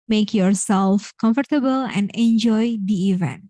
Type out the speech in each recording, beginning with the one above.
Make yourself comfortable and enjoy the event.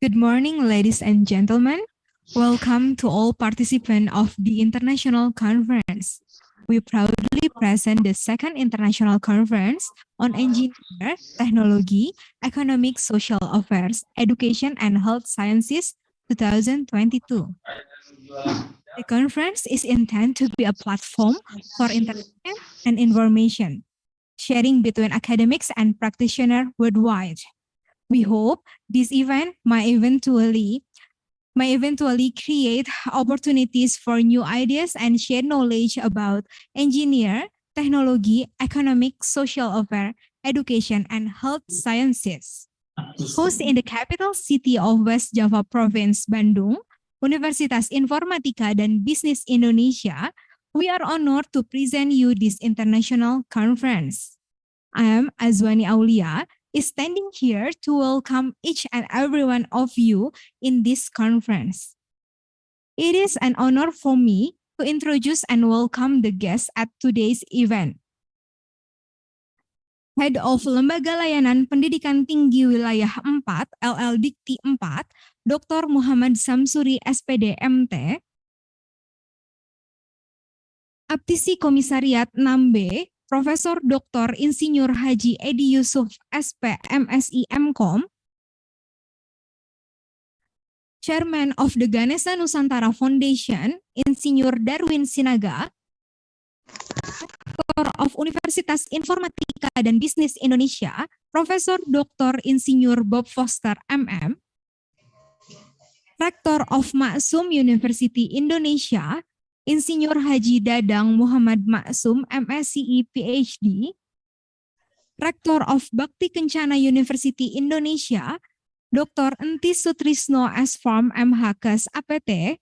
Good morning, ladies and gentlemen. Welcome to all participants of the International Conference. We proudly present the second International Conference on Engineering, Technology, Economic, Social Affairs, Education, and Health Sciences 2022. The conference is intended to be a platform for interaction and information, sharing between academics and practitioners worldwide. We hope this event may eventually create opportunities for new ideas and share knowledge about engineering, technology, economic, social affairs, education, and health sciences. Host in the capital city of West Java Province, Bandung, Universitas Informatika dan Bisnis Indonesia We are honored to present you this international conference. I am Azwani Aulia, is standing here to welcome each and every one of you in this conference. It is an honor for me to introduce and welcome the guests at today's event. Head of Lembaga Layanan Pendidikan Tinggi Wilayah 4, LL Dikti 4, Dr. Muhammad Samsuri SPD MT, Aptisi Komisariat 6B, Profesor Dr. Insinyur Haji Edi Yusuf SP MSI MKOM, Chairman of the Ganesha Nusantara Foundation, Insinyur Darwin Sinaga, Rektor of Universitas Informatika dan Bisnis Indonesia, Profesor Dr. Insinyur Bob Foster MM, Rektor of Maksum University Indonesia, Insinyur Haji Dadang Muhammad Maksum MSCI PhD, Rektor of Bakti Kencana University Indonesia, Dr. Enti Sutrisno S.Farm MHKS APT,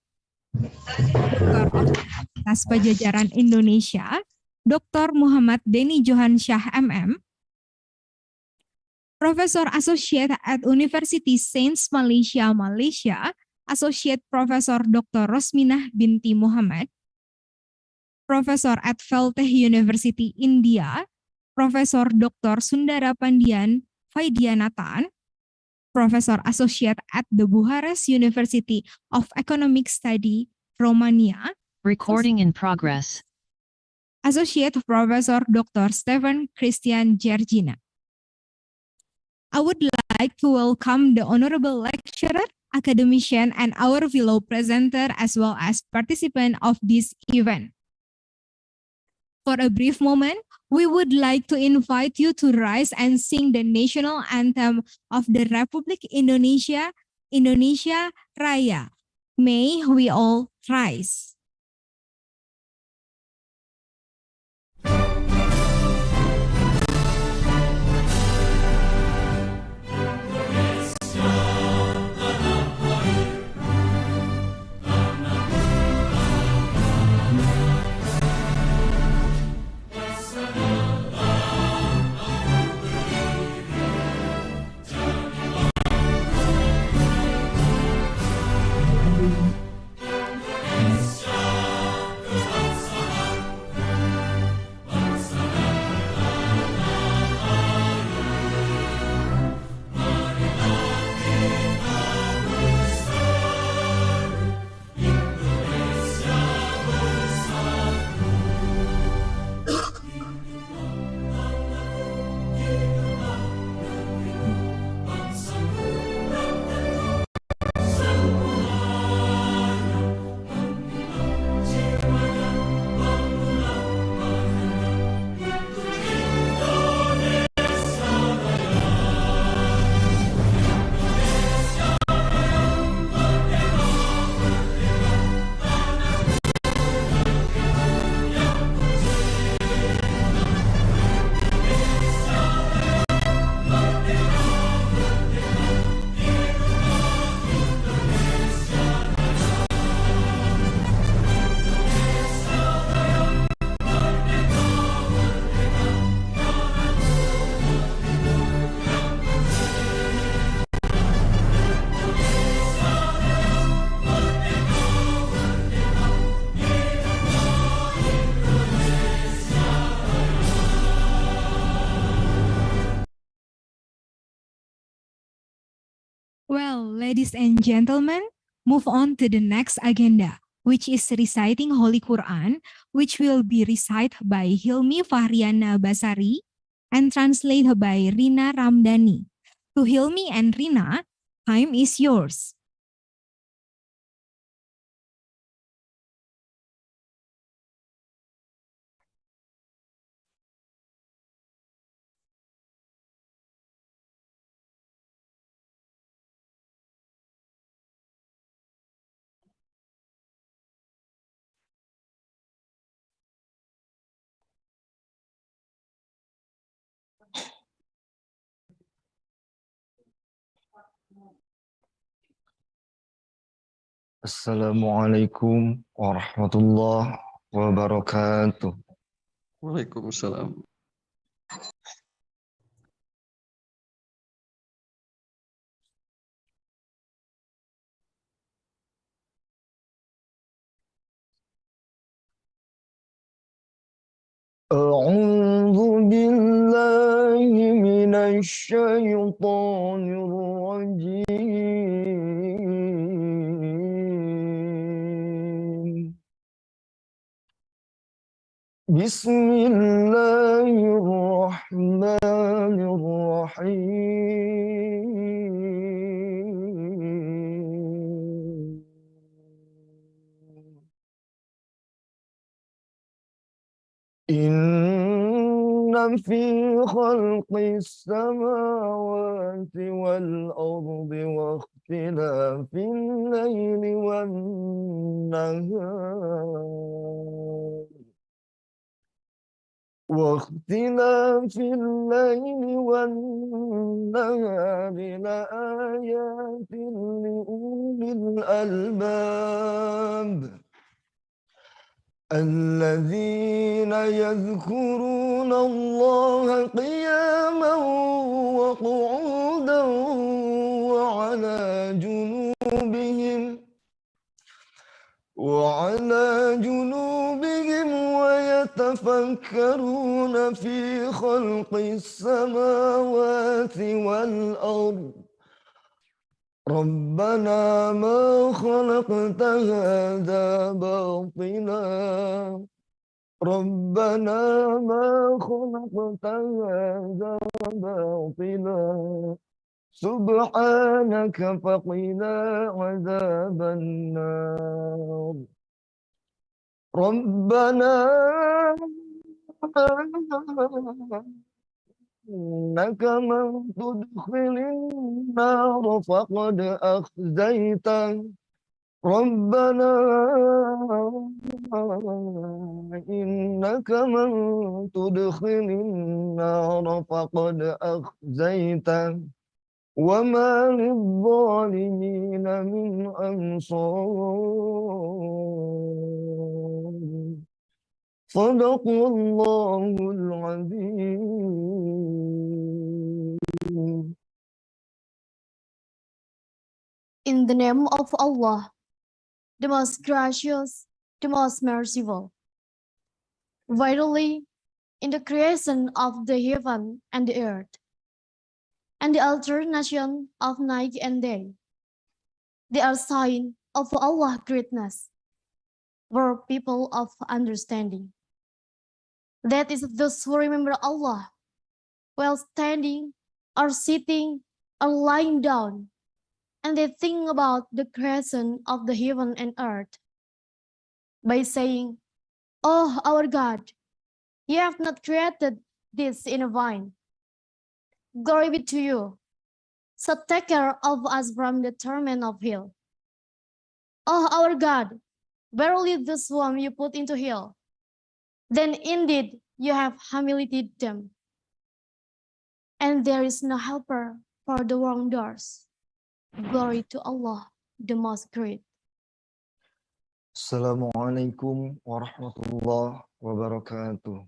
Rektor of Universitas Pajajaran Indonesia, Dr. Muhammad Deni Johan Shah MM, Professor Associate at University Sains Malaysia, Malaysia, Associate Professor Dr. Rosminah binti Muhammad, Professor at Felteh University India, Professor Dr. Sundara Pandian Vaidianathan, Professor Associate at the Bucharest University of Economic Study, Romania. Recording in progress. Associate Professor Dr. Stephen Christian Georgina. I would like to welcome the Honorable Lecturer, Academician, and our fellow presenter as well as participant of this event. For a brief moment, we would like to invite you to rise and sing the national anthem of the Republic Indonesia, Indonesia Raya. May we all rise. Well, ladies and gentlemen, move on to the next agenda, which is reciting Holy Quran, which will be recited by Hilmi Fahriana Basari and translated by Rina Ramdhani. To Hilmi and Rina, time is yours. Assalamualaikum warahmatullahi wabarakatuh. Waalaikumsalam. أعوذ بالله من الشيطان الرجيم. بسم الله الرحمن الرحيم. إن في خلق السماوات والأرض واختلاف الليل والنهار لآيات لأولي الألباب الذين يذكرون الله قياما وقعودا وعلى جنوبهم ويتفكرون في خلق السماوات والأرض ربنا ما خلقت هذا باطلا سبحانك فقنا عذاب النار ربنا إنك من تدخل النار فقد أخزيته ربنا إنك من تدخل النار فقد أخزيته وما للظالمين من أنصار صدق الله العظيم. In the name of Allah, the most gracious, the most merciful. Verily, in the creation of the heaven and the earth, and the alternation of night and day, they are signs of Allah's greatness for people of understanding. That is those who remember Allah while standing or sitting or lying down, and they think about the creation of the heaven and earth by saying, "Oh, our God, you have not created this in vain. Glory be to you. So take care of us from the torment of hell. Oh, our God, verily this whom you put into hell, then indeed you have humiliated them. And there is no helper for the wrongdoers. Glory to Allah, the Most Great." Assalamualaikum warahmatullahi wabarakatuh.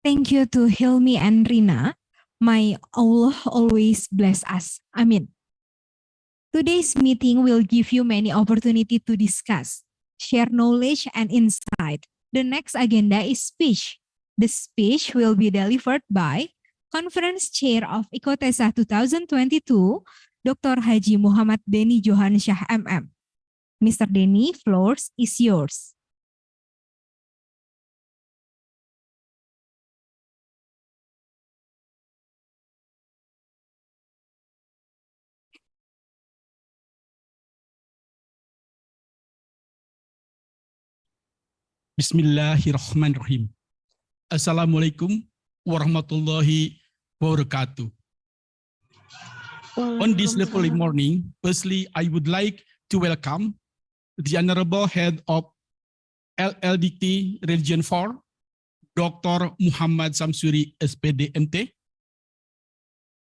Thank you to Hilmi and Rina. May Allah always bless us. Amin. Today's meeting will give you many opportunities to discuss, share knowledge and insight. The next agenda is speech. The speech will be delivered by Conference Chair of ICoETESAH 2022, Dr. Haji Muhammad Deni Johan Shah MM. Mr. Deni, floor is yours. Bismillahirrahmanirrahim. Assalamualaikum warahmatullahi wabarakatuh. On this lovely morning, firstly, I would like to welcome the Honorable Head of LLDT Region 4, Dr. Muhammad Samsuri, SPD, MT,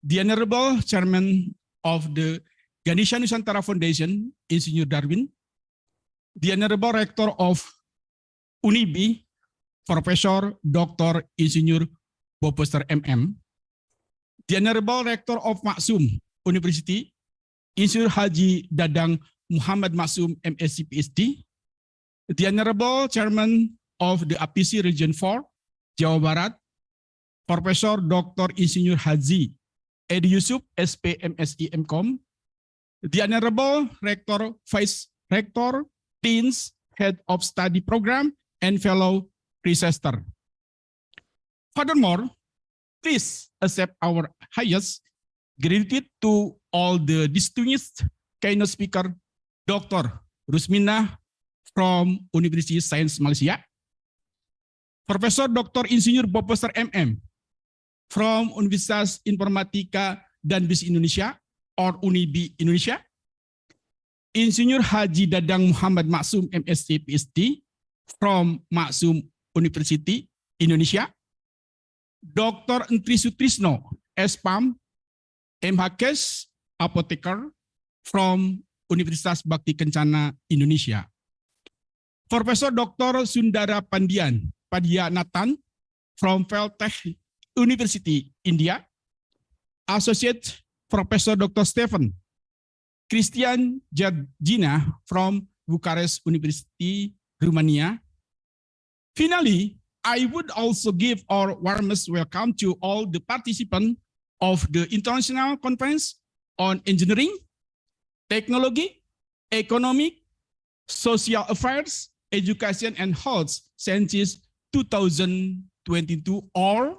the Honorable Chairman of the Ganesha Nusantara Foundation, Insinyur Darwin, the Honorable Rector of UNIBI, Professor Dr. Insinyur Bopester MM, the Honorable Rector of Maksum University, Insinyur Haji Dadang Muhammad Maksum MSc PhD, the Honorable Chairman of the APC Region 4, Jawa Barat, Professor Dr. Insinyur Haji Edi Yusuf, SP MSc MCom, the Honorable Rector, Vice Rector, Deans, Head of Study Program, and Fellow Researcher. Furthermore, please accept our highest gratitude to all the distinguished keynote speaker, Dr. Rusmina from University Science Malaysia, Professor Dr. Insinyur Bopester MM from Universitas Informatika dan Bisnis Indonesia or UNIBI Indonesia, Insinyur Haji Dadang Muhammad Maksum MSc PhD from Maksum University Indonesia, Dr. Entri Sutrisno SPAM MHKes Apotheker from Universitas Bakti Kencana Indonesia, Profesor Dr. Sundara Padianathan from Caltech University India, Associate Professor Dr. Stephen Christian Jadjina from Bucharest University, Romania. Finally, I would also give our warmest welcome to all the participants of the International Conference on Engineering, Technology, Economic, Social Affairs, Education and Health Sciences 2022 or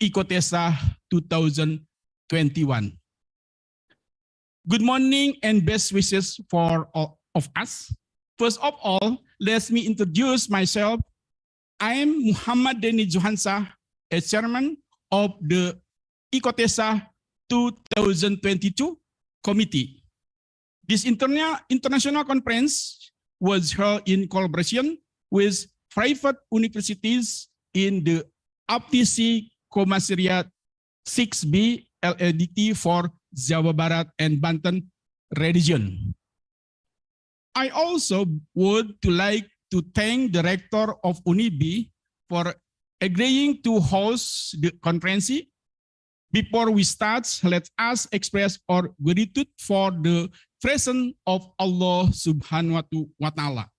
ICoETESAH 2021. Good morning and best wishes for all of us. First of all, let me introduce myself. I am Muhammad Deni Johansah, a chairman of the ICoETESAH 2022 committee. This international conference was held in collaboration with private universities in the APTC Komisariat 6B LLDT for Jawa Barat and Banten region. I also would like to thank the rector of UNIBI for agreeing to host the conference. Before we start, let us express our gratitude for the presence of Allah Subhanahu wa Ta'ala.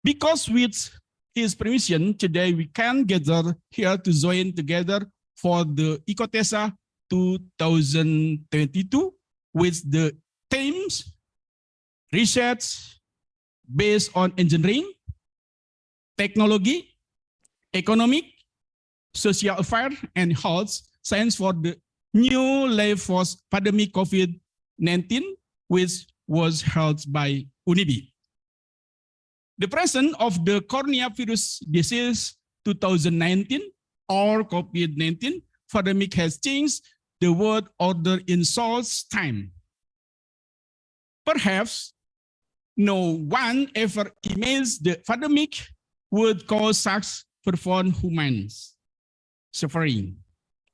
Because with His permission, today we can gather here to join together for the ICoETESAH 2022 with the themes research based on engineering, technology, economic, social affairs, and health science for the new life force pandemic COVID-19, which was held by UNIBI. The presence of the coronavirus disease 2019 or COVID-19 pandemic has changed the world order in short time. Perhaps no one ever imagined the pandemic would cause such profound human suffering.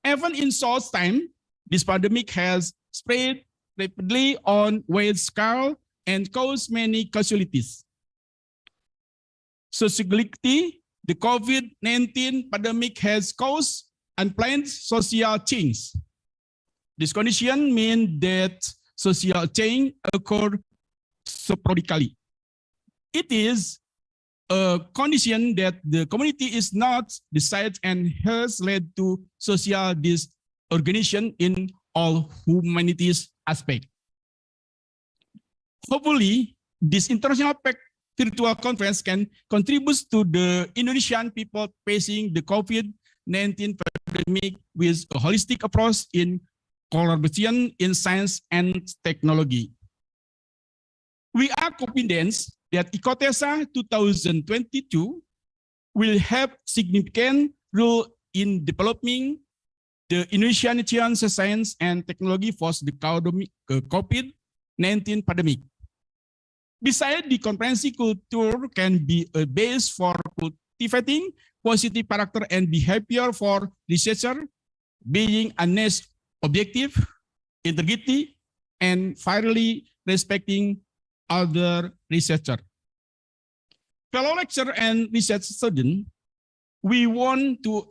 Even in short time, this pandemic has spread rapidly on wide scale and caused many casualties. Sociologically, the COVID-19 pandemic has caused unplanned social change. This condition means that social change occurs sporadically. It is a condition that the community is not decided and has led to social disorganization in all humanities aspects. Hopefully, this international virtual conference can contribute to the Indonesian people facing the COVID-19 pandemic with a holistic approach in collaboration in science and technology. We are confident that ICoETESAH 2022 will have significant role in developing the Indonesian science and technology for the COVID-19 pandemic. Besides, the comprehensive culture can be a base for cultivating positive character and behavior for researcher, being honest, objective, integrity, and fairly respecting other researcher. Fellow lecturer and research student, we want to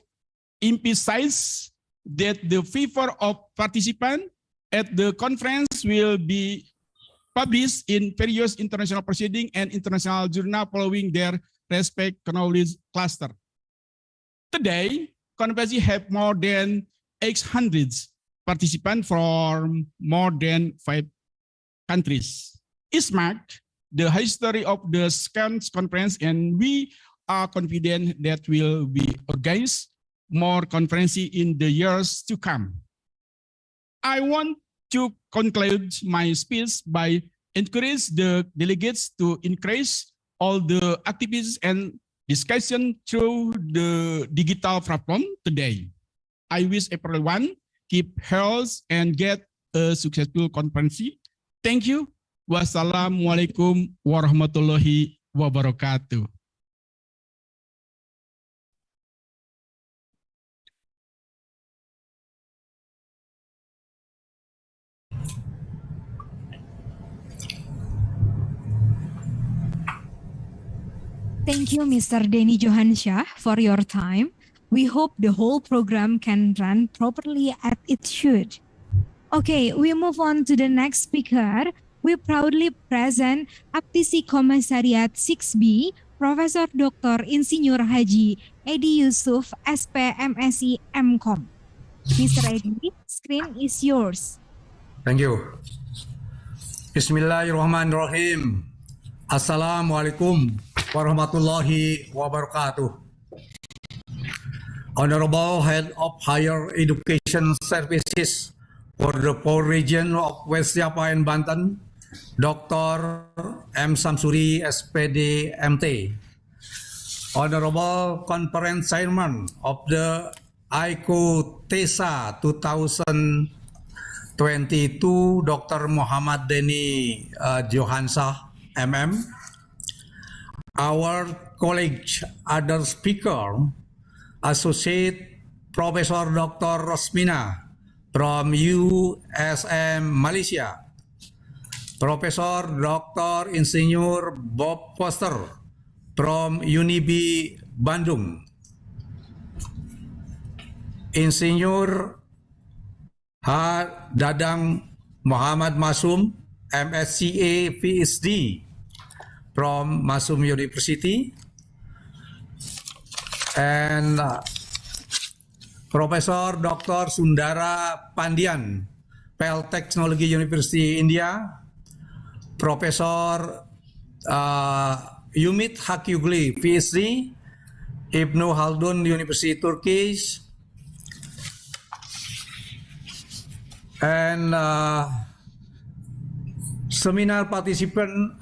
emphasize that the favor of participant at the conference will be published in various international proceedings and international journal following their respect knowledge cluster. Today, conference have more than 800 participants from more than 5 countries. It marked the history of the SCANS conference, and we are confident that will be organized more conferences in the years to come. I want to conclude my speech by encourage the delegates to increase all the activities and discussion through the digital platform today. I wish everyone keep health and get a successful conference. Thank you. Wassalamualaikum warahmatullahi wabarakatuh. Thank you, Mr. Denny Johansyah, for your time. We hope the whole program can run properly as it should. Okay, we move on to the next speaker. We proudly present Aptisi Komisariat 6B, Profesor Dr. Insinyur Haji Edi Yusuf, SP MSc MCom. Mr. Edi, screen is yours. Thank you. Bismillahirrahmanirrahim. Assalamualaikum warahmatullahi wabarakatuh. Honorable Head of Higher Education Services for the Poor Region of West Java and Banten, Dr. M. Samsuri, SPD, MT. Honorable Conference Chairman of the ICoETESAH 2022, Dr. Muhammad Denny Johansyah, MM. Our colleague, other speaker, Associate Professor Dr. Rosmina from USM Malaysia, Professor Dr. Insinyur Bob Foster from UNIB Bandung, Insinyur H. Dadang Muhammad Masum, MSCA PhD from Masum University, and Professor Dr. Sundara Pandian, Pel Technology University India, Professor Ümit Hakyugli, PhD, Ibnu Haldun University Turkish, and seminar participant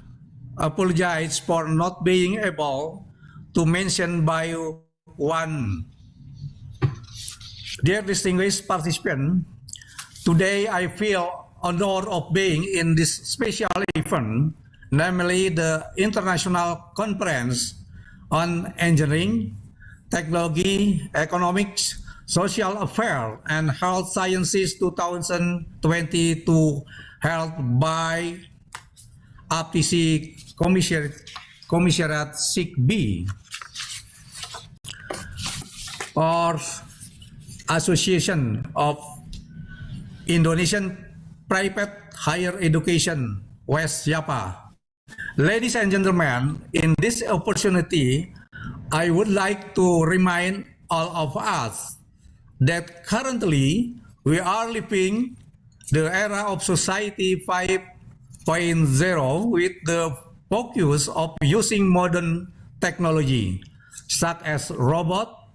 apologize for not being able to mention by one. Dear distinguished participant, today I feel honored of being in this special event, namely the International Conference on Engineering, Technology, Economics, Social Affairs, and Health Sciences 2022 held by Aptisi Komisariat 6B, or Association of Indonesian Private Higher Education West Java. Ladies and gentlemen, in this opportunity, I would like to remind all of us that currently we are living the era of Society 5.0 with the focus of using modern technology such as robot,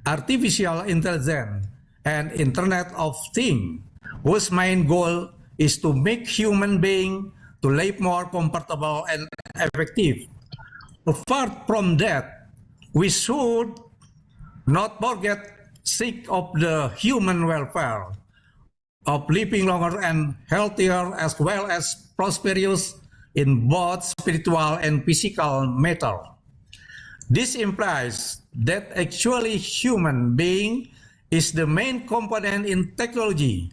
artificial intelligence, and Internet of Things, whose main goal is to make human beings to live more comfortable and effective. Apart from that, we should not forget seek of the human welfare, of living longer and healthier, as well as prosperous in both spiritual and physical matter. This implies that actually human being is the main component in technology.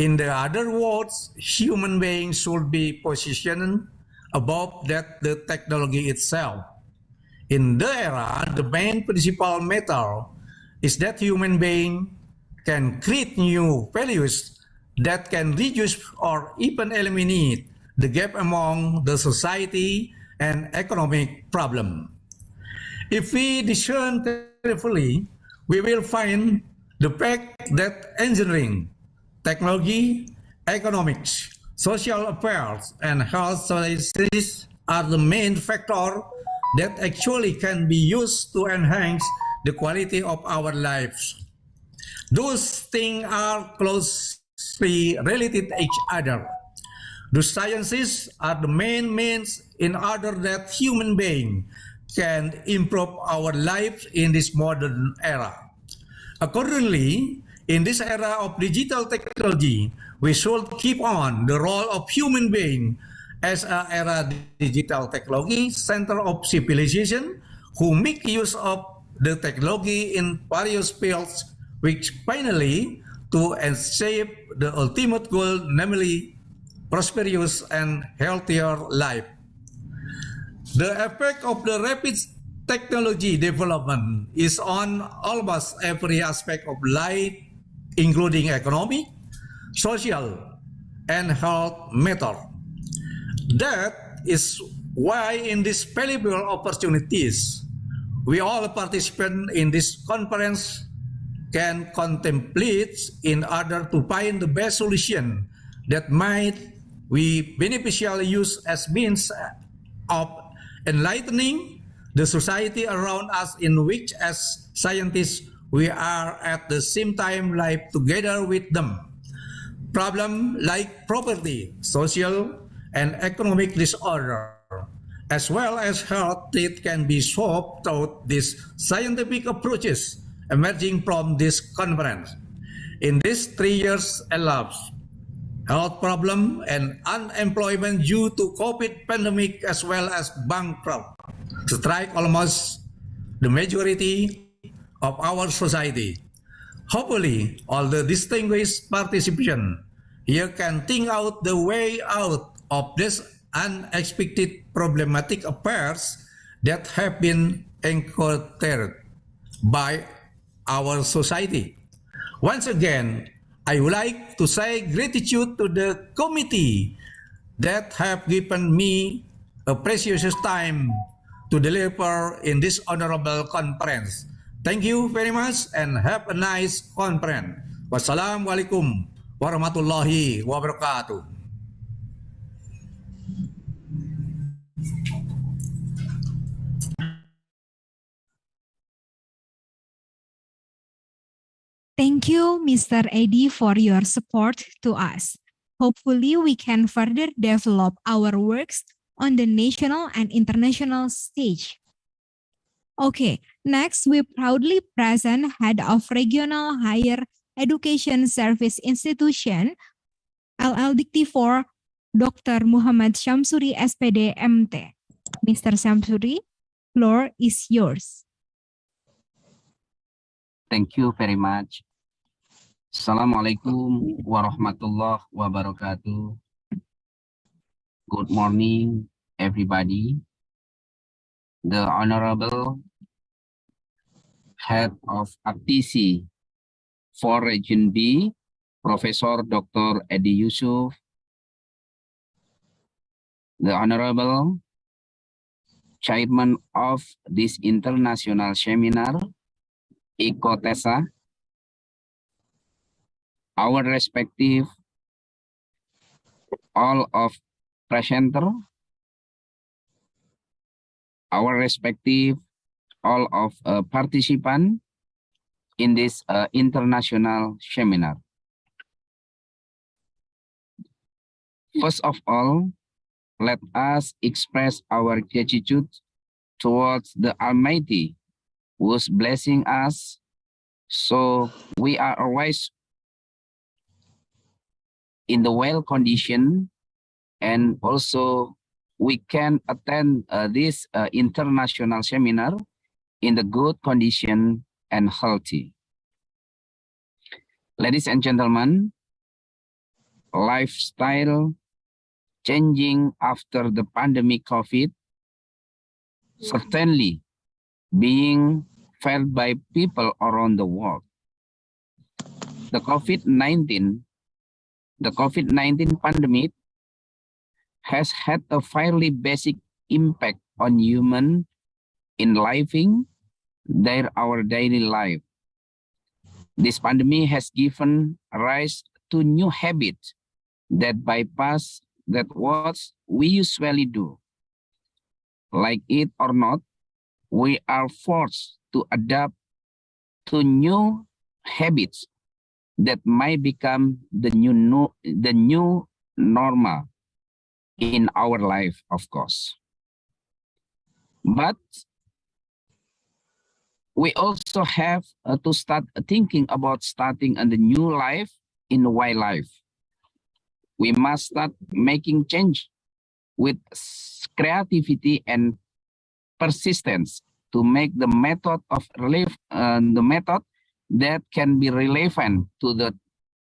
In the other words, human beings should be positioned above that the technology itself. In the era, the main principal matter is that human being can create new values that can reduce or even eliminate the gap among the society and economic problem. If we discern carefully, we will find the fact that engineering, technology, economics, social affairs, and health sciences are the main factors that actually can be used to enhance the quality of our lives. Those things are closely related to each other. The sciences are the main means in order that human beings can improve our lives in this modern era. Accordingly, in this era of digital technology, we should keep on the role of human being as an era digital technology center of civilization who make use of the technology in various fields, which finally to achieve the ultimate goal, namely prosperous and healthier life. The effect of the rapid technology development is on almost every aspect of life, including economic, social, and health matter. That is why in these valuable opportunities, we all participants in this conference can contemplate in order to find the best solution that might we beneficially use as means of enlightening the society around us, in which as scientists we are at the same time live together with them. Problems like property, social and economic disorder, as well as health that can be solved through these scientific approaches emerging from this conference. In these 3 years elapsed, health problem and unemployment due to COVID pandemic as well as bankrupt strike almost the majority of our society. Hopefully, all the distinguished participants here can think out the way out of this unexpected problematic affairs that have been encountered by our society. Once again, I would like to say gratitude to the committee that have given me a precious time to deliver in this honorable conference. Thank you very much and have a nice conference. Wassalamualaikum warahmatullahi wabarakatuh. Thank you, Mr. Edi, for your support to us. Hopefully, we can further develop our works on the national and international stage. Okay, next we proudly present Head of Regional Higher Education Service Institution, LLDT 4, Dr. Muhammad Syamsuri, SPD, MT. Mr. Syamsuri, floor is yours. Thank you very much. Assalamualaikum warahmatullahi wabarakatuh. Good morning, everybody. The Honorable Head of APTC for Region B, Professor Dr. Edi Yusuf, the Honorable Chairman of this international seminar, ICoETESAH, our respective all of presenter, our respective all of participant in this international seminar. First of all, let us express our gratitude towards the Almighty who is blessing us, so we are always in the well condition, and also we can attend this international seminar in the good condition and healthy. Ladies and gentlemen, lifestyle changing after the pandemic COVID certainly being felt by people around the world. The COVID-19 pandemic has had a fairly basic impact on human in living our daily life. This pandemic has given rise to new habits that bypass that what we usually do. Like it or not, we are forced to adapt to new habits that might become the new normal in our life, of course. But we also have to start thinking about starting a new life in wildlife. We must start making change with creativity and persistence to make the method that can be relevant to the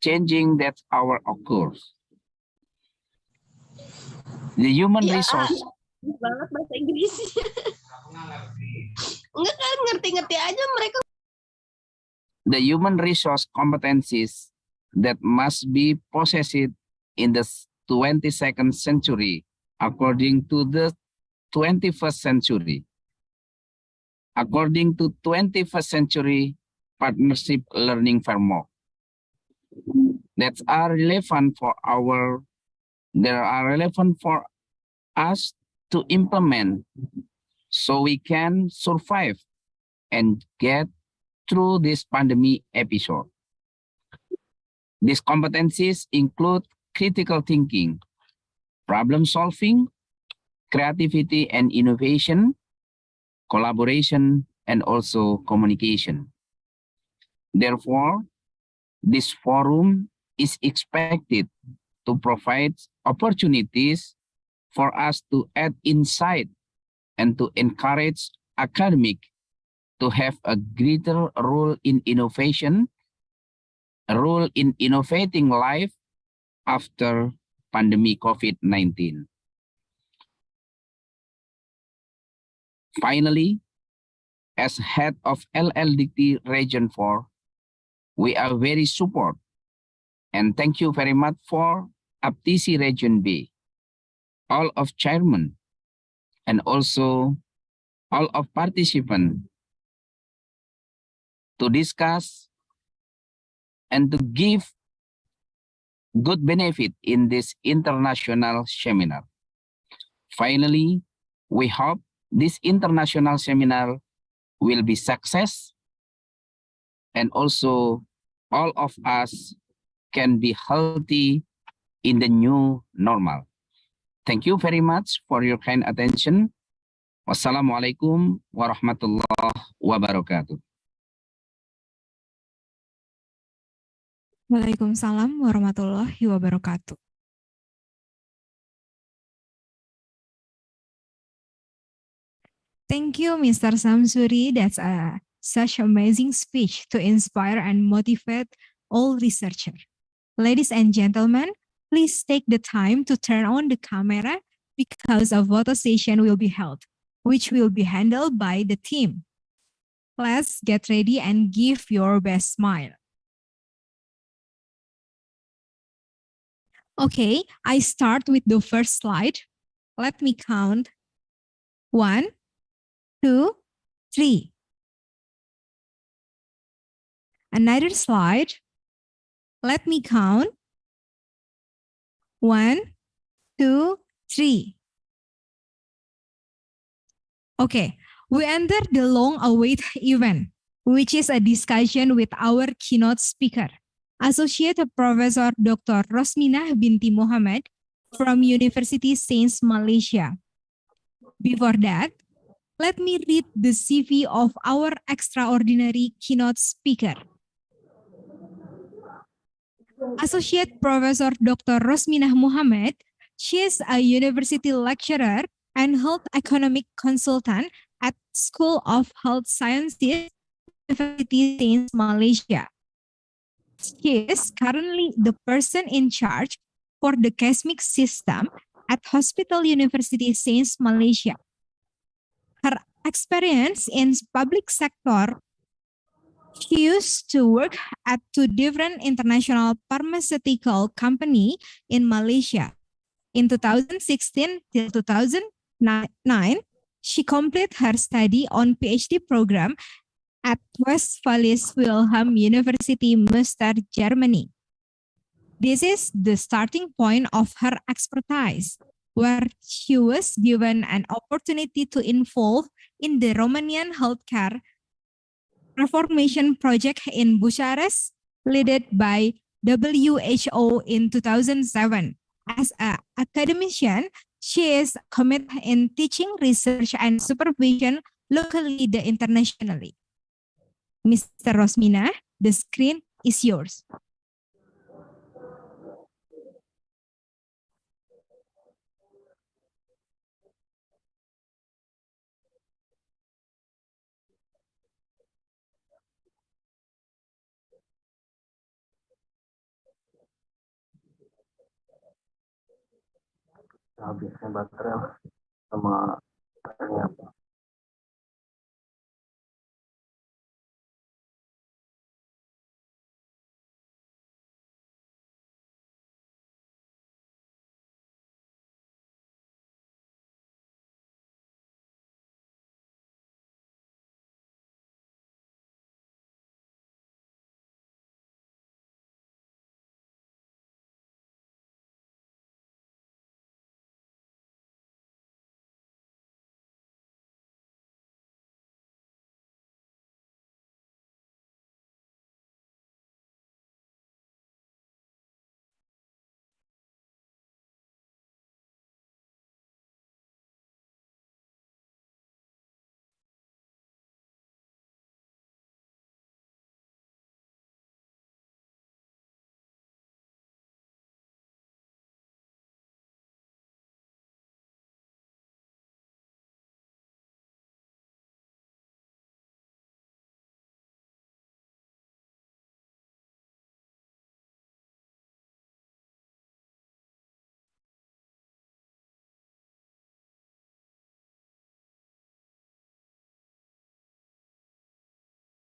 changing that our occurs. The human resource. Banget bahasa Inggrisnya. Enggak kan, ngerti-ngerti aja mereka. The human resource competencies that must be possessed in the 22nd century according to the 21st century. According to 21st century partnership learning framework that are relevant for us to implement so we can survive and get through this pandemic episode. These competencies include critical thinking, problem solving, creativity and innovation, collaboration, and also communication. Therefore, this forum is expected to provide opportunities for us to add insight and to encourage academic to have a greater role in innovation, a role in innovating life after pandemic COVID-19. Finally, as head of LLDT Region 4, we are very support and thank you very much for APTISI Region B, all of chairmen and also all of participants to discuss and to give good benefit in this international seminar. Finally, we hope this international seminar will be success and also all of us can be healthy in the new normal. Thank you very much for your kind attention. Wassalamualaikum warahmatullahi wabarakatuh. Waalaikumsalam warahmatullahi wabarakatuh. Thank you, Mr. Samsuri. That's such amazing speech to inspire and motivate all researchers. Ladies and gentlemen, please take the time to turn on the camera because a photo session will be held, which will be handled by the team. Let's get ready and give your best smile. Okay, I start with the first slide. Let me count. 1, 2, 3. Another slide. Let me count. 1, 2, 3. Okay, we enter the long-awaited event, which is a discussion with our keynote speaker, Associate Professor Dr. Rosminah binti Mohammed from University Sains Malaysia. Before that, let me read the CV of our extraordinary keynote speaker. Associate Professor Dr. Rosminah Mohammed, she is a university lecturer and health economic consultant at School of Health Sciences, University Sains, Malaysia. She is currently the person in charge for the cosmic system at Hospital University Sains, Malaysia. Her experience in public sector, she used to work at two different international pharmaceutical company in Malaysia. In 2016 till 2009, she completed her study on PhD program at Westphalia's Wilhelm University, Münster, Germany. This is the starting point of her expertise, where she was given an opportunity to involve in the Romanian healthcare reformation project in Bucharest, led by WHO in 2007. As an academician, she is committed in teaching, research, and supervision locally and internationally. Mr. Rosmina, the screen is yours. Habisnya baterai sama ternyata.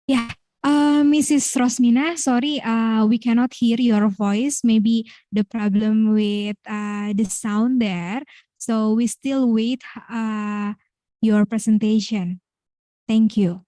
Yeah, Mrs. Rosmina, sorry, we cannot hear your voice. Maybe the problem with the sound there. So we still wait your presentation. Thank you.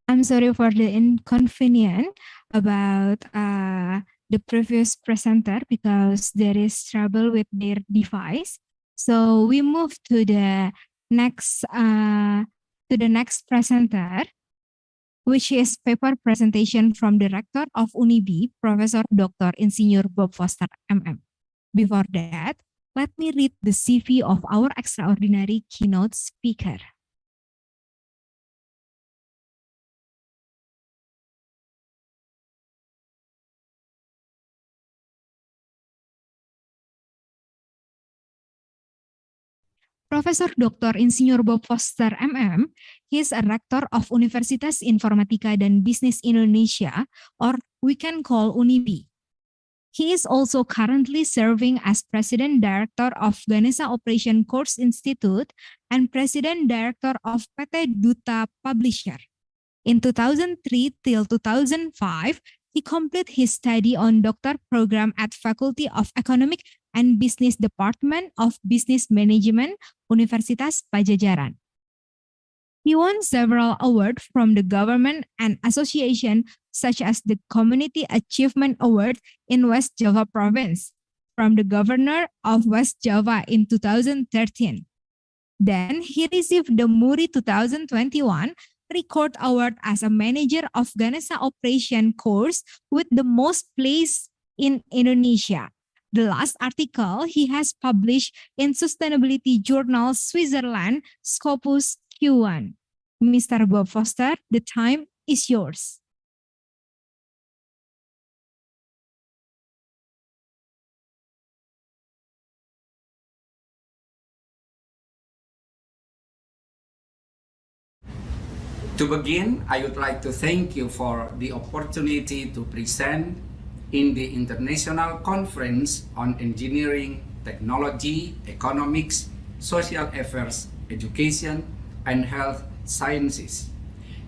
I'm sorry for the inconvenience about the previous presenter because there is trouble with their device. So we move to the next presenter, which is paper presentation from the Rector of Unibi, Professor Dr. Insinyur Bob Foster MM. Before that, let me read the CV of our extraordinary keynote speaker. Profesor Dr. Insinyur Bob Foster MM, he is a rector of Universitas Informatika dan Bisnis Indonesia, or we can call Unibi. He is also currently serving as President Director of Ganesha Operation Course Institute and President Director of PT Duta Publisher. In 2003 till 2005, he completed his study on doctor program at Faculty of Economic and Business Department of Business Management, Universitas Pajajaran. He won several awards from the government and association, such as the Community Achievement Award in West Java Province from the Governor of West Java in 2013. Then he received the Muri 2021 Record Award as a manager of Ganesha Operation Course with the most place in Indonesia. The last article he has published in Sustainability Journal Switzerland, Scopus Q1. Mr. Bob Foster, the time is yours. To begin, I would like to thank you for the opportunity to present in the International Conference on Engineering, Technology, Economics, Social Affairs, Education, and Health Sciences.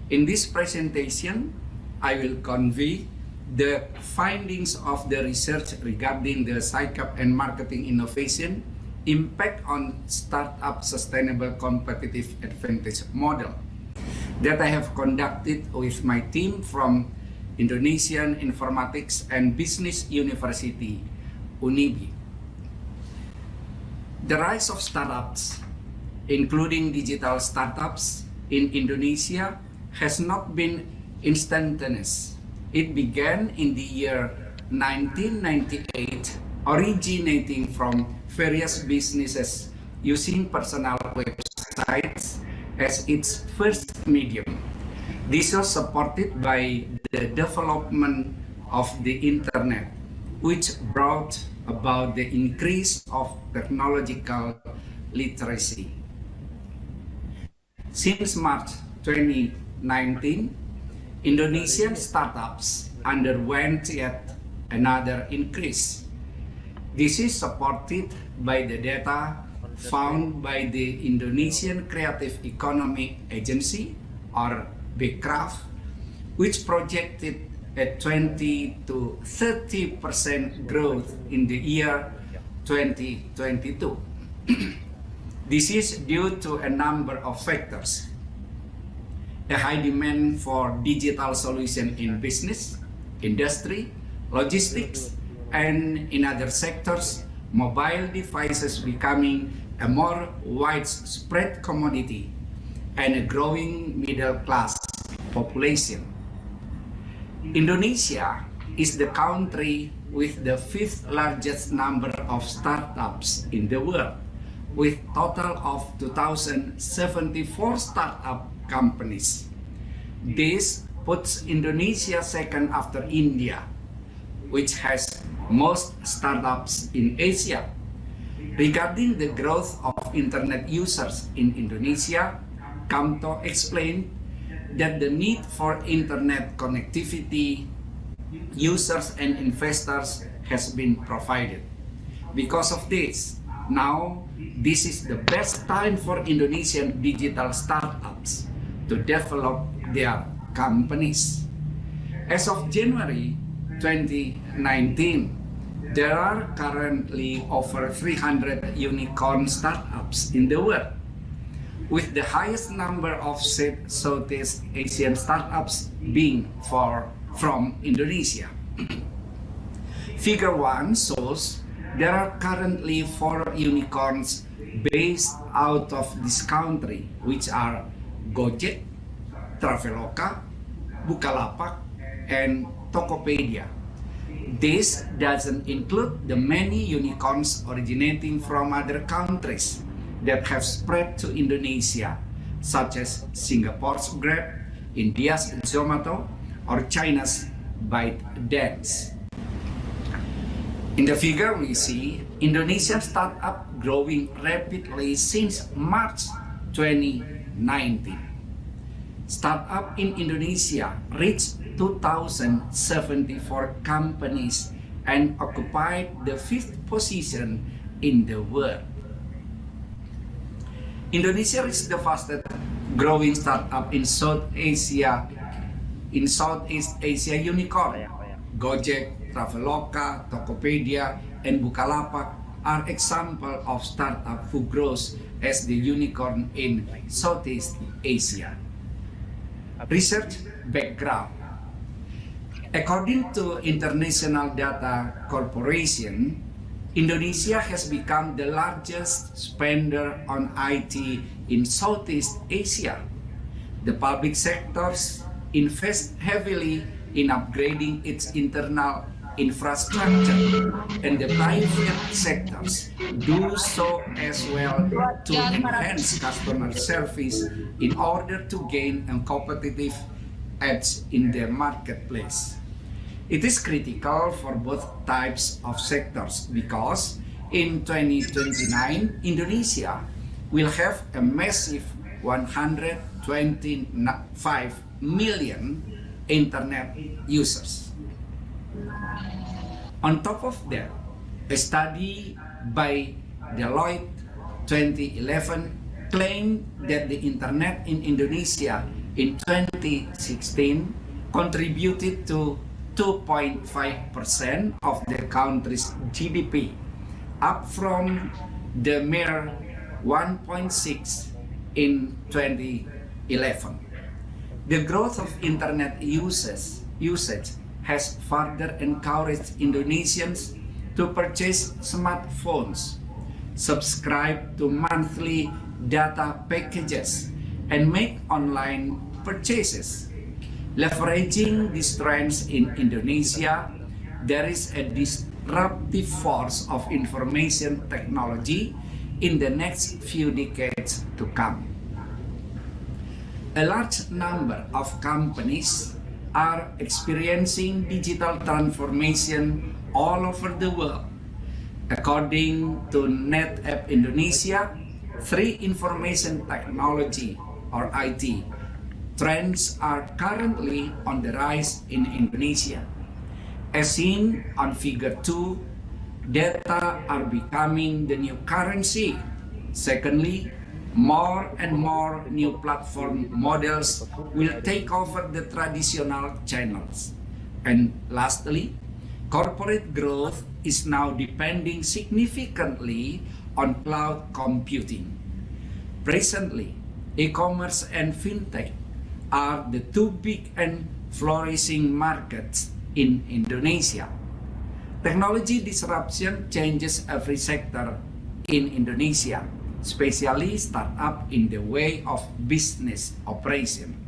In this presentation, I will convey the findings of the research regarding the SciCap and marketing innovation, impact on startup sustainable competitive advantage model that I have conducted with my team from Indonesian Informatics and Business University, Unibi. The rise of startups, including digital startups in Indonesia, has not been instantaneous. It began in the year 1998, originating from various businesses using personal websites as its first medium. This was supported by the development of the internet, which brought about the increase of technological literacy. Since March 2019, Indonesian startups underwent yet another increase. This is supported by the data found by the Indonesian Creative Economy Agency, or BECRAF, which projected a 20 to 30% growth in the year 2022. This is due to a number of factors. A high demand for digital solutions in business, industry, logistics, and in other sectors, mobile devices becoming a more widespread commodity, and a growing middle class population. Indonesia is the country with the 5th largest number of startups in the world, with total of 2,074 startup companies. This puts Indonesia second after India, which has most startups in Asia. Regarding the growth of internet users in Indonesia, Kamto explained that the need for internet connectivity, users and investors has been provided. Because of this, now this is the best time for Indonesian digital startups to develop their companies. As of January 2019, there are currently over 300 unicorn startups in the world, with the highest number of Southeast Asian startups being from Indonesia. Figure 1 shows there are currently 4 unicorns based out of this country, which are Gojek, Traveloka, Bukalapak, and Tokopedia. This doesn't include the many unicorns originating from other countries that have spread to Indonesia, such as Singapore's Grab, India's Zomato, or China's ByteDance. In the figure we see Indonesian startup growing rapidly since March 2019. Startup in Indonesia reached 2,074 companies and occupied the 5th position in the world. Indonesia is the fastest growing startup in Southeast Asia unicorn. Gojek, Traveloka, Tokopedia, and Bukalapak are examples of startup who grows as the unicorn in Southeast Asia. Research background. According to International Data Corporation, Indonesia has become the largest spender on IT in Southeast Asia. The public sectors invest heavily in upgrading its internal infrastructure, and the private sectors do so as well to enhance customer service in order to gain a competitive edge in the marketplace. It is critical for both types of sectors because in 2029, Indonesia will have a massive 125 million internet users. On top of that, a study by Deloitte 2011 claimed that the internet in Indonesia in 2016 contributed to 2.5% of the country's GDP, up from the mere 1.6% in 2011. The growth of internet usage has further encouraged Indonesians to purchase smartphones, subscribe to monthly data packages, and make online purchases. Leveraging these trends in Indonesia, there is a disruptive force of information technology in the next few decades to come. A large number of companies are experiencing digital transformation all over the world. According to NetApp Indonesia, 3 information technology or IT trends are currently on the rise in Indonesia. As seen on figure 2, data are becoming the new currency. Secondly, more and more new platform models will take over the traditional channels. And lastly, corporate growth is now depending significantly on cloud computing. Presently, e-commerce and fintech are the two big and flourishing markets in Indonesia. Technology disruption changes every sector in Indonesia, especially startup in the way of business operation.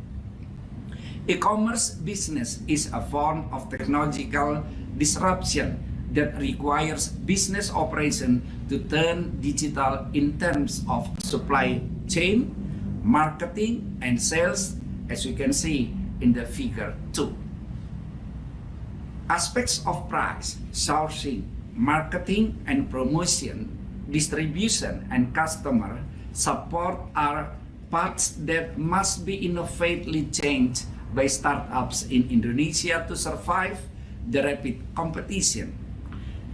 E-commerce business is a form of technological disruption that requires business operation to turn digital in terms of supply chain, marketing, and sales, as you can see in the figure 2. Aspects of price, sourcing, marketing and promotion, distribution, and customer support are parts that must be innovatively changed by startups in Indonesia to survive the rapid competition.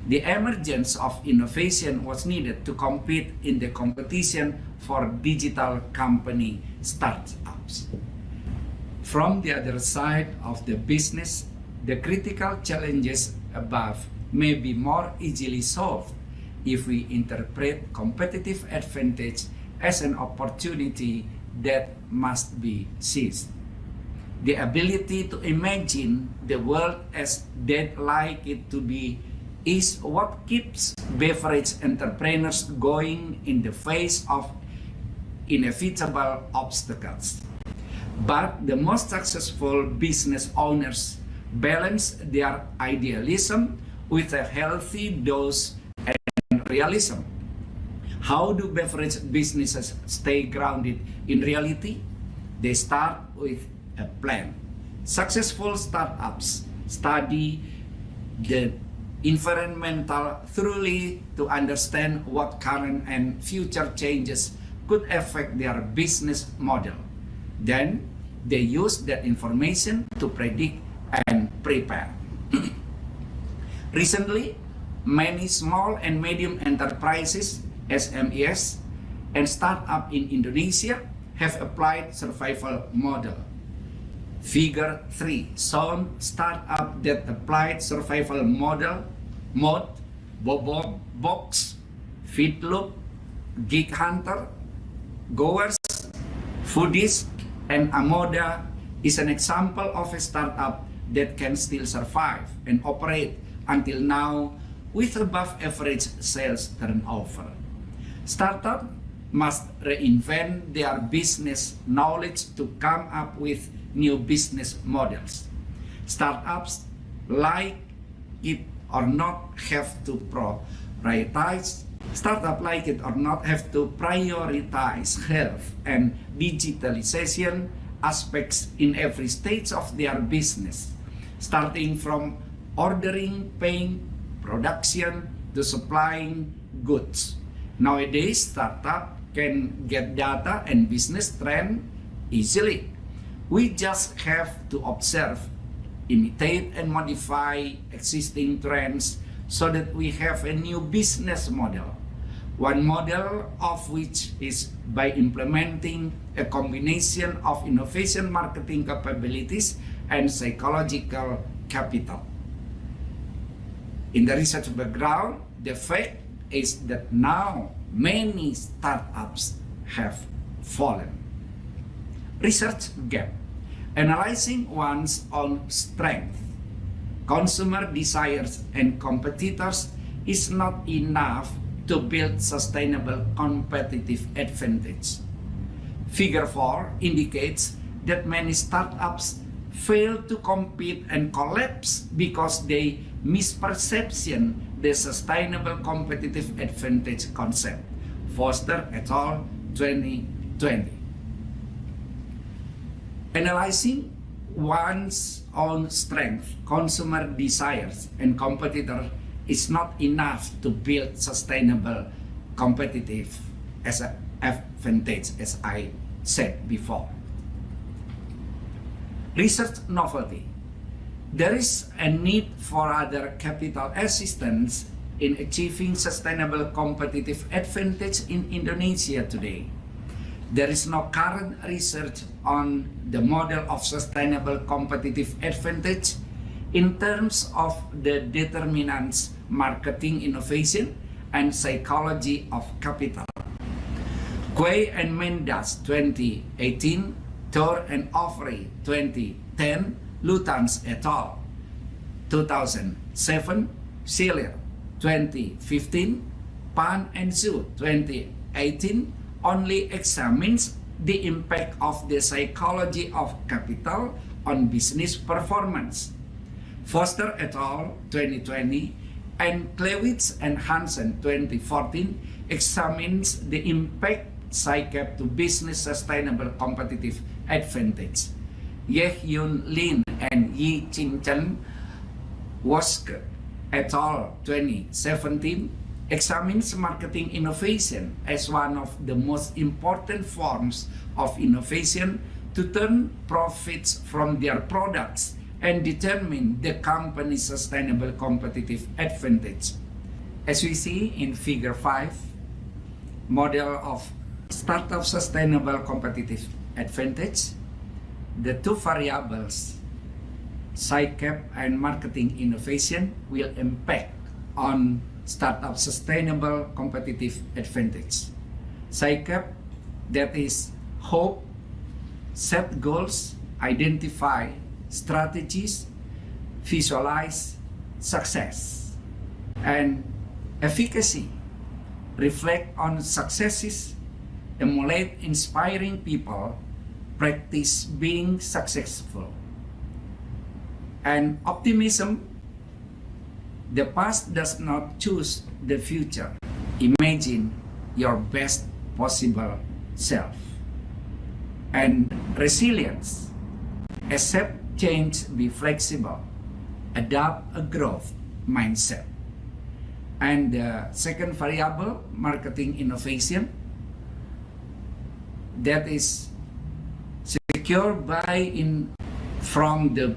The emergence of innovation was needed to compete in the competition for digital company startups. From the other side of the business, the critical challenges above may be more easily solved if we interpret competitive advantage as an opportunity that must be seized. The ability to imagine the world as they'd like it to be is what keeps beverage entrepreneurs going in the face of inevitable obstacles. But the most successful business owners balance their idealism with a healthy dose and realism. How do beverage businesses stay grounded in reality? They start with a plan. Successful startups study the environmental thoroughly to understand what current and future changes could affect their business model. Then they use that information to predict and prepare. Recently, many small and medium enterprises, SMEs, and startups in Indonesia have applied survival model. Figure 3 shows startup that applied survival mode, Bobo Box, Feedloop, Gig Hunter, Goers, Foodies, and Amoda is an example of a startup that can still survive and operate until now with above average sales turnover. Startups must reinvent their business knowledge to come up with new business models. Startups, like it or not, have to prioritize health and digitalization aspects in every stage of their business, starting from ordering, paying, production, to supplying goods. Nowadays, startup can get data and business trend easily. We just have to observe, imitate, and modify existing trends so that we have a new business model. One model of which is by implementing a combination of innovation marketing capabilities and psychological capital. In the research background, the fact is that now many startups have fallen. Research gap. Analyzing one's own strength, consumer desires, and competitors is not enough to build sustainable competitive advantage. Figure 4 indicates that many startups fail to compete and collapse because they misperception the sustainable competitive advantage concept. Foster et al. 2020. Analyzing one's own strength, consumer desires, and competitor is not enough to build sustainable competitive as an advantage, as I said before. Research novelty. There is a need for other capital assistance in achieving sustainable competitive advantage in Indonesia today. There is no current research on the model of sustainable competitive advantage in terms of the determinants marketing innovation and psychology of capital. Quay and Mendas 2018, Thor and Offrey 2010, Lutans et al. 2007, Schiller 2015, Pan and Zhu 2018 only examines the impact of the psychology of capital on business performance. Foster et al. 2020 and Klewitz and Hansen 2014 examines the impact PSYCAP to business sustainable competitive advantage. Ye-Hyun Lin and Yi Ching Chen Wosker et al. 2017 examines marketing innovation as one of the most important forms of innovation to turn profits from their products and determine the company's sustainable competitive advantage. As we see in Figure 5, model of startup sustainable competitive advantage, the two variables, PSYCAP and marketing innovation, will impact on startup sustainable competitive advantage. PSYCAP, that is hope, set goals, identify strategies, visualize success. And efficacy, reflect on successes, emulate inspiring people, practice being successful. And optimism, the past does not choose the future. Imagine your best possible self. And resilience, accept change, be flexible, adopt a growth mindset. And the second variable, marketing innovation, that is secure buy-in from the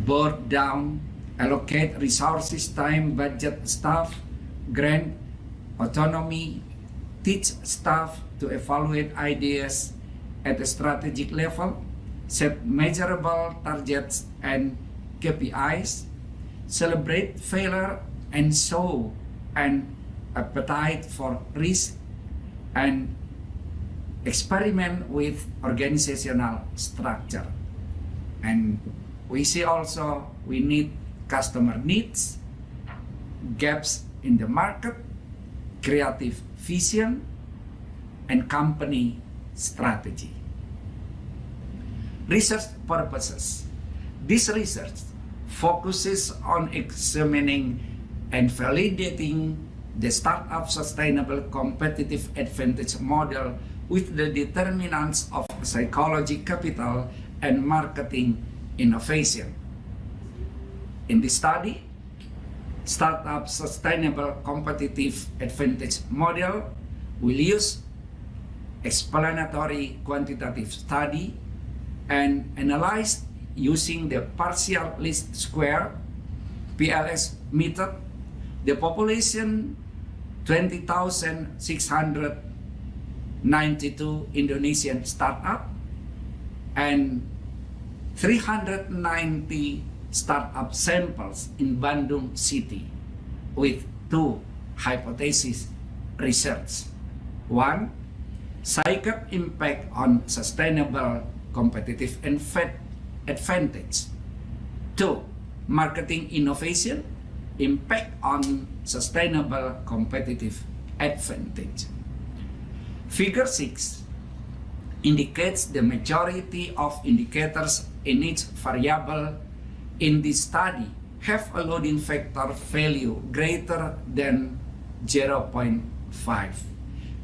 board down, allocate resources, time, budget, staff, grant autonomy, teach staff to evaluate ideas at a strategic level, set measurable targets and KPIs, celebrate failure and show an appetite for risk, and experiment with organizational structure. And we see also we need customer needs, gaps in the market, creative vision, and company strategy. Research purposes. This research focuses on examining and validating the startup sustainable competitive advantage model with the determinants of psychology, capital, and marketing innovation. In this study, startup sustainable competitive advantage model will use explanatory quantitative study and analyze using the partial least square PLS method the population 20,692 Indonesian startup and 390 startup samples in Bandung City with two hypotheses research. One, PSYCAP impact on sustainable competitive advantage. Two, marketing innovation impact on sustainable competitive advantage. Figure 6 indicates the majority of indicators in each variable in this study have a loading factor value greater than 0.5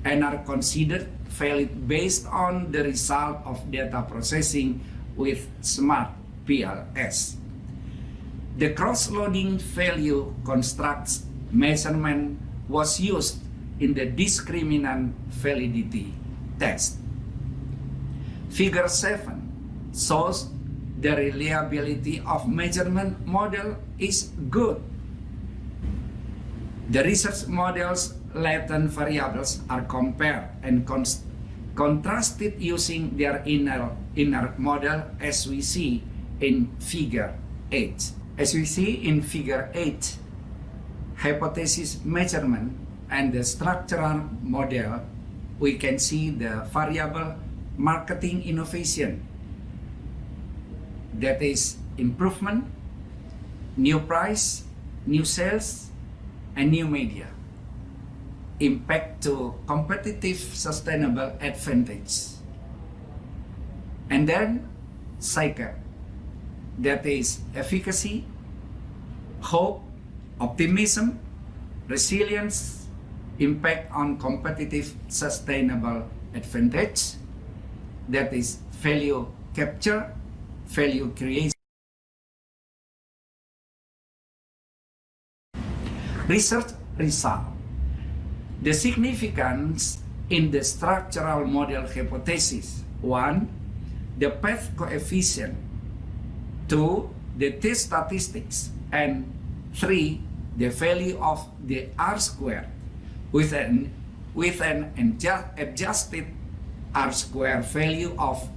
and are considered valid based on the result of data processing with smart PLS. The cross-loading value constructs measurement was used in the discriminant validity test. Figure 7 shows the reliability of measurement model is good. The research model's latent variables are compared and contrasted using their inner model as we see in Figure 8. As we see in figure 8, hypothesis measurement and the structural model, we can see the variable marketing innovation, that is improvement, new price, new sales, and new media. Impact to competitive sustainable advantage. And then cycle, that is efficacy, hope, optimism, resilience, impact on competitive sustainable advantage, that is value capture, value creation. Research result. The significance in the structural model hypothesis. 1. The path coefficient. 2. The t-statistics. And 3. The value of the R-squared with an adjusted R-squared value of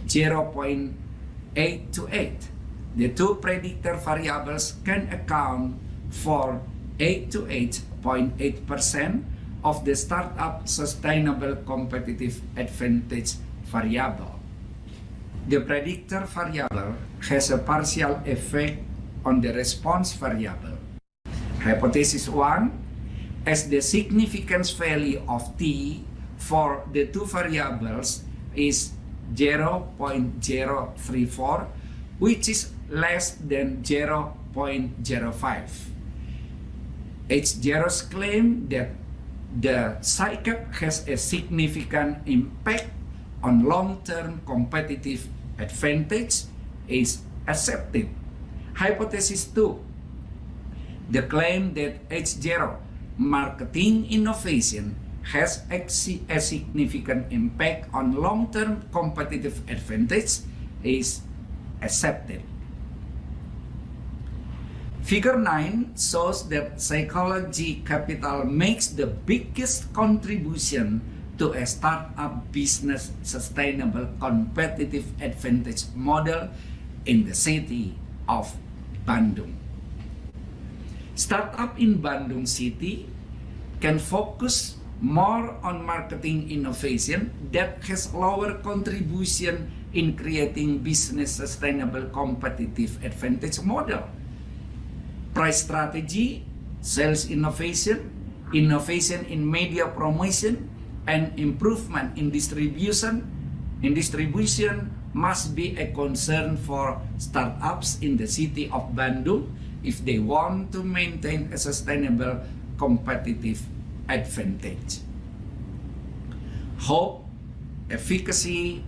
0.828. The two predictor variables can account for 8 to 8.8% of the startup sustainable competitive advantage variable. The predictor variable has a partial effect on the response variable. Hypothesis 1, as the significance value of t for the two variables is 0.034, which is less than 0.05. H0's claim that the CICAP has a significant impact on long-term competitive advantage is accepted. Hypothesis 2, the claim that H0 marketing innovation has a significant impact on long-term competitive advantage is accepted. Figure 9 shows that psychology capital makes the biggest contribution to a startup business sustainable competitive advantage model in the city of Bandung. Startup in Bandung City can focus more on marketing innovation that has lower contribution in creating business sustainable competitive advantage model. Price strategy, sales innovation, innovation in media promotion, and improvement in distribution must be a concern for startups in the city of Bandung if they want to maintain a sustainable competitive advantage. Hope, efficacy,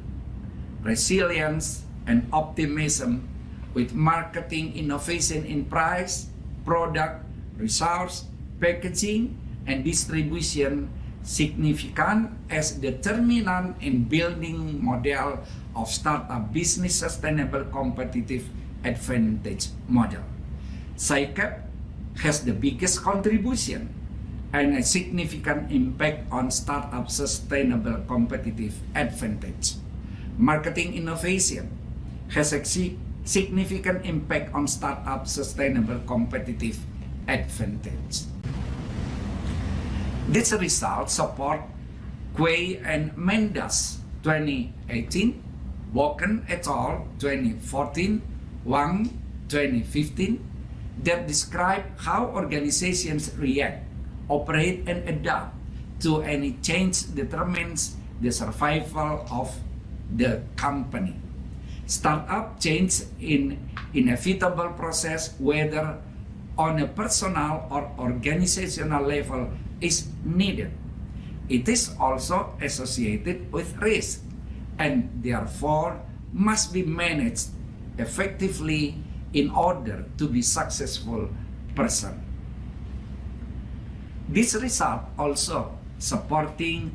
resilience, and optimism with marketing innovation in price, product, resource, packaging, and distribution significant as determinant in building model of startup business sustainable competitive advantage model. CICAP has the biggest contribution and a significant impact on startup sustainable competitive advantage. Marketing innovation has a significant impact on startup sustainable competitive advantage. This result support Quay and Mendes 2018, Woken et al. 2014, Wang 2015, that describe how organizations react, operate, and adapt to any change determines the survival of the company. Startup change in inevitable process, whether on a personal or organizational level, is needed. It is also associated with risk and therefore must be managed effectively in order to be successful person. This result also supporting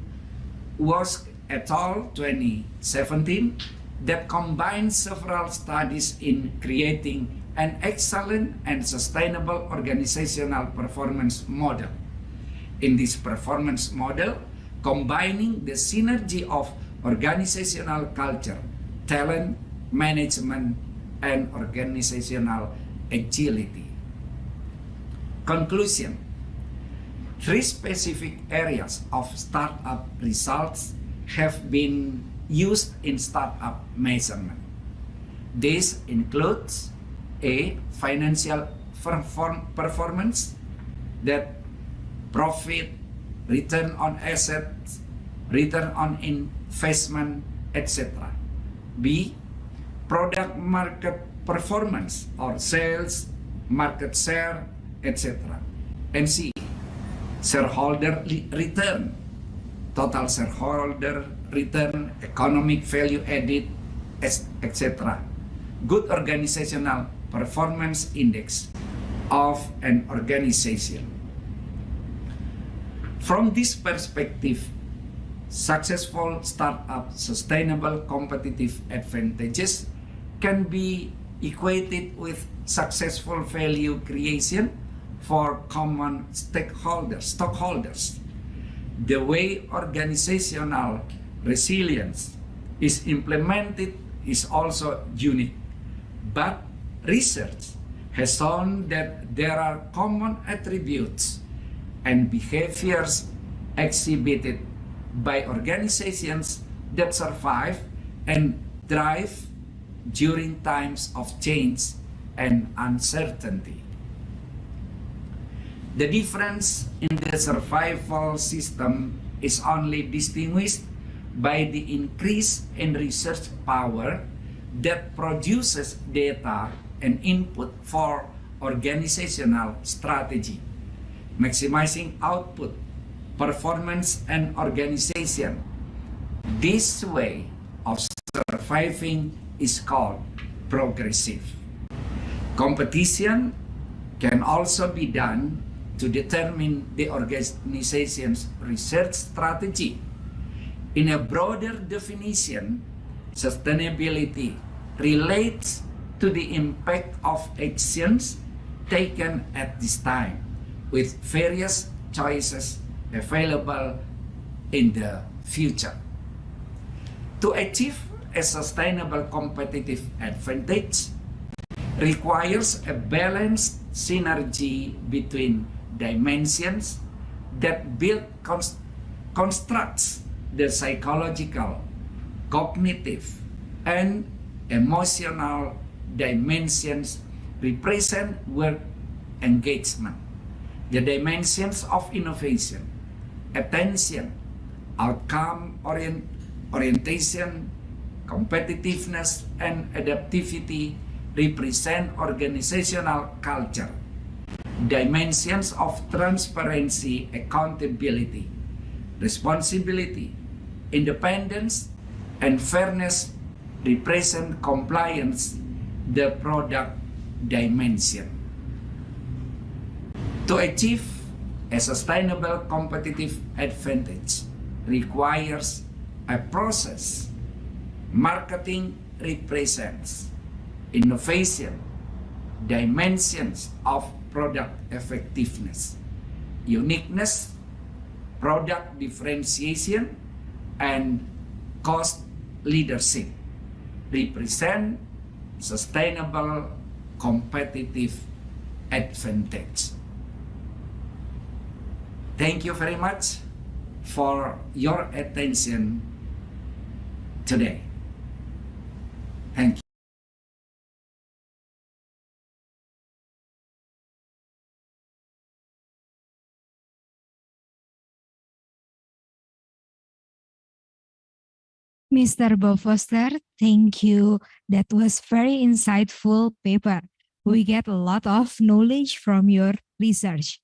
was et al. 2017 that combines several studies in creating an excellent and sustainable organizational performance model. In this performance model, combining the synergy of organizational culture, talent, management, and organizational agility. Conclusion. 3 specific areas of startup results have been used in startup measurement. This includes a financial performance, that profit, return on assets, return on investment, etc. B, product market performance or sales, market share, etc. And C, shareholder return, total shareholder return, economic value added, etc. Good organizational performance index of an organization. From this perspective, successful startup sustainable competitive advantages can be equated with successful value creation for common stockholders. The way organizational resilience is implemented is also unique, but research has shown that there are common attributes and behaviors exhibited by organizations that survive and thrive during times of change and uncertainty. The difference in the survival system is only distinguished by the increase in research power that produces data and input for organizational strategy, maximizing output, performance, and organization. This way of surviving is called progressive. Competition can also be done to determine the organization's research strategy. In a broader definition, sustainability relates to the impact of actions taken at this time, with various choices available in the future. To achieve a sustainable competitive advantage requires a balanced synergy between dimensions that build constructs the psychological, cognitive, and emotional dimensions represent work engagement, the dimensions of innovation, attention, outcome orientation, competitiveness, and adaptivity represent organizational culture. Dimensions of transparency, accountability, responsibility, independence, and fairness represent compliance, the product dimension. To achieve a sustainable competitive advantage requires a process. Marketing represents innovation, dimensions of product effectiveness, uniqueness, product differentiation, and cost leadership represent sustainable competitive advantage. Thank you very much for your attention today. Thank you. Mr. Bob Foster, thank you. That was very insightful paper. We get a lot of knowledge from your research.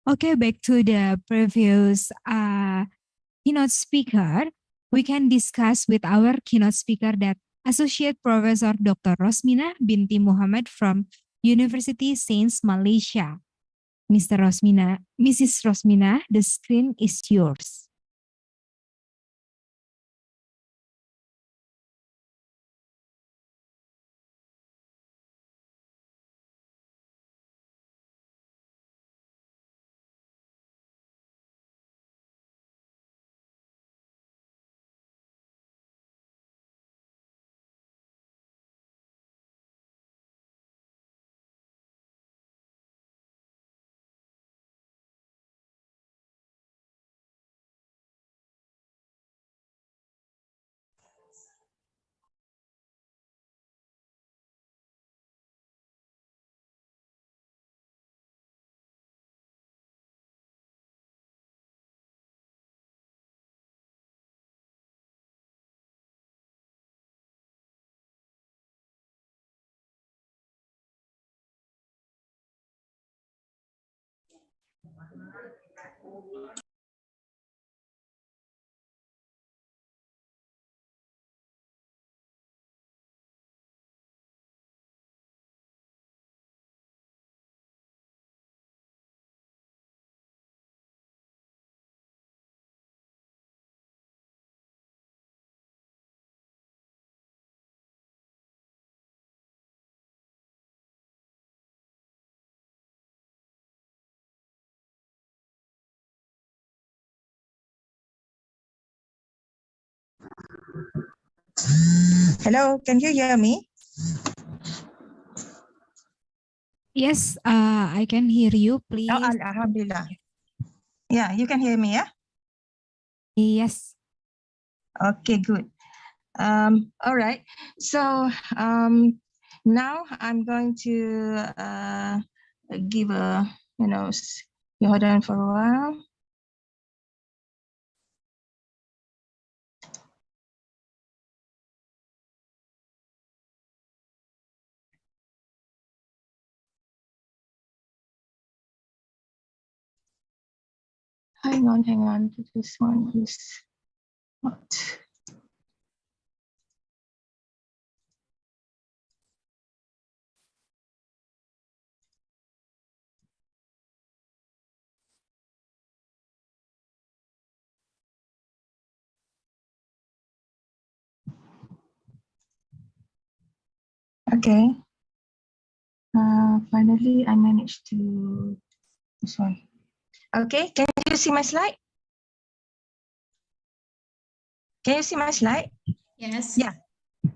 Okay, back to the previous keynote speaker. We can discuss with our keynote speaker, that Associate Professor Dr. Rosmina binti Muhammad from University Sains Malaysia. Mrs. Rosmina, the screen is yours. Hello, can you hear me? Yes, I can hear you. Please. Oh, Alhamdulillah. Yeah, you can hear me, yeah? Yes. Okay, good. All right. So now I'm going to give a, you hold on for a while. Hang on. This one is not. Okay. Finally, I managed to this one. Okay, can you see my slide? Can you see my slide? Yes. Yeah.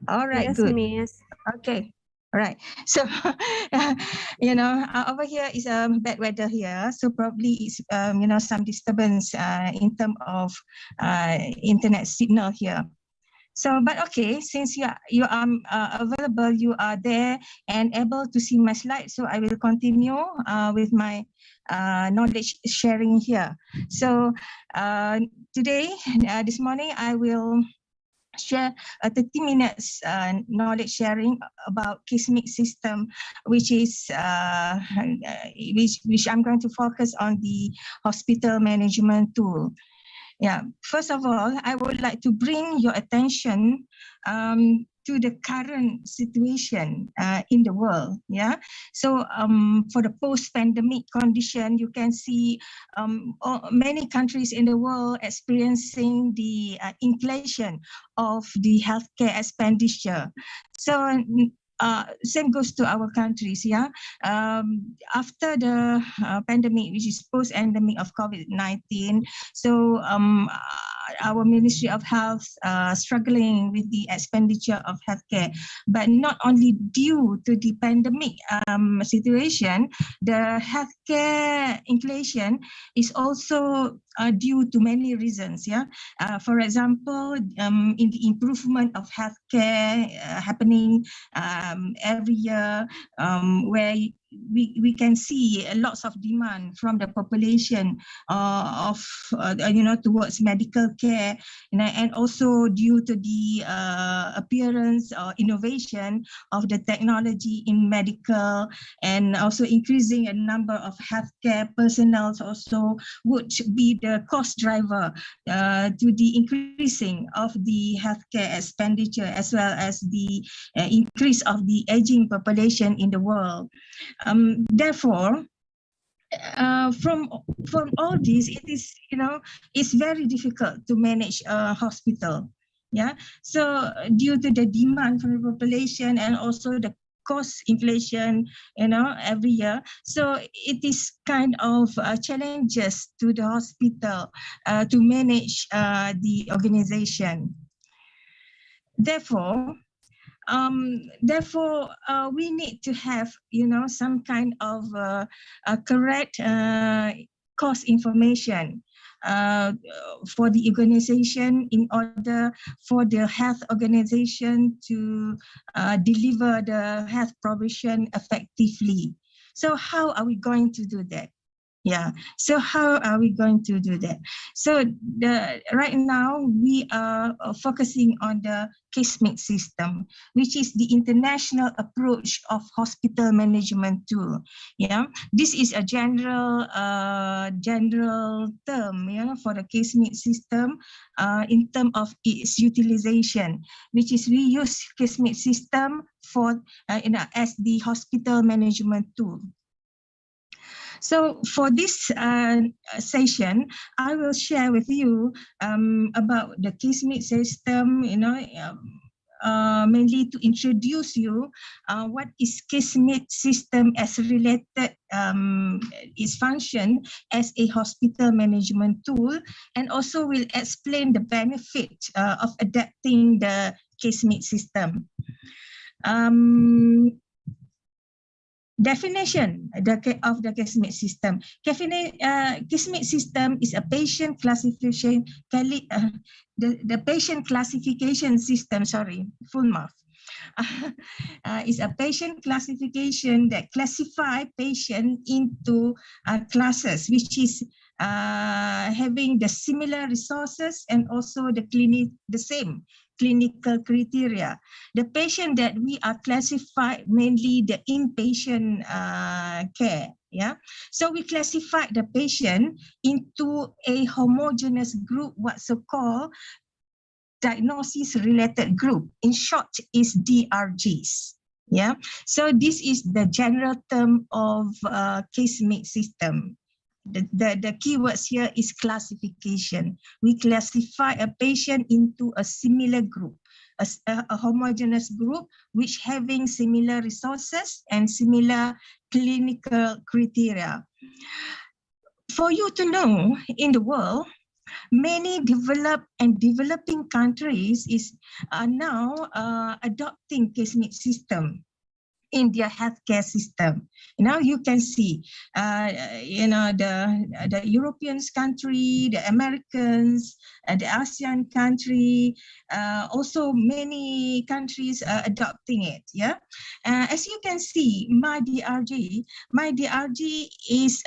All right, Yes, good. Miss. Okay. All right. So, over here is bad weather here. So probably it's, some disturbance in terms of internet signal here. So, but okay, since you are available, you are there and able to see my slide. So I will continue with my knowledge sharing here. So today, this morning, I will share 30 minutes knowledge sharing about cosmic system, which is which I'm going to focus on the hospital management tool. Yeah, first of all, I would like to bring your attention to the current situation in the world. Yeah, so for the post-pandemic condition, you can see many countries in the world experiencing the inflation of the healthcare expenditure. So same goes to our countries. Yeah, after the pandemic, which is post-endemic of COVID-19, so our Ministry of Health struggling with the expenditure of healthcare, but not only due to the pandemic situation, the healthcare inflation is also due to many reasons. Yeah, for example, in the improvement of healthcare happening every year, where we can see lots of demand from the population towards medical care, and also due to the appearance or innovation of the technology in medical, and also increasing a number of healthcare personnel also would be the cost driver to the increasing of the healthcare expenditure, as well as the increase of the aging population in the world. Therefore, from all this, it is it's very difficult to manage a hospital. Yeah, so due to the demand from the population and also the cost inflation, every year, so it is kind of challenges to the hospital to manage the organization. Therefore, we need to have some kind of correct cost information for the organization, in order for the health organization to deliver the health provision effectively. So how are we going to do that? Yeah. So how are we going to do that? So right now we are focusing on the case-mix system, which is the international approach of hospital management tool. Yeah. This is a general term, for the case-mix system in terms of its utilization, which is we use case-mix system for as the hospital management tool. So for this session, I will share with you about the case-mix system, mainly to introduce you what is case-mix system as related its function as a hospital management tool, and also will explain the benefit of adapting the case-mix system. Definition of the case-mix system. Case-mix system is a patient classification, the patient classification system, full mouth. Is a patient classification that classify patient into classes, which is having the similar resources and also the same clinical criteria. The patient that we are classified mainly the inpatient care. Yeah, so we classify the patient into a homogeneous group, what so-called diagnosis related group. In short, is DRGs. Yeah, so this is the general term of case-mix system. The keywords here is classification. We classify a patient into a similar group, a homogeneous group which having similar resources and similar clinical criteria. For you to know, in the world, many developed and developing countries are now adopting case-mix system in their healthcare system. Now you can see, the European country, the Americans, the ASEAN country, also many countries are adopting it. Yeah, as you can see, my DRG is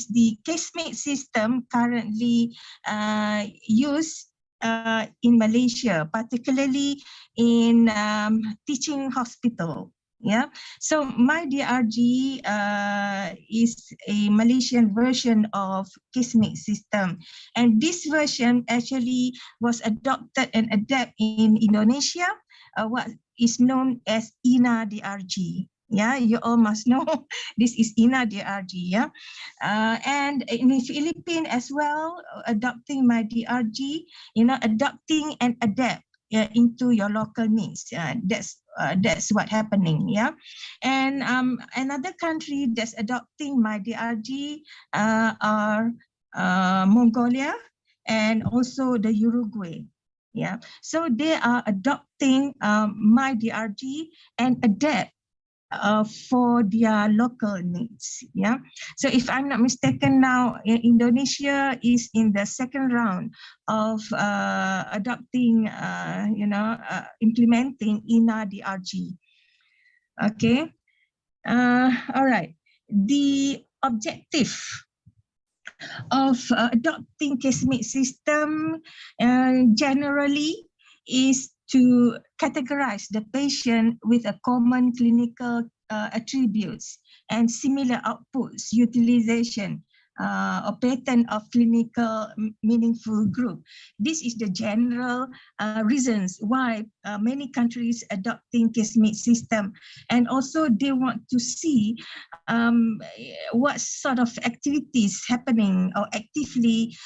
the case-mix system currently used in Malaysia, particularly in teaching hospital. Yeah, so my DRG is a Malaysian version of case-mix system, and this version actually was adopted and adapted in Indonesia, what is known as INA DRG. Yeah, you all must know this is INA DRG. Yeah, and in the Philippines as well, adopting my DRG, adopting and adapt into your local needs. That's what happening. Yeah, and another country that's adopting my DRG are Mongolia and also the Uruguay. Yeah, so they are adopting my DRG and adapt for their local needs. Yeah, so if I'm not mistaken, now Indonesia is in the second round of adopting, implementing INA DRG. Okay, all right. The objective of adopting case-mix system generally is to categorize the patient with a common clinical attributes and similar outputs, utilization, or pattern of clinical meaningful group. This is the general reasons why many countries adopting case-mix system, and also they want to see what sort of activities happening or actively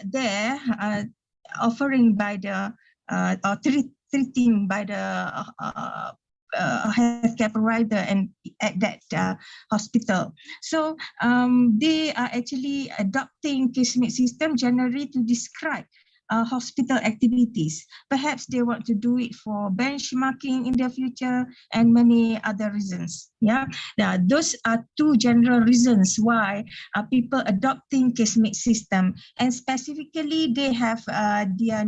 there offering by the or treating by the healthcare provider and at that hospital. So they are actually adopting case-mix system generally to describe hospital activities. Perhaps they want to do it for benchmarking in the future and many other reasons. Yeah, now those are two general reasons why people adopting case-mix system, and specifically they have their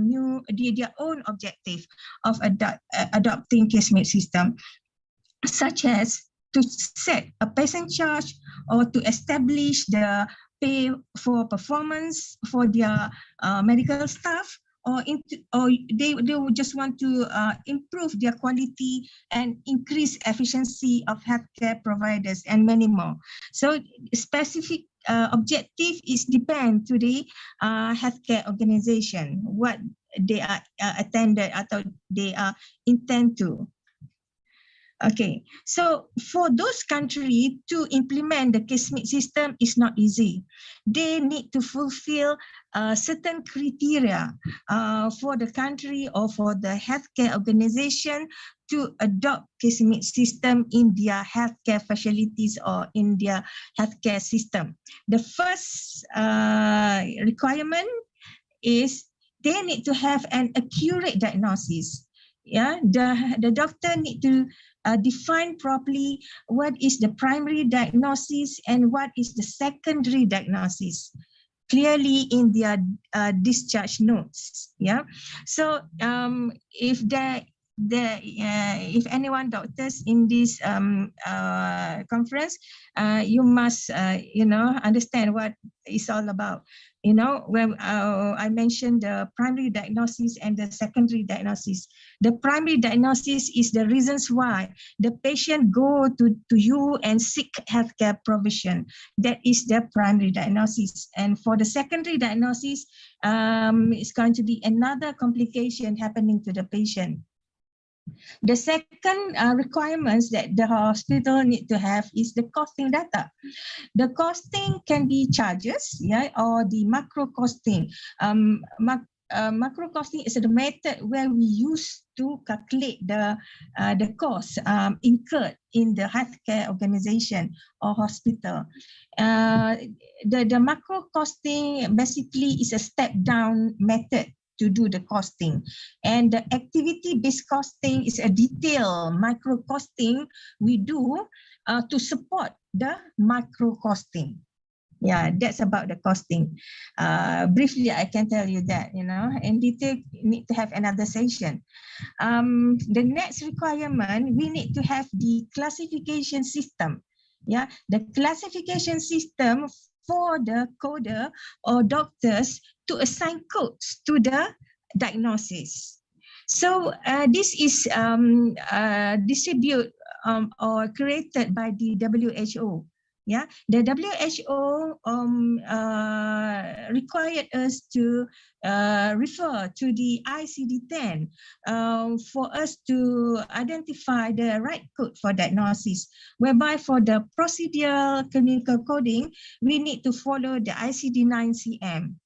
own objective of adopting case-mix system, such as to set a patient charge or to establish the pay for performance for their medical staff, or they would just want to improve their quality and increase efficiency of healthcare providers and many more. So specific objective is depend to the healthcare organization, what they are attended atau they are intend to. Okay, so for those countries to implement the case-mix system is not easy. They need to fulfill certain criteria for the country or for the healthcare organization to adopt case-mix system in their healthcare facilities or in their healthcare system. The first requirement is they need to have an accurate diagnosis. Yeah, the doctor need to define properly what is the primary diagnosis and what is the secondary diagnosis clearly in their discharge notes. Yeah, so if if anyone doctors in this conference, you must understand what it's all about. When I mentioned the primary diagnosis and the secondary diagnosis. The primary diagnosis is the reasons why the patient go to you and seek healthcare provision. That is the primary diagnosis. And for the secondary diagnosis, it's going to be another complication happening to the patient. The second requirements that the hospital need to have is the costing data. The costing can be charges, yeah, or the macro costing. Macro costing is the method where we use to calculate the cost incurred in the healthcare organization or hospital. The macro costing basically is a step down method to do the costing, and the activity-based costing is a detailed micro costing we do to support the macro costing. Yeah, that's about the costing. Briefly, I can tell you that, in detail, you need to have another session. The next requirement, we need to have the classification system. Yeah, the classification system for the coder or doctors to assign codes to the diagnosis. So this is distributed or created by the WHO. Yeah, the WHO required us to refer to the ICD-10 for us to identify the right code for diagnosis, whereby for the procedural clinical coding, we need to follow the ICD-9-CM.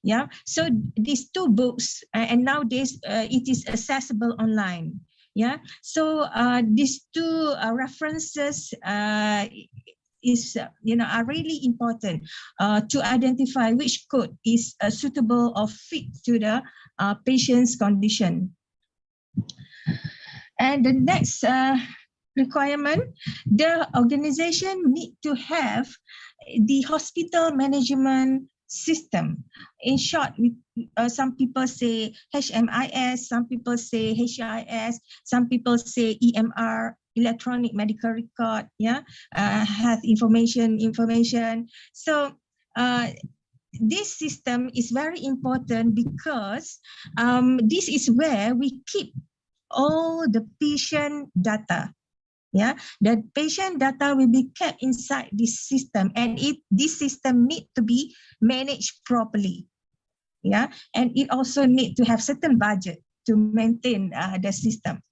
Yeah, so these two books, and nowadays it is accessible online. Yeah, so these two references are really important to identify which code is suitable or fit to the patient's condition. And the next requirement, the organization need to have the hospital management system. In short, some people say HMIS, some people say HIS, some people say EMR, electronic medical record, health information. So this system is very important because this is where we keep all the patient data. Yeah, the patient data will be kept inside this system, and this system need to be managed properly. Yeah, and it also need to have certain budget to maintain the system.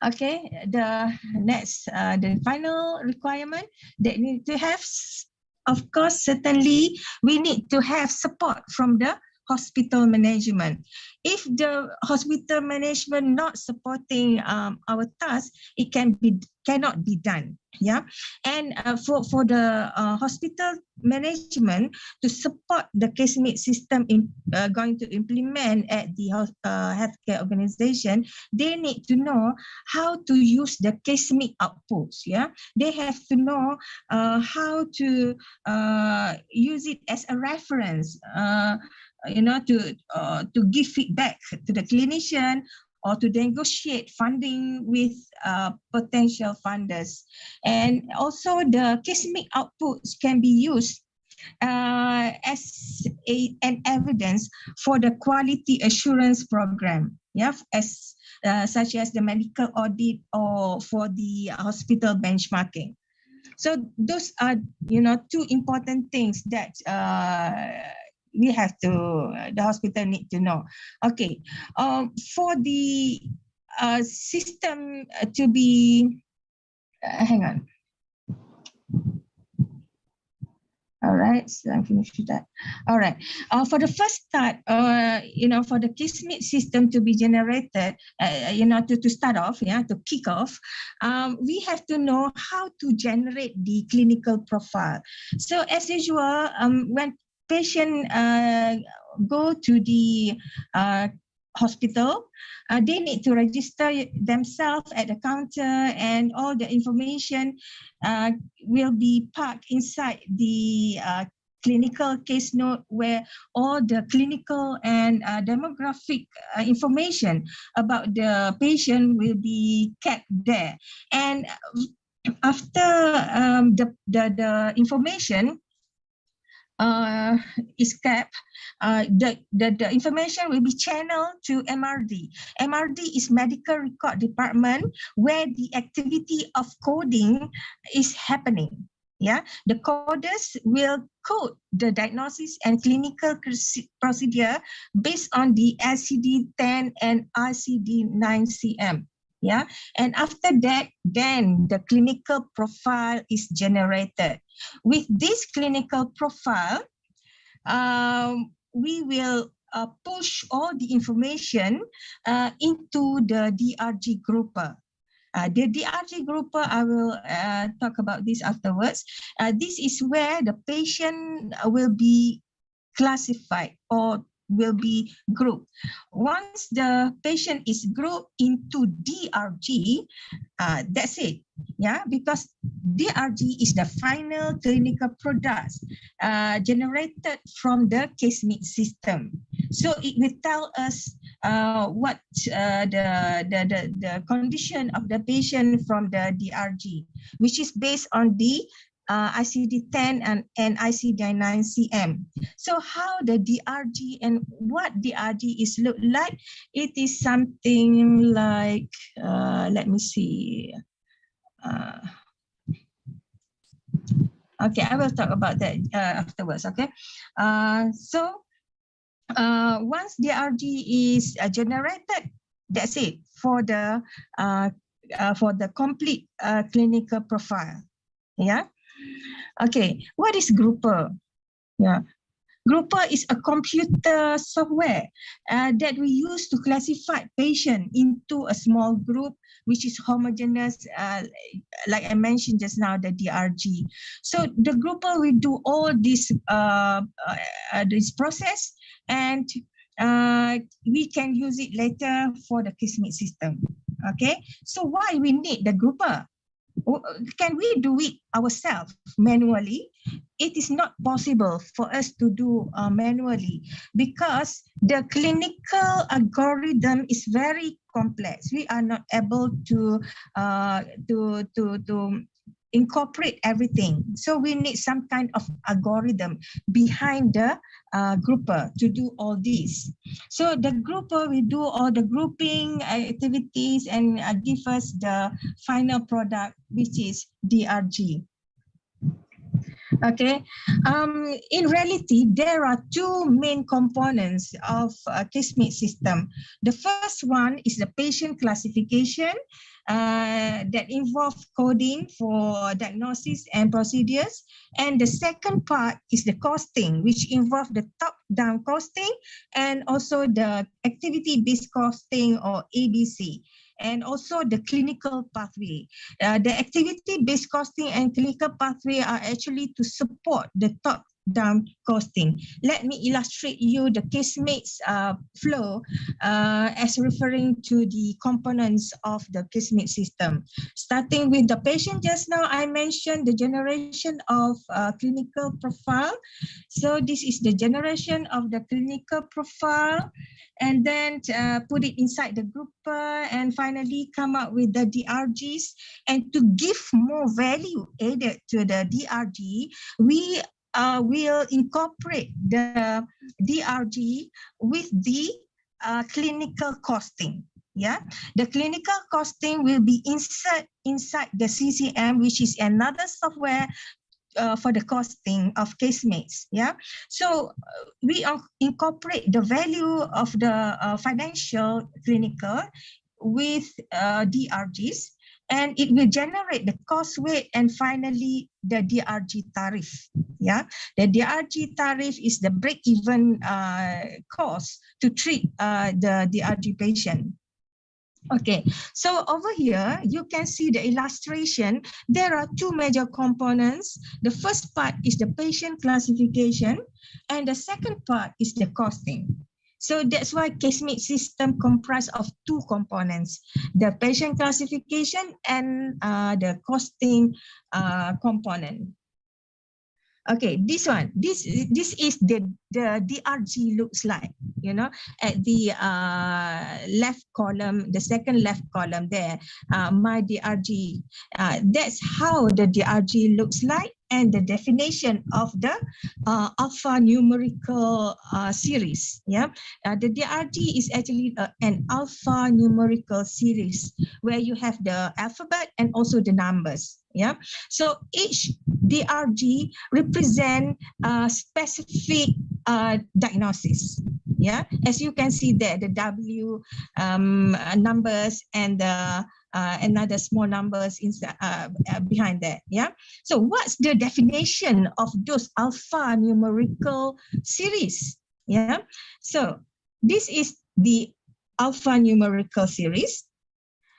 Okay, the next, the final requirement that need to have, of course, certainly we need to have support from the hospital management. If the hospital management not supporting our task, it cannot be done. Yeah, and for the hospital management to support the case-mix system going to implement at the healthcare organization, they need to know how to use the case-mix outputs. Yeah, they have to know how to use it as a reference. To give feedback to the clinician or to negotiate funding with potential funders. And also the case-mix outputs can be used as an evidence for the quality assurance program, as such as the medical audit or for the hospital benchmarking. So those are, two important things that the hospital need to know. Okay, for the system to be, hang on. All right, so I'm finished with that. All right. For the first start, for the case-mix system to be generated, to start off, to kick off, we have to know how to generate the clinical profile. So as usual, when patient go to the hospital, they need to register themselves at the counter, and all the information will be packed inside the clinical case note, where all the clinical and demographic information about the patient will be kept there. And after the information is kept, the information will be channeled to MRD. MRD is Medical Record Department, where the activity of coding is happening. The coders will code the diagnosis and clinical procedure based on the ICD-10 and ICD-9-CM. And after that, then the clinical profile is generated. With this clinical profile, we will push all the information into the DRG grouper. The DRG grouper, I will talk about this afterwards. This is where the patient will be classified or will be grouped. Once the patient is grouped into DRG, that's it. Because DRG is the final clinical product generated from the case-mix system. So it will tell us what the condition of the patient from the DRG, which is based on the ICD-10 and ICD-9-CM. So how the DRG and what DRG is look like, it is something like, let me see. Okay, I will talk about that afterwards, okay? Once DRG is generated, that's it for the complete clinical profile. Okay, what is grouper? Grouper is a computer software that we use to classify patient into a small group, which is homogeneous, like I mentioned just now, the DRG. So the grouper will do all this process, and we can use it later for the case-mix system. Okay, so why we need the grouper? Can we do it ourselves manually? It is not possible for us to do manually, because the clinical algorithm is very complex. We are not able to incorporate everything. So we need some kind of algorithm behind the grouper to do all this. So the grouper will do all the grouping activities and give us the final product, which is DRG. Okay, in reality, there are two main components of a case-mix system. The first one is the patient classification that involve coding for diagnosis and procedures. And the second part is the costing, which involve the top-down costing and also the activity-based costing, or ABC. And also the clinical pathway. The activity-based costing and clinical pathway are actually to support the down costing. Let me illustrate you the casemates flow as referring to the components of the casemate system. Starting with the patient, just now I mentioned the generation of clinical profile. So this is the generation of the clinical profile, and then put it inside the grouper, and finally come up with the DRGs. And to give more value added to the DRG, we will incorporate the DRG with the clinical costing. Yeah, the clinical costing will be inside the CCM, which is another software for the costing of casemates. Yeah, so we incorporate the value of the financial clinical with DRGs, and it will generate the cost weight and finally the DRG tariff. Yeah, the DRG tariff is the break-even cost to treat the DRG patient. Okay, so over here, you can see the illustration. There are two major components. The first part is the patient classification, and the second part is the costing. So that's why casemate system comprised of two components, the patient classification and the costing component. Okay, this one, this is the DRG looks like, you know, at the left column, the second left column there, my DRG. That's how the DRG looks like, and the definition of the alphanumerical series. Yeah, the DRG is actually an alphanumerical series where you have the alphabet and also the numbers. Yeah, so each DRG represent a specific diagnosis. Yeah, as you can see there, the W numbers and the another small numbers inside behind that. Yeah, so what's the definition of those alphanumerical series? Yeah, so this is the alphanumerical series.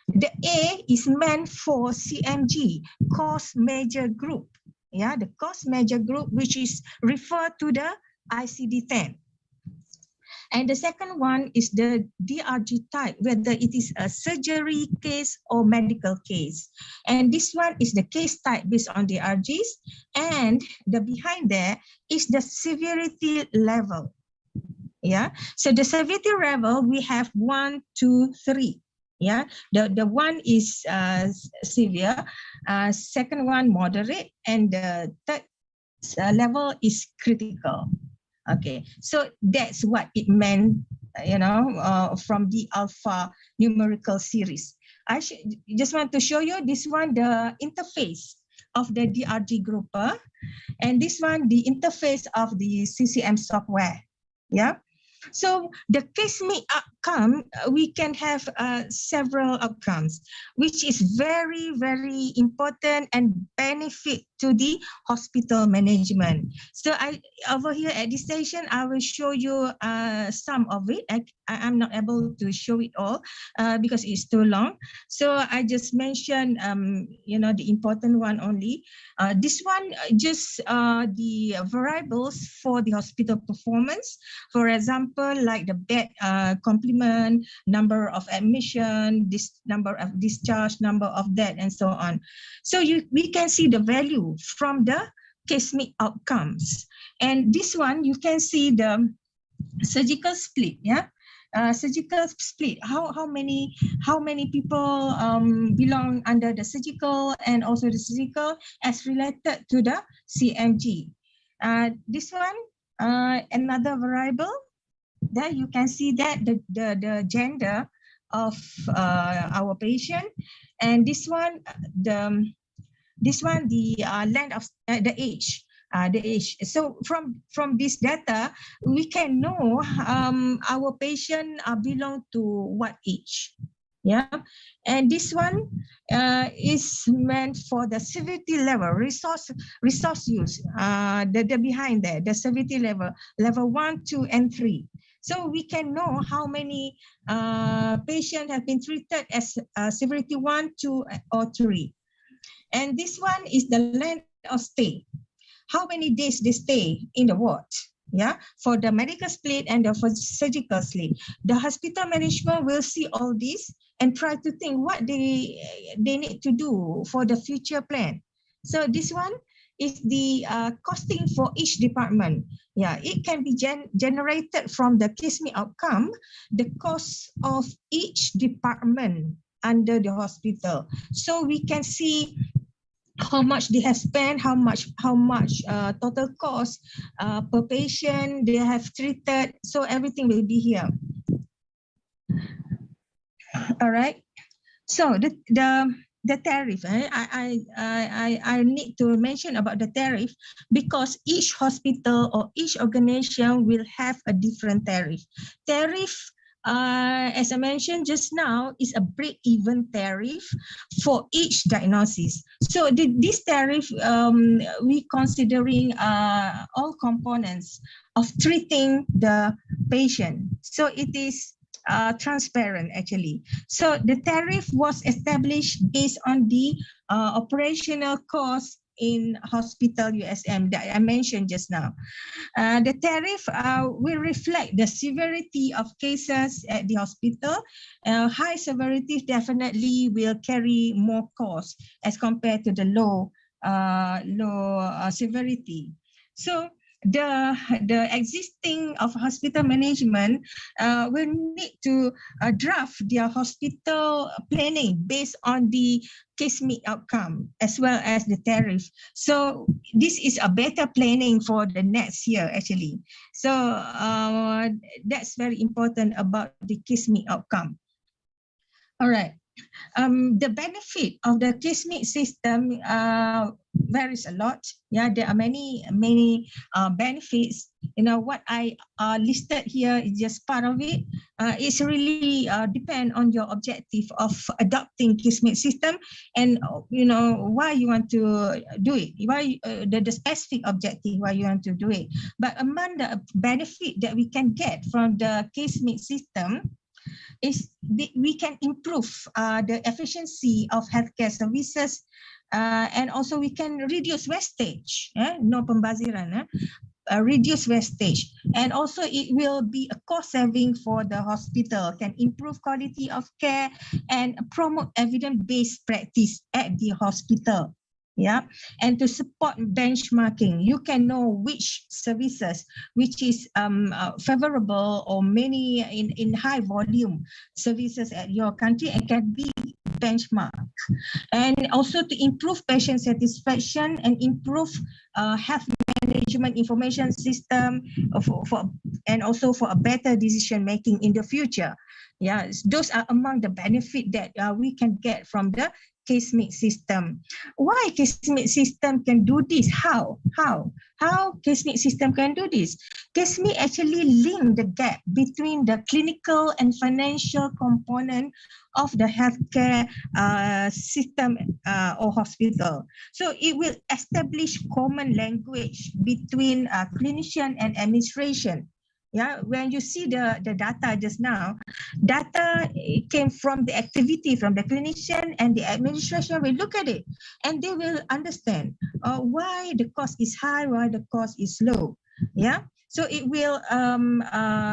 The A is meant for CMG, cost major group. Yeah, the cost major group, which is referred to the ICD-10. And the second one is the DRG type, whether it is a surgery case or medical case. And this one is the case type based on DRGs. And the behind there is the severity level. Yeah, so the severity level, we have 1, 2, 3. Yeah, the one is severe, second one moderate, and the third level is critical. Okay, so that's what it meant, you know, from the alpha numerical series. I just want to show you this one, the interface of the DRG grouper, and this one, the interface of the CCM software. Yeah. So the casemate outcome, we can have several outcomes, which is very, very important and benefit to the hospital management. So over here at this station, I will show you some of it. I'm not able to show it all because it's too long. So I just mentioned, you know, the important one only. This one, just the variables for the hospital performance. For example, like the bed complement, number of admission, this number of discharge, number of death, and so on. So we can see the value from the casemate outcomes. And this one, you can see the surgical split. Yeah, surgical split. How many people belong under the surgical and also the surgical as related to the CMG. This one, another variable. There you can see that the gender of our patient, and this one the length of the age. So from this data, we can know our patient belong to what age. Yeah, and this one is meant for the severity level, resource use. The behind there, the severity level 1, 2, and 3. So we can know how many patients have been treated as severity 1, 2, or 3. And this one is the length of stay. how many days they stay in the ward. Yeah, for the medical split and the for surgical split, the hospital management will see all this and try to think what they need to do for the future plan. So this one is the costing for each department. Yeah, it can be generated from the case me outcome, the cost of each department under the hospital. So we can see how much they have spent, how much total cost per patient they have treated. So everything will be here. All right. So the tariff, I need to mention about the tariff because each hospital or each organization will have a different tariff. Tariff, as I mentioned just now, is a break-even tariff for each diagnosis. So this tariff, we considering all components of treating the patient. So it is transparent actually. So the tariff was established based on the operational cost in hospital USM that I mentioned just now. The tariff will reflect the severity of cases at the hospital. High severity definitely will carry more cost as compared to the low severity. So the existing of hospital management will need to draft their hospital planning based on the case mix outcome as well as the tariff. So this is a better planning for the next year actually. So that's very important about the case mix outcome. All right. The benefit of the case mix system varies a lot. Yeah, there are many benefits. You know what I listed here is just part of it. It's really depend on your objective of adopting case mix system and you know why you want to do it. Why the specific objective why you want to do it. But among the benefit that we can get from the case mix system is we can improve the efficiency of healthcare services and also we can reduce wastage, no pembaziran, reduce wastage, and also it will be a cost saving for the hospital, can improve quality of care and promote evidence-based practice at the hospital. Yeah, and to support benchmarking, you can know which services which is favorable or many in high volume services at your country and can be benchmarked. And also to improve patient satisfaction and improve health management information system and also for a better decision making in the future. Yeah, those are among the benefit that we can get from the case mix system. Why case mix system can do this? How case mix system can do this? Case mix actually link the gap between the clinical and financial component of the healthcare system or hospital. So it will establish common language between clinician and administration. Yeah, when you see the data just now, data came from the activity from the clinician and the administration will look at it and they will understand why the cost is high, why the cost is low. Yeah, so it will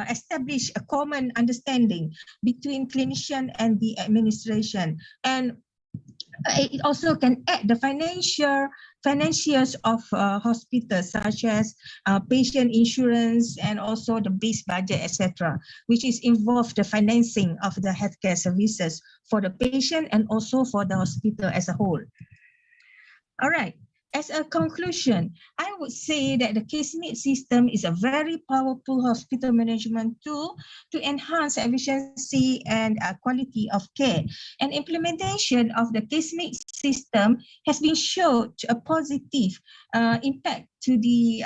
establish a common understanding between clinician and the administration, and it also can add the financials of hospitals such as patient insurance and also the base budget, etc., which is involved the financing of the healthcare services for the patient and also for the hospital as a whole. All right. As a conclusion, I would say that the case mix system is a very powerful hospital management tool to enhance efficiency and quality of care. And implementation of the case mix system has been shown a positive impact to the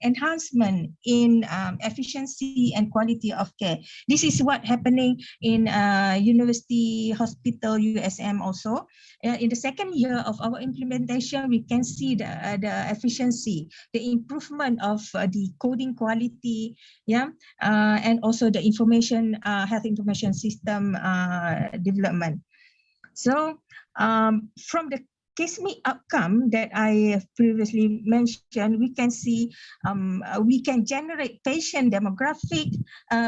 enhancement in efficiency and quality of care. This is what happening in University Hospital USM also. In the second year of our implementation, we can see the efficiency, the improvement of the coding quality, yeah, and also the information, health information system development. So from the case me outcome that I have previously mentioned, we can see we can generate patient demographic,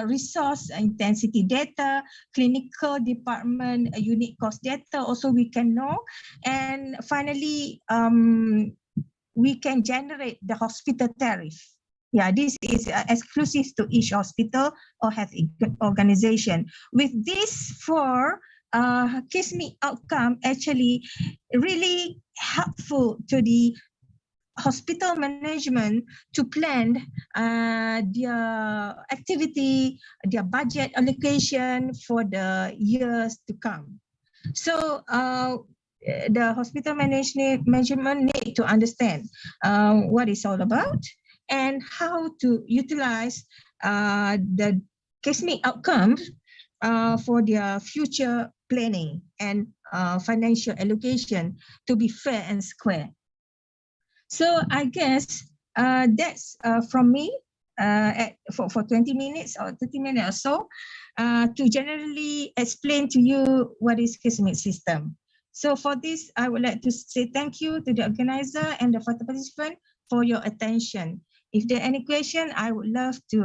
resource intensity data, clinical department unit cost data. Also, we can know, and finally, we can generate the hospital tariff. Yeah, this is exclusive to each hospital or health organization. With this four case me outcome, actually really helpful to the hospital management to plan their activity, their budget allocation for the years to come. So the hospital management need to understand what it's all about and how to utilize the case mix outcomes for their future planning and financial allocation to be fair and square. So I guess that's from me for 20 minutes or 30 minutes or so to generally explain to you what is case mix system. So for this, I would like to say thank you to the organizer and the participant for your attention. If there are any question, I would love to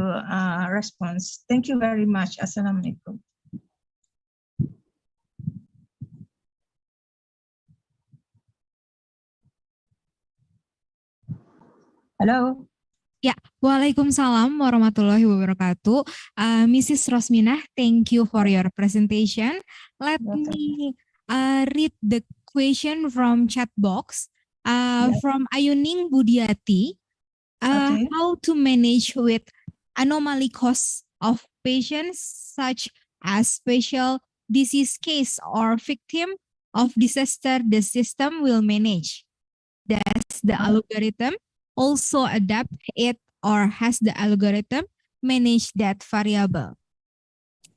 respond. Thank you very much. Assalamualaikum. Hello. Ya, Waalaikumsalam warahmatullahi wabarakatuh. Mrs. Rosminah, thank you for your presentation. Let me read the question from chat box from Ayuning Budiati. How to manage with anomaly costs of patients such as special disease case or victim of disaster the system will manage? Does the algorithm also adapt it, or has the algorithm managed that variable?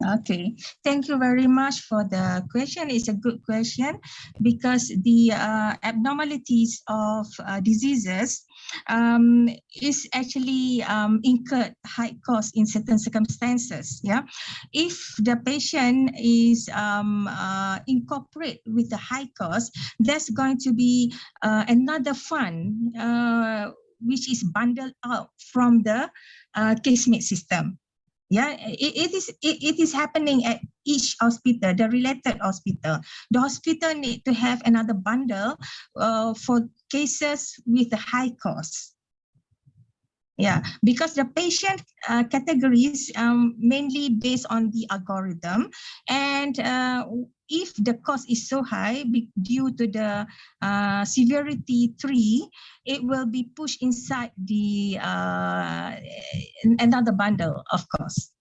Okay, thank you very much for the question. It's a good question because the abnormalities of diseases is actually incurred high cost in certain circumstances. Yeah, if the patient is incorporate with the high cost, there's going to be another fund which is bundled out from the case mix system. Yeah, it is happening at each hospital, the related hospital. The hospital need to have another bundle for cases with the high cost. Yeah, because the patient categories mainly based on the algorithm, and if the cost is so high due to the severity 3, it will be pushed inside the another bundle, of course.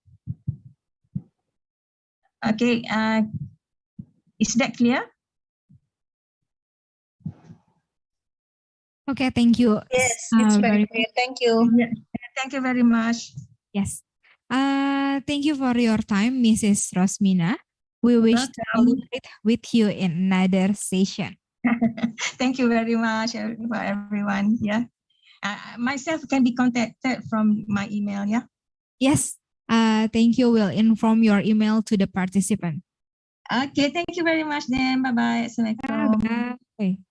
Okay, is that clear? Okay, thank you. Yes, it's very clear. Thank you. Thank you very much. Yes. Thank you for your time, Mrs. Rosmina. We wish to collaborate with you in another session. Thank you very much for everyone. Yeah, myself can be contacted from my email. Yeah. Yes. Thank you. We'll inform your email to the participant. Okay. Thank you very much. Then bye bye. Assalamualaikum. Bye.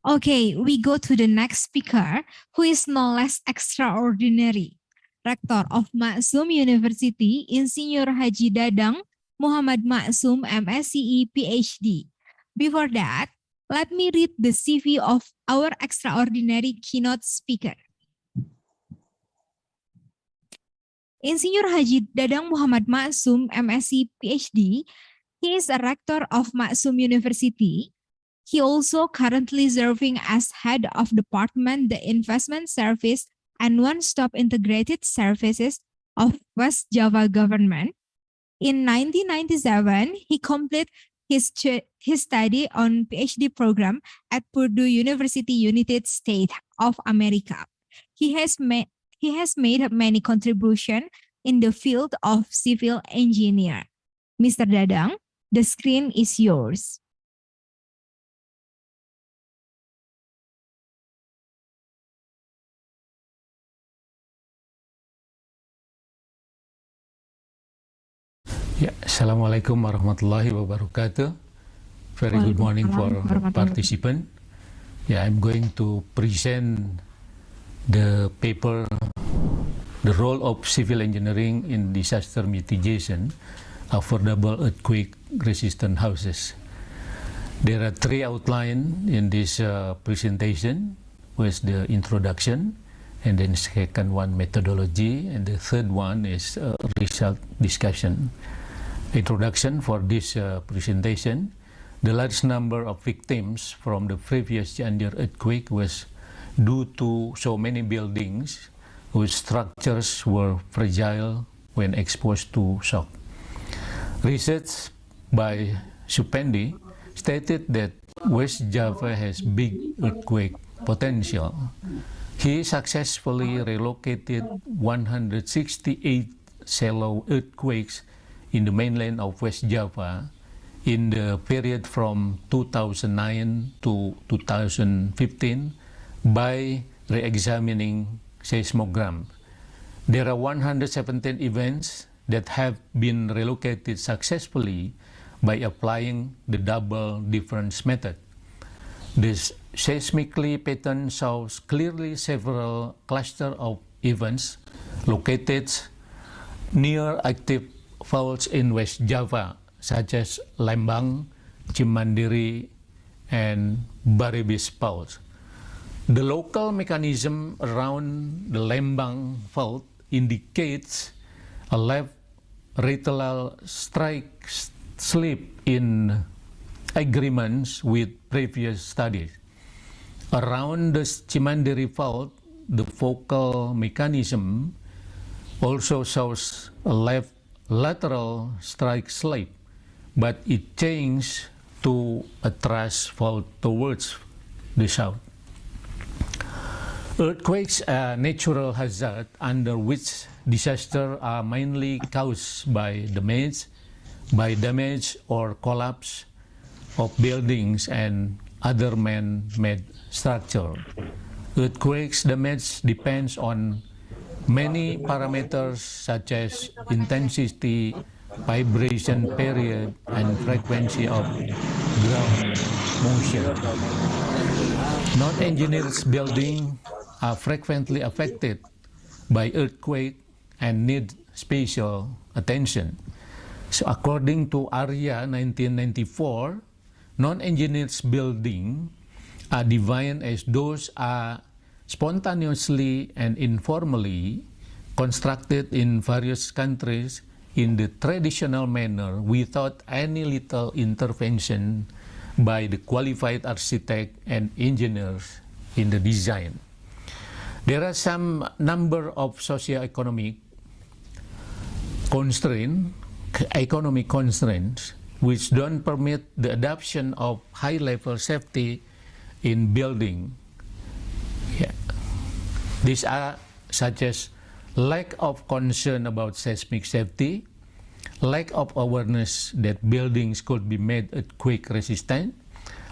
Okay, we go to the next speaker, who is no less extraordinary. Rector of Maksum University, Insinyur Haji Dadang Muhammad Maksum, MSCE, PhD. Before that, let me read the CV of our extraordinary keynote speaker. Insinyur Haji Dadang Muhammad Maksum, MSc, PhD. He is a rector of Maksum University. He also currently serving as head of department, the investment service and one-stop integrated services of West Java government. In 1997, he completed his study on PhD program at Purdue University, United States of America. He has made many contributions in the field of civil engineer. Mr. Dadang, the screen is yours. Ya, Assalamualaikum warahmatullahi wabarakatuh. Very good morning for participant. Yeah, I'm going to present the paper, the role of civil engineering in disaster mitigation, affordable earthquake-resistant houses. There are three outlines in this presentation, with the introduction, and then second one methodology, and the third one is result discussion. Introduction for this presentation. The large number of victims from the previous Cianjur earthquake was due to so many buildings whose structures were fragile when exposed to shock. Research by Supendi stated that West Java has big earthquake potential. He successfully relocated 168 shallow earthquakes in the mainland of West Java in the period from 2009 to 2015 by re-examining seismograms. There are 117 events that have been relocated successfully by applying the double difference method. This seismically pattern shows clearly several clusters of events located near active faults in West Java, such as Lembang, Cimandiri, and Baribis faults. The local mechanism around the Lembang fault indicates a left lateral strike slip in agreements with previous studies. Around the Cimandiri fault, the focal mechanism also shows a left lateral strike slip, but it changed to a thrust fault towards the south. Earthquakes are natural hazard under which disasters are mainly caused by damage or collapse of buildings and other man-made structure. Earthquakes damage depends on many parameters such as intensity, vibration period, and frequency of ground motion. Non-engineered buildings are frequently affected by earthquake and need special attention. So according to ARIA 1994, non-engineered buildings are defined as those are spontaneously and informally constructed in various countries in the traditional manner without any little intervention by the qualified architect and engineers in the design. There are some number of socio-economic constraints which don't permit the adoption of high-level safety in building. These are such as lack of concern about seismic safety, lack of awareness that buildings could be made earthquake resistant,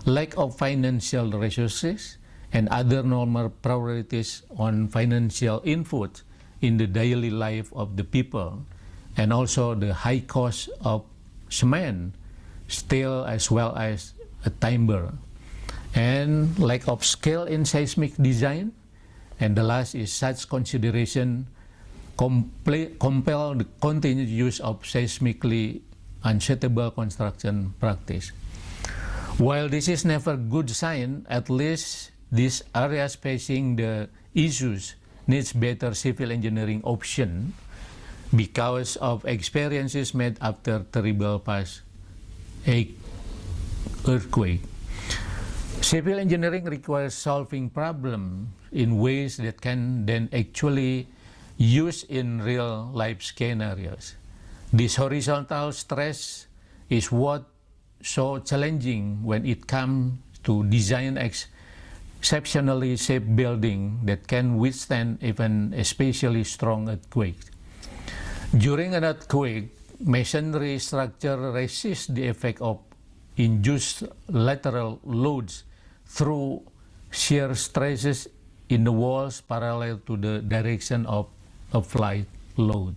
lack of financial resources, and other normal priorities on financial input in the daily life of the people, and also the high cost of cement, steel, as well as timber, and lack of skill in seismic design. And the last is such consideration compel the continued use of seismically unsuitable construction practice. While this is never a good sign, at least these areas facing the issues needs better civil engineering option because of experiences made after terrible past earthquake. Civil engineering requires solving problems in ways that can then actually use in real life scenarios. This horizontal stress is what so challenging when it comes to design exceptionally safe building that can withstand even especially strong earthquakes. During an earthquake, masonry structure resists the effect of induced lateral loads through shear stresses in the walls parallel to the direction of applied load.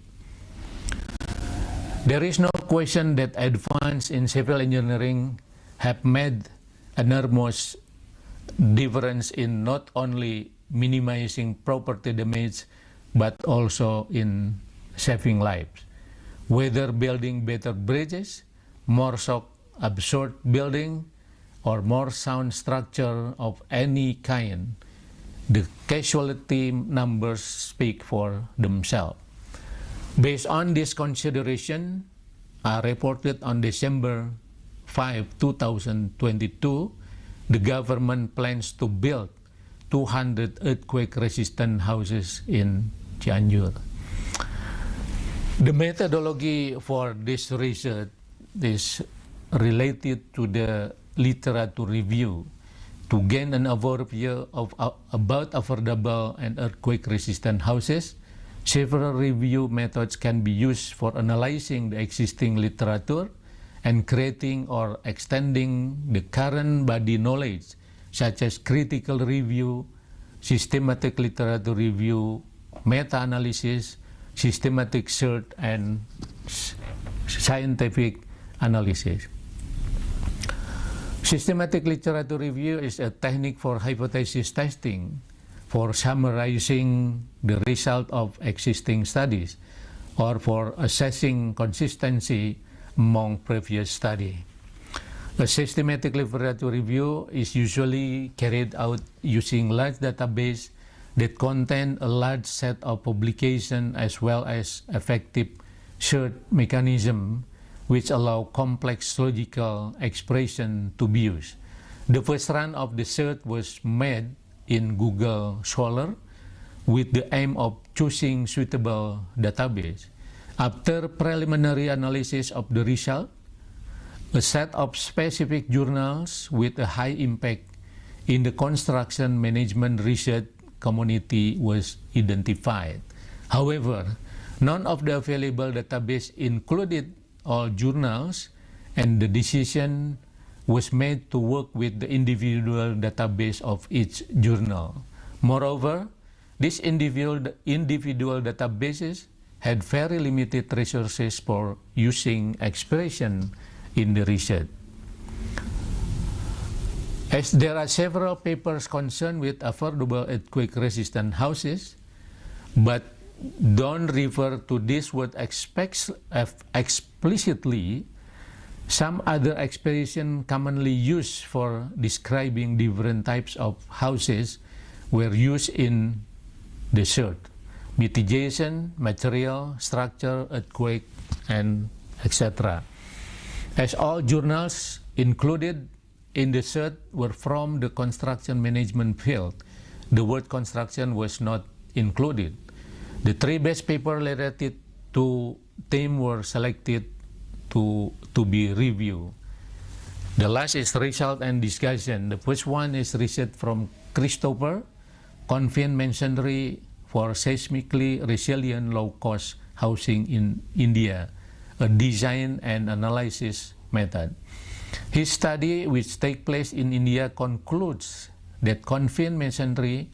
There is no question that advances in civil engineering have made enormous difference in not only minimizing property damage but also in saving lives. Whether building better bridges, more shock absorbed building, or more sound structure of any kind, the casualty numbers speak for themselves. Based on this consideration, reported on December 5, 2022, the government plans to build 200 earthquake-resistant houses in Cianjur. The methodology for this research is related to the literature review to gain an overview of about affordable and earthquake-resistant houses. Several review methods can be used for analyzing the existing literature and creating or extending the current body knowledge, such as critical review, systematic literature review, meta-analysis, systematic search, and scientific analysis. Systematic literature review is a technique for hypothesis testing, for summarizing the result of existing studies, or for assessing consistency among previous studies. A systematic literature review is usually carried out using large database that contain a large set of publications as well as effective search mechanism which allow complex logical expression to be used. The first run of the search was made in Google Scholar with the aim of choosing suitable database. After preliminary analysis of the result, a set of specific journals with a high impact in the construction management research community was identified. However, none of the available database included all journals, and the decision was made to work with the individual database of each journal. Moreover, these individual databases had very limited resources for using expression in the research. As there are several papers concerned with affordable earthquake-resistant houses, but don't refer to this word explicitly, some other expressions commonly used for describing different types of houses were used in the search: mitigation, material, structure, earthquake, and etc. As all journals included in the search were from the construction management field, the word construction was not included. The three best papers related to theme were selected to be reviewed. The last is result and discussion. The first one is research from Christopher, Confined Masonry for Seismically Resilient Low-Cost Housing in India, a design and analysis method. His study, which takes place in India, concludes that confined masonry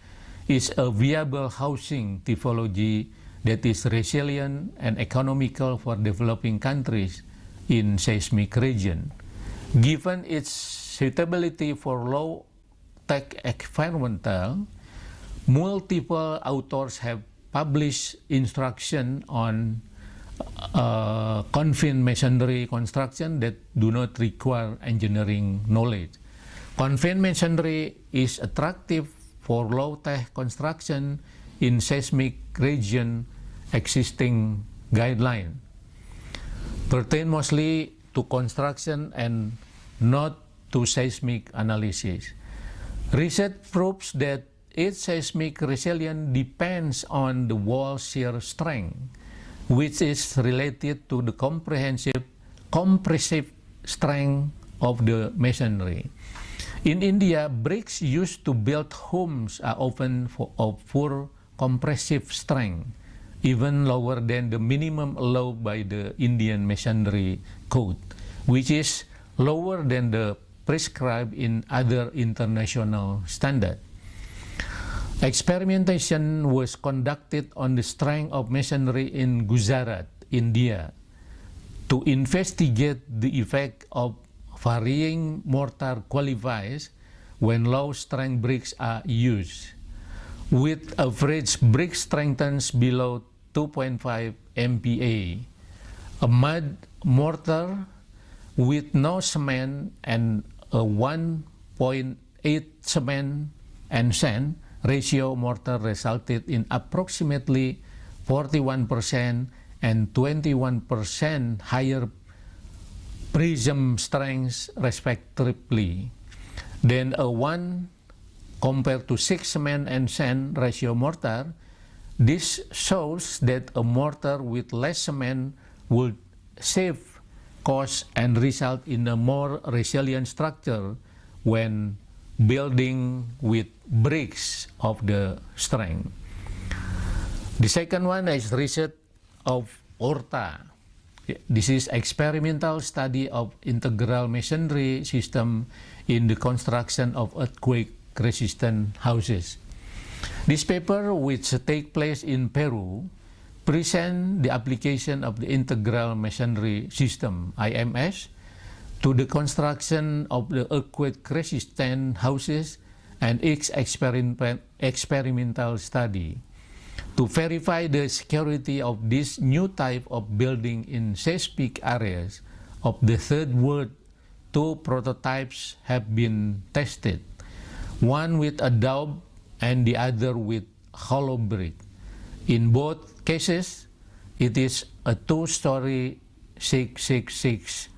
is a viable housing typology that is resilient and economical for developing countries in seismic region. Given its suitability for low-tech environmental, multiple authors have published instruction on confined masonry construction that do not require engineering knowledge. Confined masonry is attractive for low-tech construction in seismic region. Existing guideline pertain mostly to construction and not to seismic analysis. Research proves that its seismic resilience depends on the wall shear strength, which is related to the compressive strength of the masonry. In India, bricks used to build homes are often of poor compressive strength, even lower than the minimum allowed by the Indian Masonry Code, which is lower than the prescribed in other international standards. Experimentation was conducted on the strength of masonry in Gujarat, India, to investigate the effect of varying mortar qualities when low-strength bricks are used. With average brick strengthens below 2.5 MPa, a mud mortar with no cement and a 1.8 cement and sand ratio mortar resulted in approximately 41% and 21% higher prism strengths respectively than a 1 compared to 6 cement and sand ratio mortar. This shows that a mortar with less cement would save cost and result in a more resilient structure when building with bricks of the strength. The second one is research of ORTA. This is experimental study of integral masonry system in the construction of earthquake-resistant houses. This paper, which take place in Peru, present the application of the integral masonry system, IMS, to the construction of the earthquake-resistant houses and its experimental study. To verify the security of this new type of building in seismic areas of the Third World, 2 prototypes have been tested, one with adobe and the other with hollow brick. In both cases, it is a 2-story 666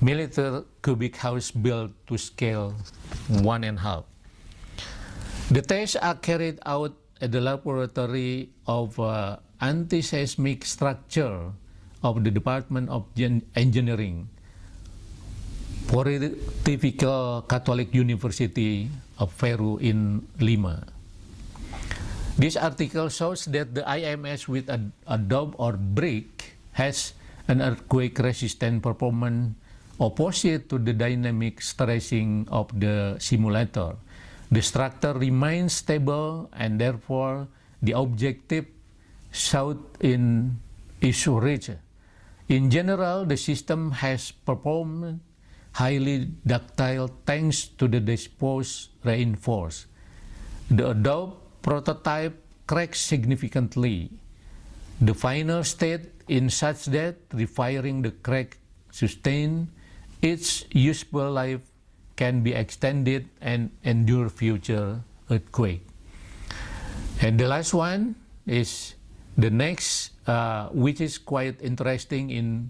millimeter cubic house built to scale 1.5. The tests are carried out at the laboratory of anti-seismic structure of the Department of Engineering, Pontifical Catholic University of Peru in Lima. This article shows that the IMS with adobe or brick has an earthquake-resistant performance opposite to the dynamic stressing of the simulator. The structure remains stable and therefore the objective sought in is reached. In general, the system has performed highly ductile thanks to the disposed reinforced. The adobe prototype cracks significantly. The final state is such that requiring the crack sustained, its useful life can be extended and endure future earthquake. And the last one is the next, which is quite interesting in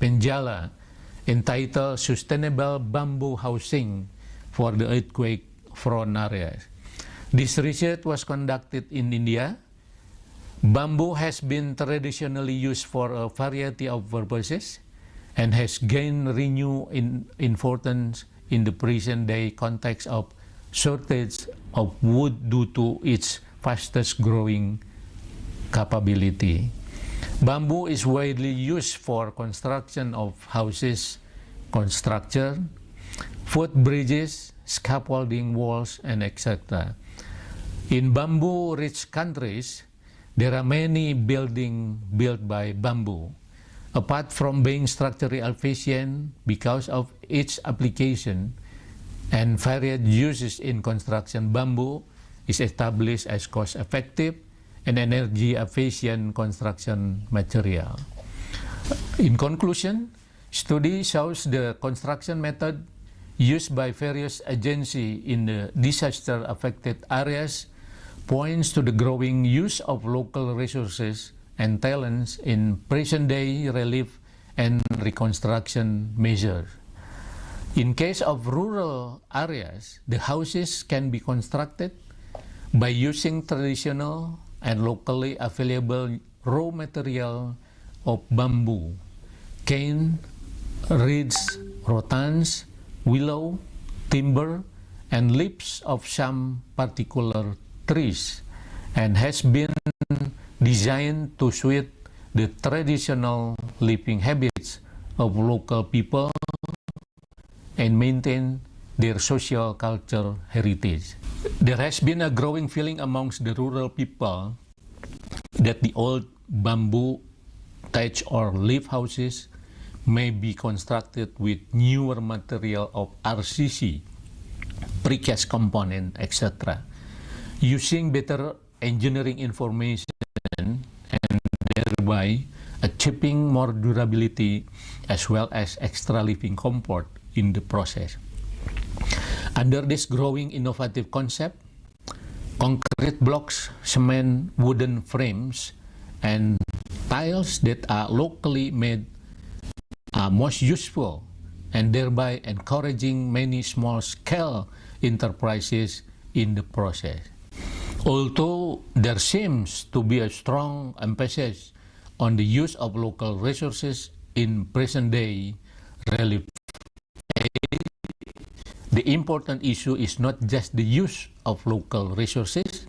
Penjala, entitled Sustainable Bamboo Housing for the Earthquake-Prone Areas. This research was conducted in India. Bamboo has been traditionally used for a variety of purposes and has gained renewed importance in the present-day context of shortage of wood due to its fastest-growing capability. Bamboo is widely used for construction of houses, construction, footbridges, scaffolding walls, and etc. In bamboo-rich countries, there are many buildings built by bamboo. Apart from being structurally efficient because of its application and varied uses in construction, bamboo is established as cost-effective and energy-efficient construction material. In conclusion, study shows the construction method used by various agencies in the disaster-affected areas points to the growing use of local resources and talents in present-day relief and reconstruction measures. In case of rural areas, the houses can be constructed by using traditional and locally available raw material of bamboo, cane, reeds, rattans, willow, timber, and leaves of some particular trees, and has been designed to suit the traditional living habits of local people and maintain their social cultural heritage. There has been a growing feeling amongst the rural people that the old bamboo, thatch or leaf houses may be constructed with newer material of RCC, precast component, etc., using better engineering information and thereby achieving more durability as well as extra living comfort in the process. Under this growing innovative concept, concrete blocks, cement, wooden frames, and tiles that are locally made are most useful, and thereby encouraging many small-scale enterprises in the process. Although there seems to be a strong emphasis on the use of local resources in present-day relief, the important issue is not just the use of local resources,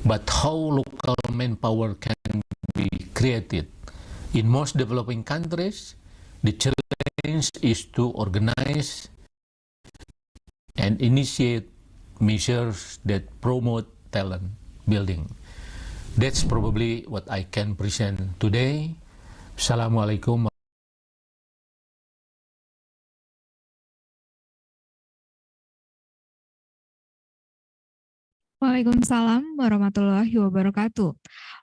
but how local manpower can be created. In most developing countries, the challenge is to organize and initiate measures that promote talent building. That's probably what I can present today. Assalamualaikum. Waalaikumsalam warahmatullahi wabarakatuh.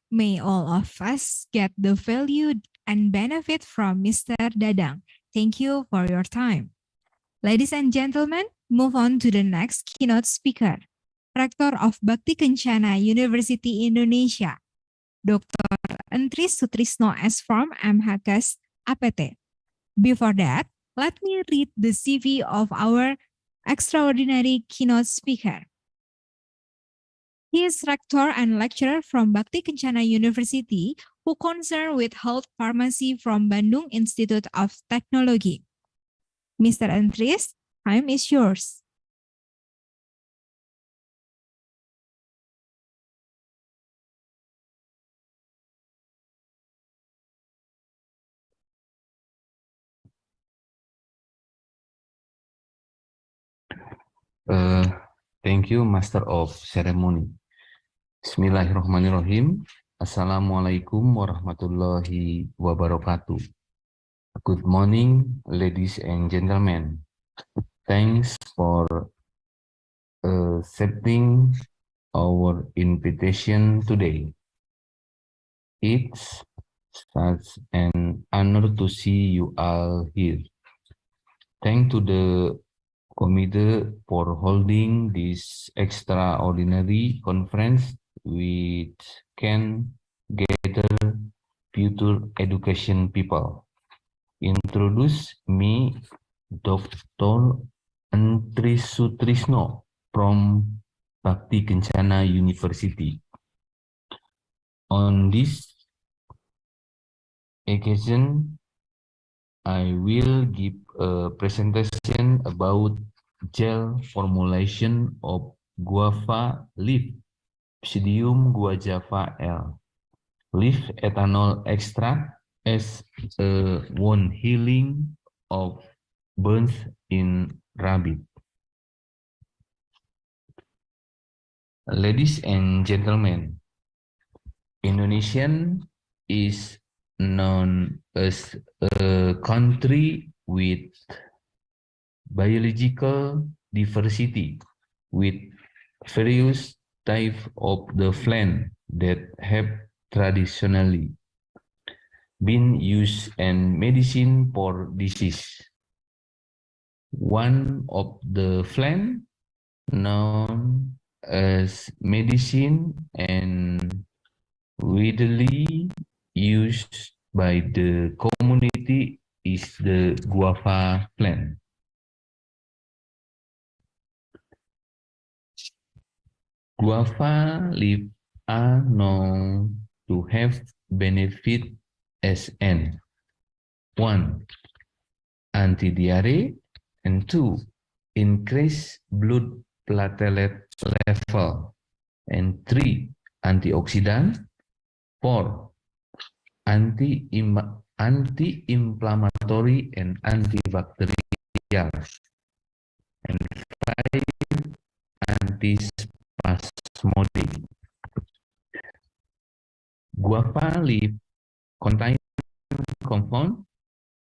May all of us get the value and benefit from Mr. Dadang. Thank you for your time. Ladies and gentlemen, move on to the next keynote speaker, Rector of Bakti Kencana University Indonesia, Dr. Entris Sutrisno S. from MHKS APT. Before that, let me read the CV of our extraordinary keynote speaker. He is rector and lecturer from Bakti Kencana University who concerned with health pharmacy from Bandung Institute of Technology. Mr. Entris, time is yours. Thank you, Master of Ceremony. Bismillahirrahmanirrahim. Assalamualaikum warahmatullahi wabarakatuh. Good morning, ladies and gentlemen. Thanks for accepting our invitation today. It's such an honor to see you all here. Thanks to the committee for holding this extraordinary conference which can gather future education people. Introduce me, Dr. Entris Sutrisno from Bakti Kencana University. On this occasion, I will give a presentation about gel formulation of guava leaf, Pseudium guajava L. Leaf ethanol extract as a wound healing of burns in rabbit. Ladies and gentlemen, Indonesia is known as a country with biological diversity, with various types of the plant that have traditionally been used in medicine for disease. One of the plant known as medicine and widely used by the community is the guava plant. Guava leaves are known to have benefit as an 1. Anti-diarrhea, and 2. Increase blood platelet level, and 3. Antioxidant, 4. Anti-inflammatory and antibacterial. And 5. Antispasmodic. Guava leaf contain compound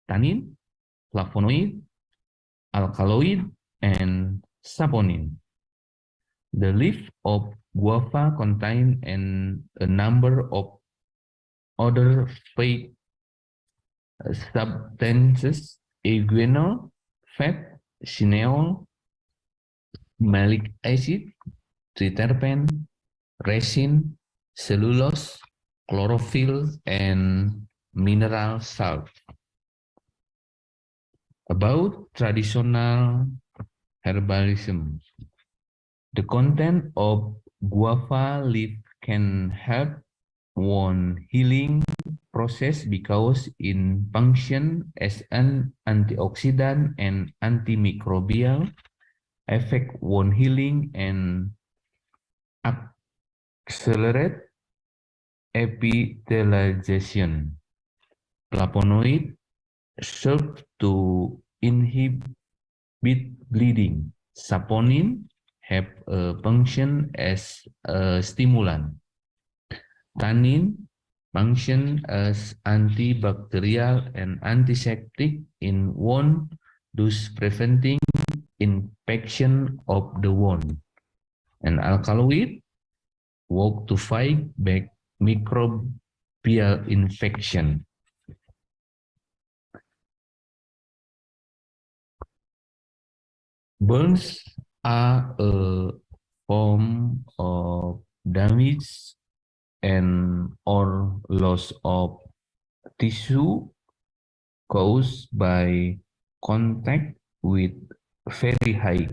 tannin, flavonoid, alkaloid, and saponin. The leaf of guava contain a number of other substances: guanol, fat, cineol, malic acid, triterpene, resin, cellulose, chlorophyll, and mineral salt. About traditional herbalism, the content of guava leaf can help wound healing process because it functions as an antioxidant and antimicrobial, affect wound healing and accelerate epithelialization. Flavonoid serve to inhibit bleeding. Saponin have a function as a stimulant. Tannin function as antibacterial and antiseptic in wound, thus preventing infection of the wound. And alkaloid work to fight back microbial infection. Burns are a form of damage and or loss of tissue caused by contact with very high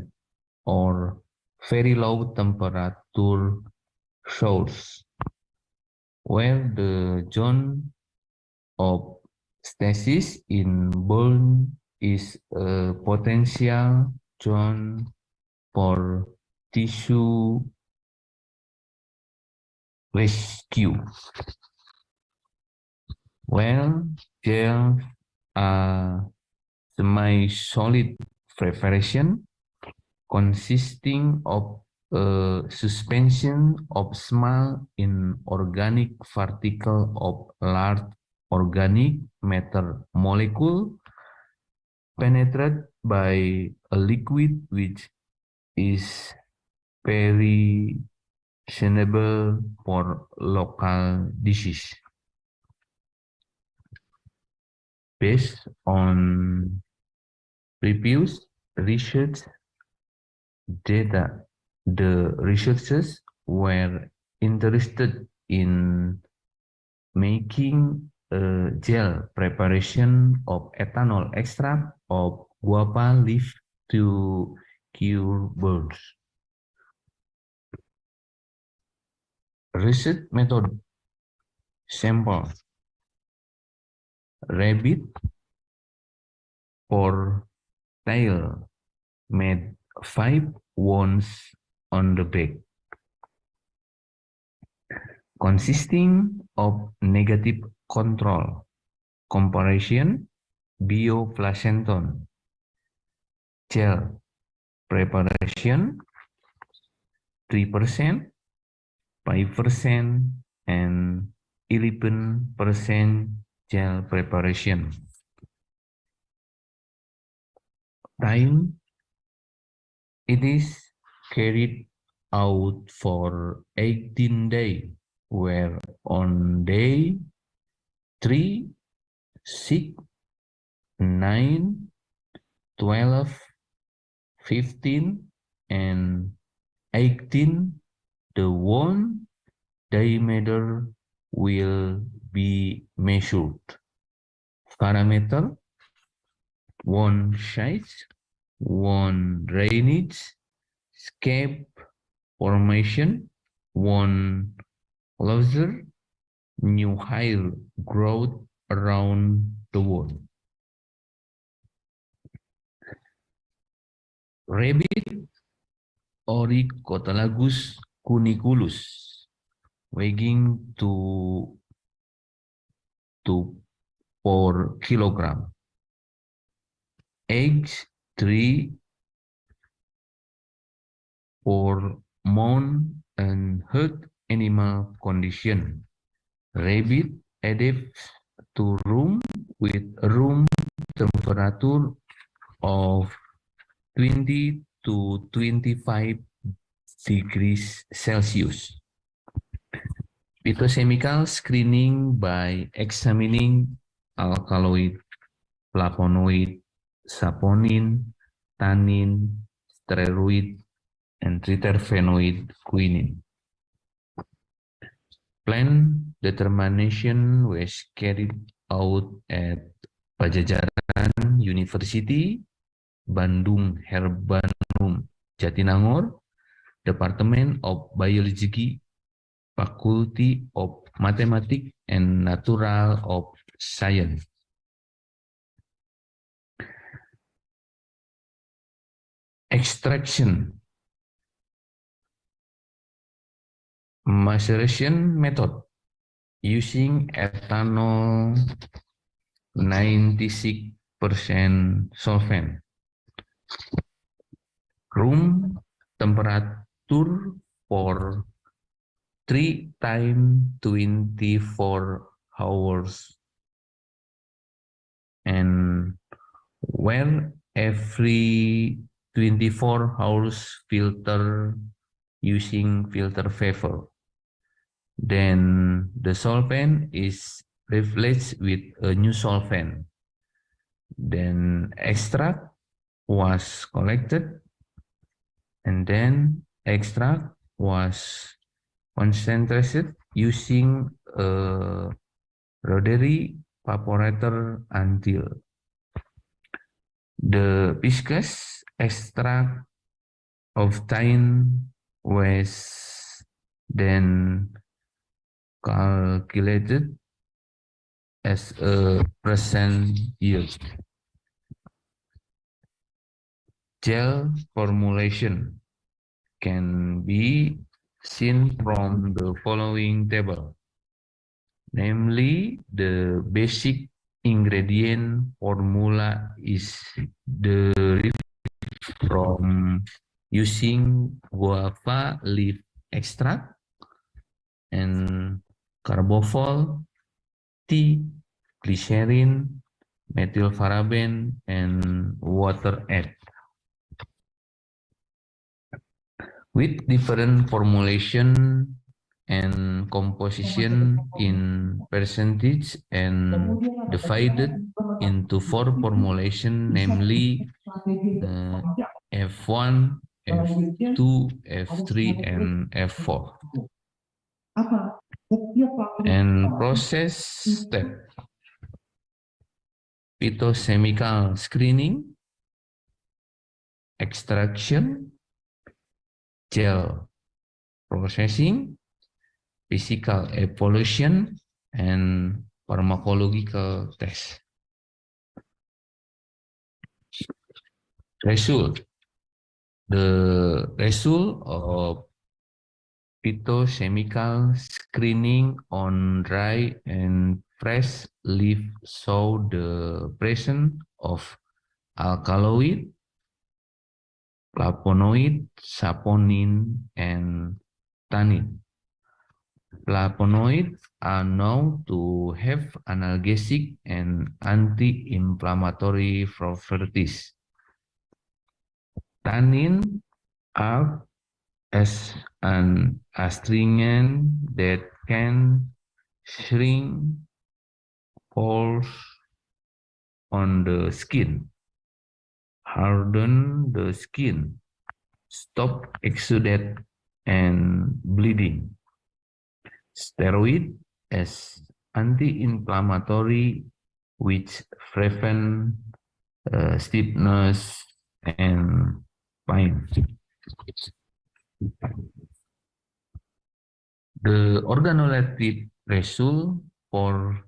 or very low temperature source, where the zone of stasis in burn is a potential zone for tissue rescue. Well, gels are semi-solid preparation consisting of a suspension of small inorganic particle of large organic matter molecule penetrated by a liquid which is very suitable for local disease. Based on previous research data, the researchers were interested in making a gel preparation of ethanol extract of guava leaf to cure burns. Research method: sample rabbit or tail made 5 wounds on the back, consisting of negative control, comparison, bioplacenton, gel preparation 3%, 5%, and 11% gel preparation. Time: it is carried out for 18 days, where on day 3, 6, 9, 12, 15, and 18, the wound diameter will be measured. Parameter: wound size, wound drainage, scab formation, wound closure, new hair growth around the wound. Rabbit Orycotalagus cuniculus weighing 2 to 4 kilogram. Eggs 3 or month and herd animal condition. Rabbit adapts to room with room temperature of 20 to 25 degrees Celsius. Phytochemical screening by examining alkaloid, flavonoid, saponin, tannin, steroid, and triterpenoid quinine. Plan determination was carried out at Pajajaran University, Bandung Herbanum, Jatinangor, Department of Biology, Faculty of Mathematics and Natural of Science. Extraction maceration method using ethanol 96% solvent. Room temperature for 3 times 24 hours and where every 24 hours filter using filter vapor. Then the solvent is replaced with a new solvent. Then extract was collected and then extract was concentrated using a rotary evaporator until the viscous extract of thine was then calculated as a percent yield. Gel formulation can be seen from the following table. Namely, the basic ingredient formula is derived from using guava leaf extract and carbofol, tea, glycerin, methylparaben, and water add. With different formulation and composition in percentage and divided into 4 formulation, namely F1, F2, F3, and F4. And process step: phytochemical screening, extraction, gel processing, physical evaluation, and pharmacological test. Result: the result of phytochemical screening on dry and fresh leaf show the presence of alkaloid, flavonoid, saponin, and tannin. Flavonoids are known to have analgesic and anti-inflammatory properties. Tannin are as an astringent that can shrink pores on the skin, harden the skin, stop exudate and bleeding. Steroid as anti-inflammatory which prevent stiffness and pain. The organoleptic result for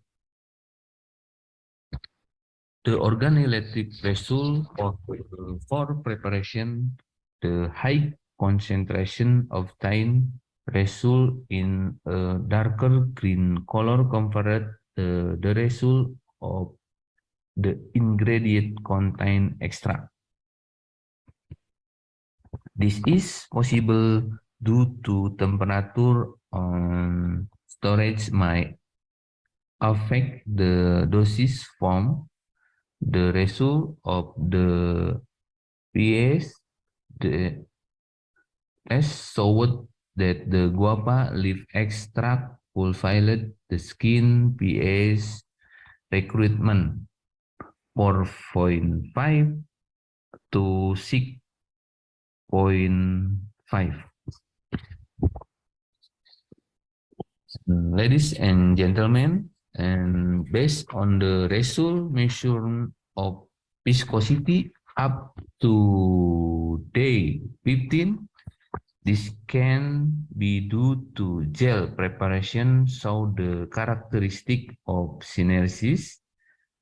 preparation, the high concentration of thine result in a darker green color compared the result of the ingredient contain extract. This is possible due to temperature on storage might affect the dosage form, the result of the pH. The test showed that the guava leaf extract will violate the skin pH requirement 4.5 to 6.5. Ladies and gentlemen, and based on the result measurement of viscosity up to day 15, this can be due to gel preparation, so the characteristic of synersis,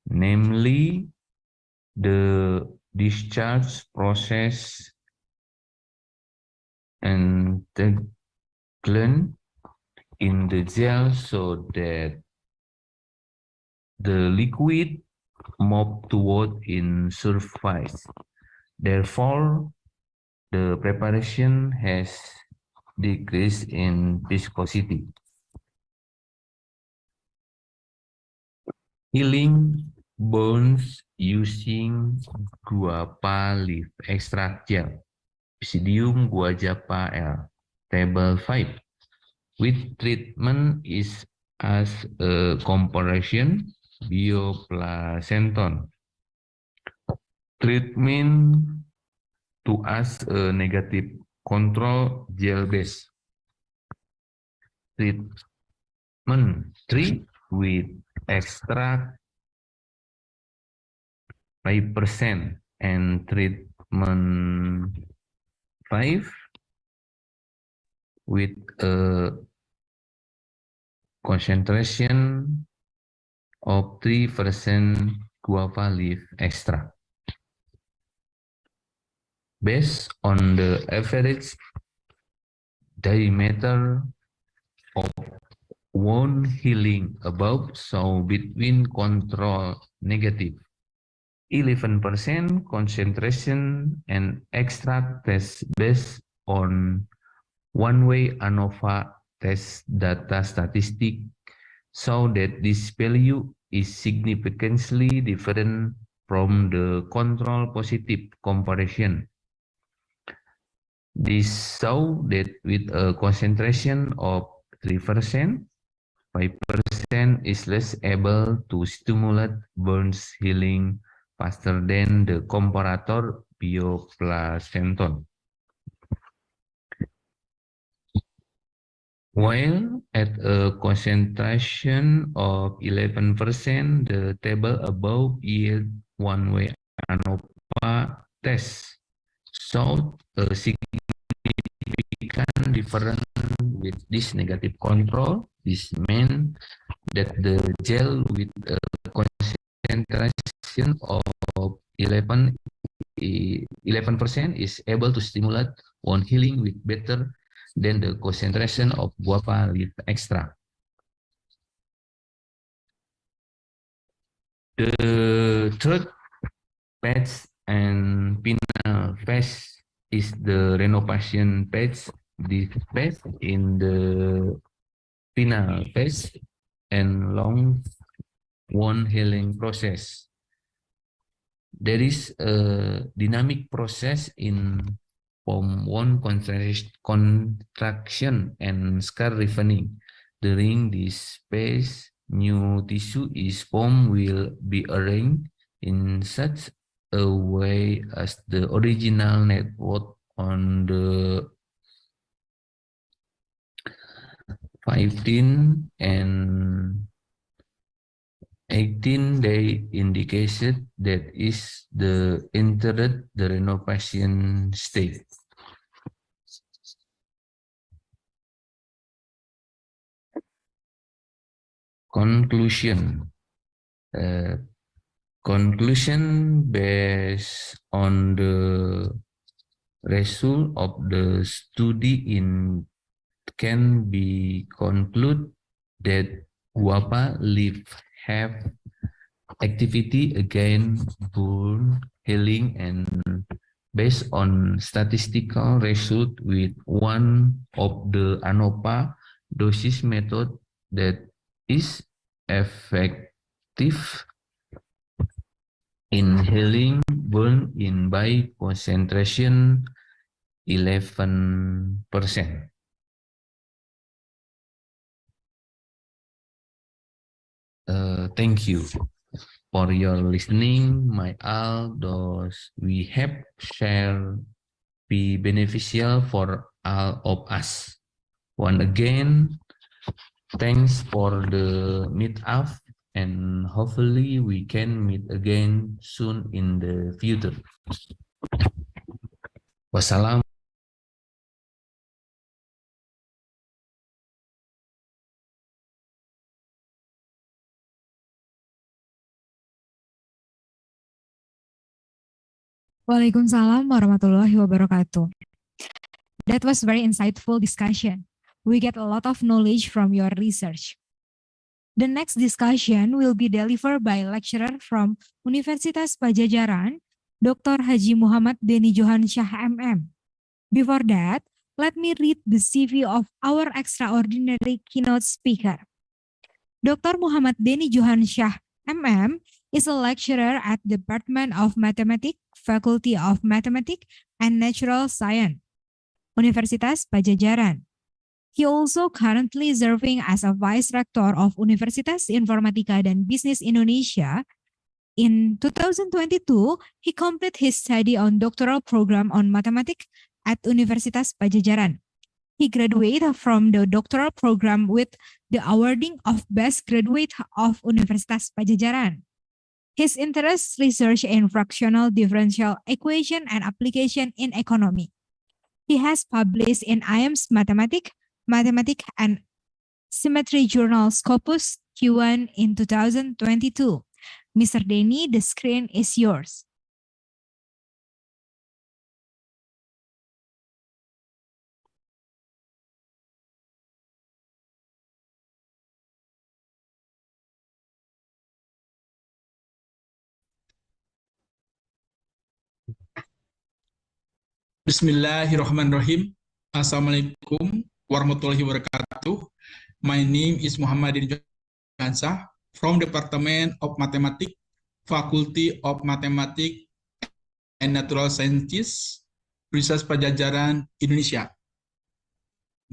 namely the discharge process and the gland in the gel so that the liquid move toward in surface. Therefore, the preparation has decreased in viscosity. Healing burns using guava leaf extract gel, Psidium guajapa L, table 5. With treatment is as a comparison bioplacenton. Treatment to as a negative control gel base. Treatment 3 with extract 5% and treatment 5 with a concentration of 3% guava leaf extract. Based on the average diameter of wound healing above, so between control negative 11% concentration and extract test based on one-way ANOVA test data statistic show that this value is significantly different from the control positive comparison. This show that with a concentration of 3%, 5% is less able to stimulate burns healing faster than the comparator bioplacenton. While at a concentration of 11%, the table above yield one-way ANOVA test showed a significant difference with this negative control. This means that the gel with a concentration of 11% is able to stimulate wound healing with better than the concentration of guava leaf extract. The third patch and pinna phase is the renovation phase. This phase in the pinna phase and long wound healing process. There is a dynamic process in form wound contraction and scar refining. During this phase, new tissue is formed will be arranged in such a way as the original network on the 15 and 18-day indication that is the entered the renovation state. Conclusion. Conclusion based on the result of the study in can be concluded that guava leaf have activity against burn healing and based on statistical result with one of the ANOPA dosage method that is effective in healing burn in by concentration 11%. Thank you for your listening. My all those we have shared be beneficial for all of us. Once again, thanks for the meetup and hopefully we can meet again soon in the future. Wassalam. Waalaikumsalam warahmatullahi wabarakatuh. That was very insightful discussion. We get a lot of knowledge from your research. The next discussion will be delivered by lecturer from Universitas Pajajaran, Dr. Haji Muhammad Deni Johansyah MM. Before that, let me read the CV of our extraordinary keynote speaker. Dr. Muhammad Deni Johansyah MM is a lecturer at Department of Mathematics, Faculty of Mathematics and Natural Science, Universitas Pajajaran. He also currently serving as a Vice Rector of Universitas Informatika dan Bisnis Indonesia. In 2022, he completed his study on doctoral program on mathematics at Universitas Pajajaran. He graduated from the doctoral program with the awarding of Best Graduate of Universitas Pajajaran. His interest research in fractional differential equation and application in economy. He has published in IMS Mathematics and Symmetry Journal Scopus Q1 in 2022. Mr. Deni, the screen is yours. Bismillahirrahmanirrahim. Assalamualaikum warahmatullahi wabarakatuh. My name is Muhammad Deni Johansyah from Department of Mathematics, Faculty of Mathematics and Natural Sciences, Universitas Pajajaran, Indonesia.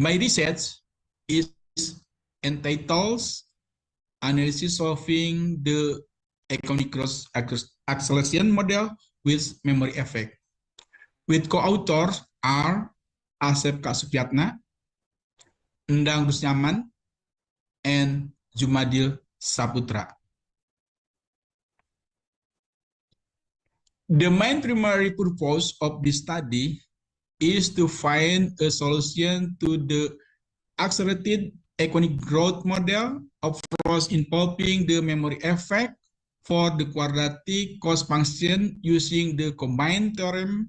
My research is entitled Analysis Solving the Economic Cross Acceleration Model with Memory Effect. With co-authors are Asep Kak Supiatna, Endang Rusnyaman, and Jumadil Saputra. The main primary purpose of this study is to find a solution to the accelerated economic growth model of force involving the memory effect for the quadratic cost function using the combined theorem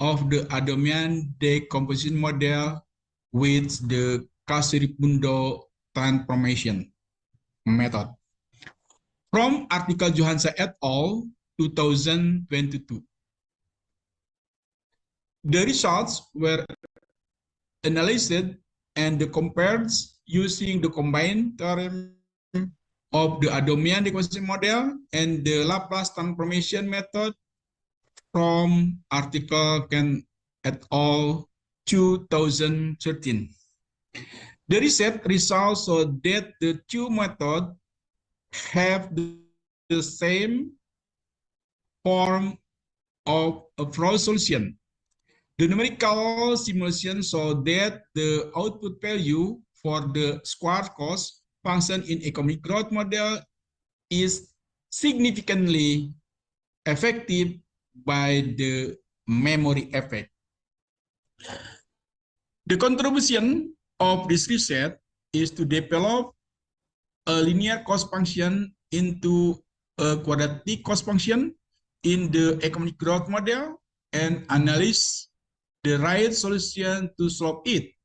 of the Adamian decomposition model with the Casiripundo transformation method. From article Johansyah et al. 2022. The results were analyzed and compared using the combined theorem of the Adamian decomposition model and the Laplace transformation method from article Ken et al. 2013. The research results show that the two methods have the same form of a fraud solution. The numerical simulation show that the output value for the square cost function in economic growth model is significantly effective by the memory effect. The contribution of this research is to develop a linear cost function into a quadratic cost function in the economic growth model and analyze the right solution to solve it.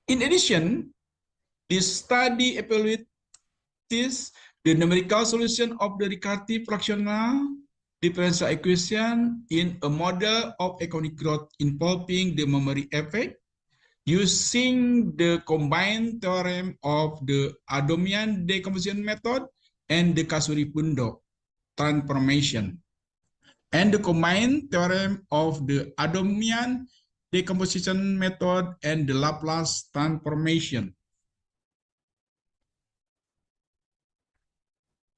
In addition, this study evaluates the numerical solution of the recursive fractional differential equation in a model of economic growth involving the memory effect using the combined theorem of the Adomian decomposition method and the Kasuri-Pundo transformation, and the combined theorem of the Adomian decomposition method and the Laplace transformation.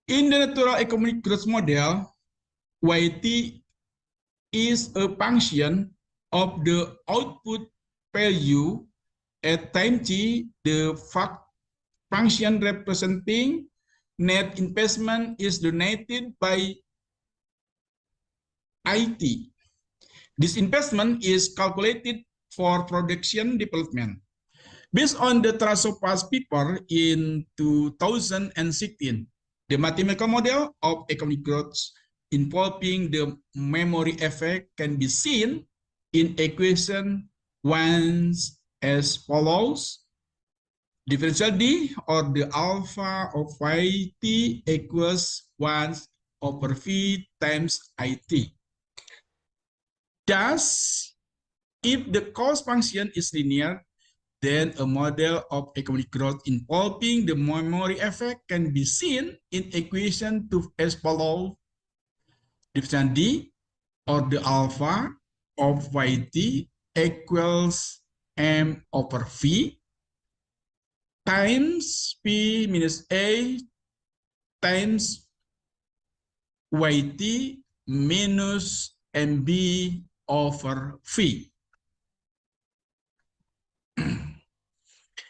In the natural economic growth model, YT is a function of the output value at time t. The function representing net investment is donated by IT. This investment is calculated for production development. Based on the Trasopas paper in 2016, the mathematical model of economic growth involving the memory effect can be seen in equation 1 as follows. Differential D, or the alpha of YT, equals 1 over V times IT. Thus, if the cost function is linear, then a model of economic growth involving the memory effect can be seen in equation 2 as follows. Differential D, or the alpha of YT, equals M over V times P minus A times YT minus MB over V.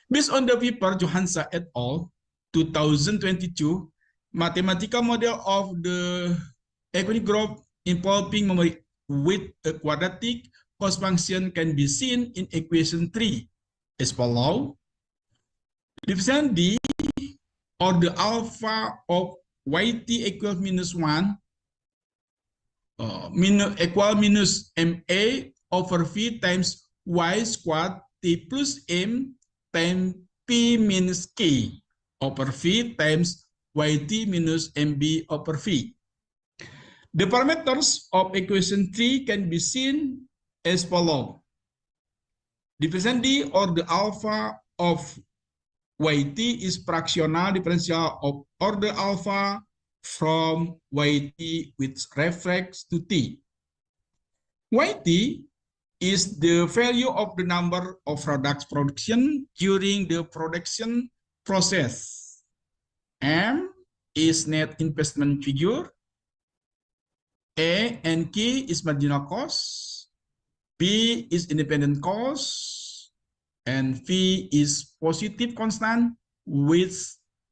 Based on the paper Johansa et al. 2022, mathematical model of the economic growth involving memory with a quadratic cost function can be seen in equation 3 as follows. Differential D, or the alpha of YT equals minus 1 minus MA over V times Y squared T plus M times P minus K over V times YT minus MB over V. The parameters of equation 3 can be seen as follows. Differential D, or the alpha of YT, is fractional differential of order alpha from YT with reference to T. YT is the value of the number of products production during the production process. M is net investment figure. A and K is marginal cost. B is independent cost. And V is positive constant, which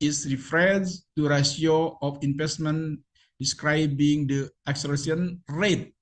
is referred to ratio of investment describing the acceleration rate.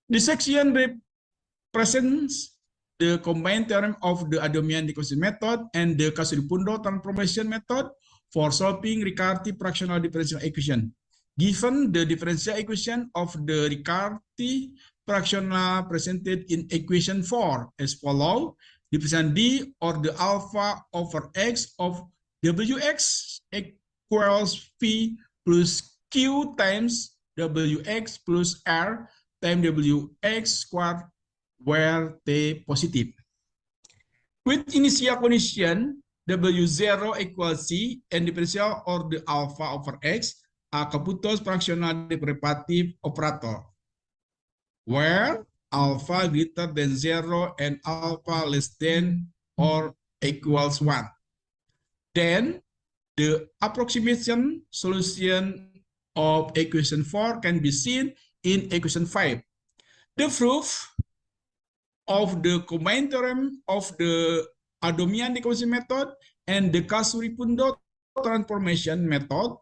This section represents the combined theorem of the Adomian decomposition method and the Kasuri-Pundo transformation method for solving recursive fractional differential equation. Given the differential equation of the recursive fractional presented in equation 4 as follows. Differential D, or the alpha over X of WX equals V plus Q times WX plus R times WX squared where T positive. With initial condition W0 equals C and differential or the alpha over X are Caputo's fractional derivative operator, where alpha greater than 0 and alpha less than or equals 1. Then the approximation solution of equation 4 can be seen in equation 5. The proof of the combined theorem of the Adomian decomposition method and the Kasuri-Pundo transformation method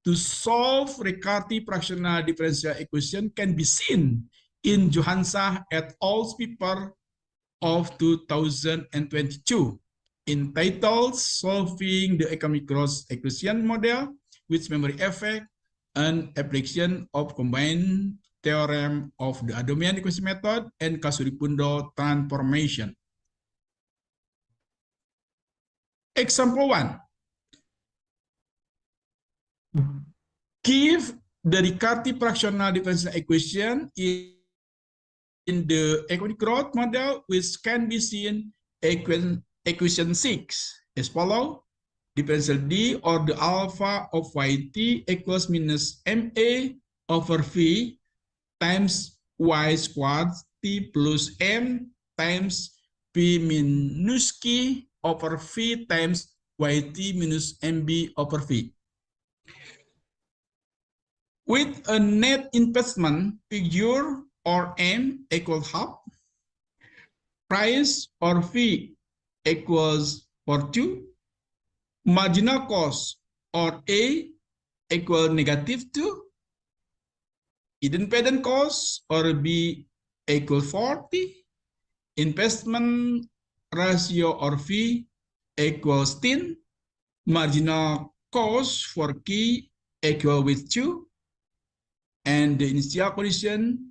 to solve recursive fractional differential equation can be seen in Johansa et al.'s paper of 2022 entitled Solving the Economic Growth Equation Model with Memory Effect and Application of Combined theorem of the Adomian equation method and Kasuripundo transformation. Example 1. Give the Riccati fractional differential equation in the economic growth model, which can be seen equation 6 as follows. Differential D or the alpha of yt equals minus ma over v times y squared t plus m times p minus q over v times yt minus mb over v. With a net investment figure or M equals half, price or fee equals 42, marginal cost or A equal negative 2, independent cost or B equal 40, investment ratio or fee equals 10, marginal cost for key equal with 2, and the initial condition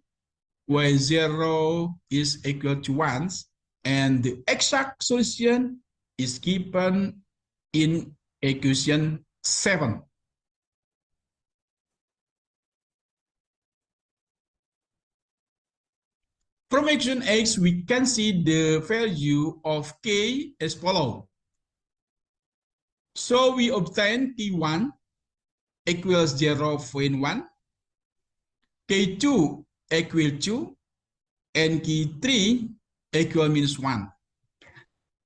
y0 is equal to 1, and the exact solution is given in equation 7. From equation X, we can see the value of K as follows. So we obtain K1 equals 0.1, K2 equal 2, and K3 equal minus 1.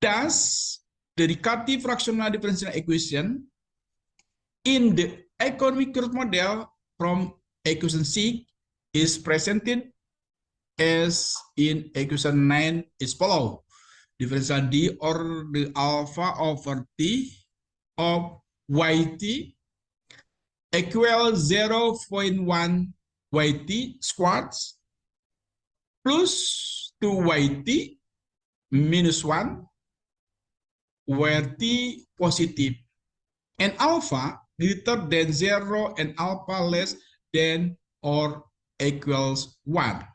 Thus, the Riccati fractional differential equation in the economic growth model from equation 6 is presented as in equation 9 is follow. Differential D or the alpha over T of yt equals 0.1 yt squared plus 2yt minus 1, where t positive, and alpha greater than 0 and alpha less than or equals 1.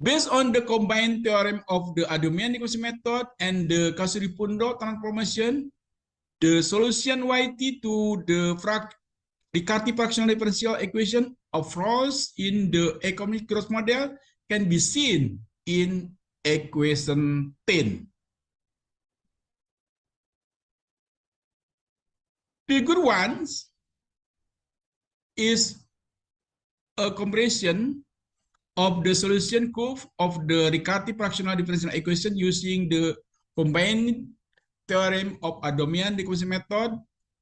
Based on the combined theorem of the Adomian equation method and the Kasuripundo transformation, the solution yt to the Riccati fractional differential equation of Ross in the economic growth model can be seen in equation 10. Figure 1 is a comparison of the solution curve of the Riccati fractional differential equation using the combined theorem of Adomian equation method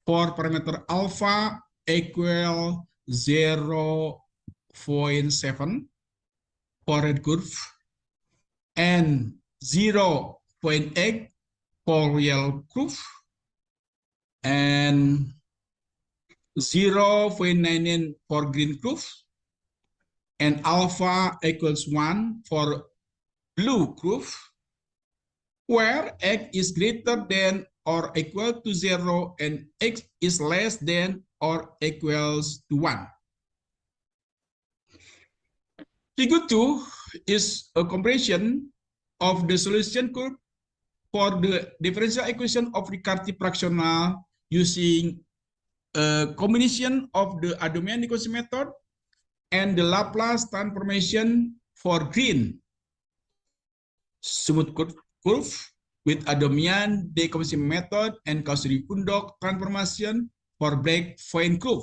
for parameter alpha equal 0.7 for red curve and 0.8 for yellow curve and 0.99 for green curve, and alpha equals 1 for blue curve, where x is greater than or equal to 0 and x is less than or equals to 1. Figure 2 is a comparison of the solution curve for the differential equation of Riccati fractional using a combination of the Adomian equation method and the Laplace transformation for green smooth curve with Adomian decomposition method and Kasuripundo transformation for black fine curve.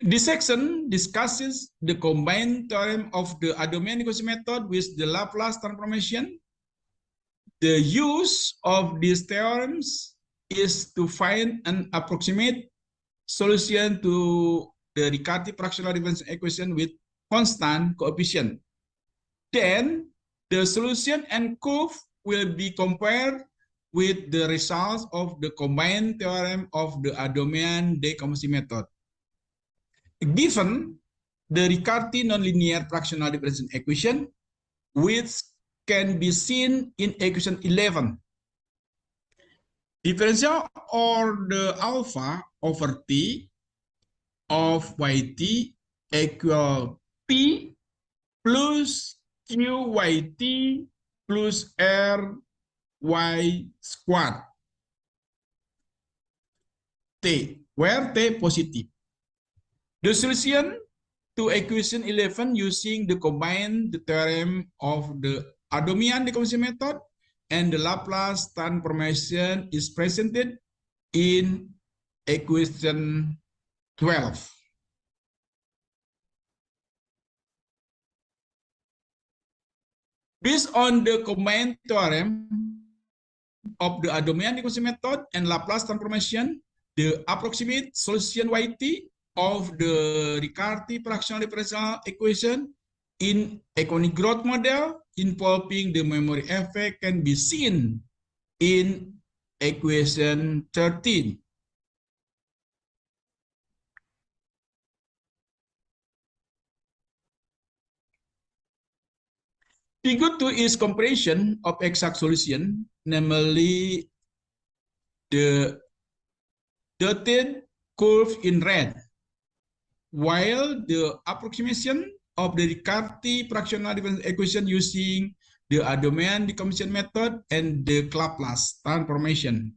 This section discusses the combined theorem of the Adomian equation method with the Laplace transformation. The use of these theorems is to find an approximate solution to the Riccati fractional differential equation with constant coefficient. Then the solution and curve will be compared with the results of the combined theorem of the Adomian decomposition method. Given the Riccati nonlinear fractional differential equation, which can be seen in equation 11, Differential or the alpha over T of YT equal P plus QYT plus RY squared. T, where T positive. The solution to equation 11 using the combined theorem of the Adomian decomposition method and the Laplace transformation is presented in equation 12. Based on the combined theorem of the Adomian decomposition method and Laplace transformation, the approximate solution YT of the Riccati fractional differential equation in economic growth model involving the memory effect can be seen in equation 13. Figure 2 is comparison of exact solution, namely the dotted curve in red, while the approximation of the Riccati fractional differential equation using the Adomian decomposition method and the Laplace transformation,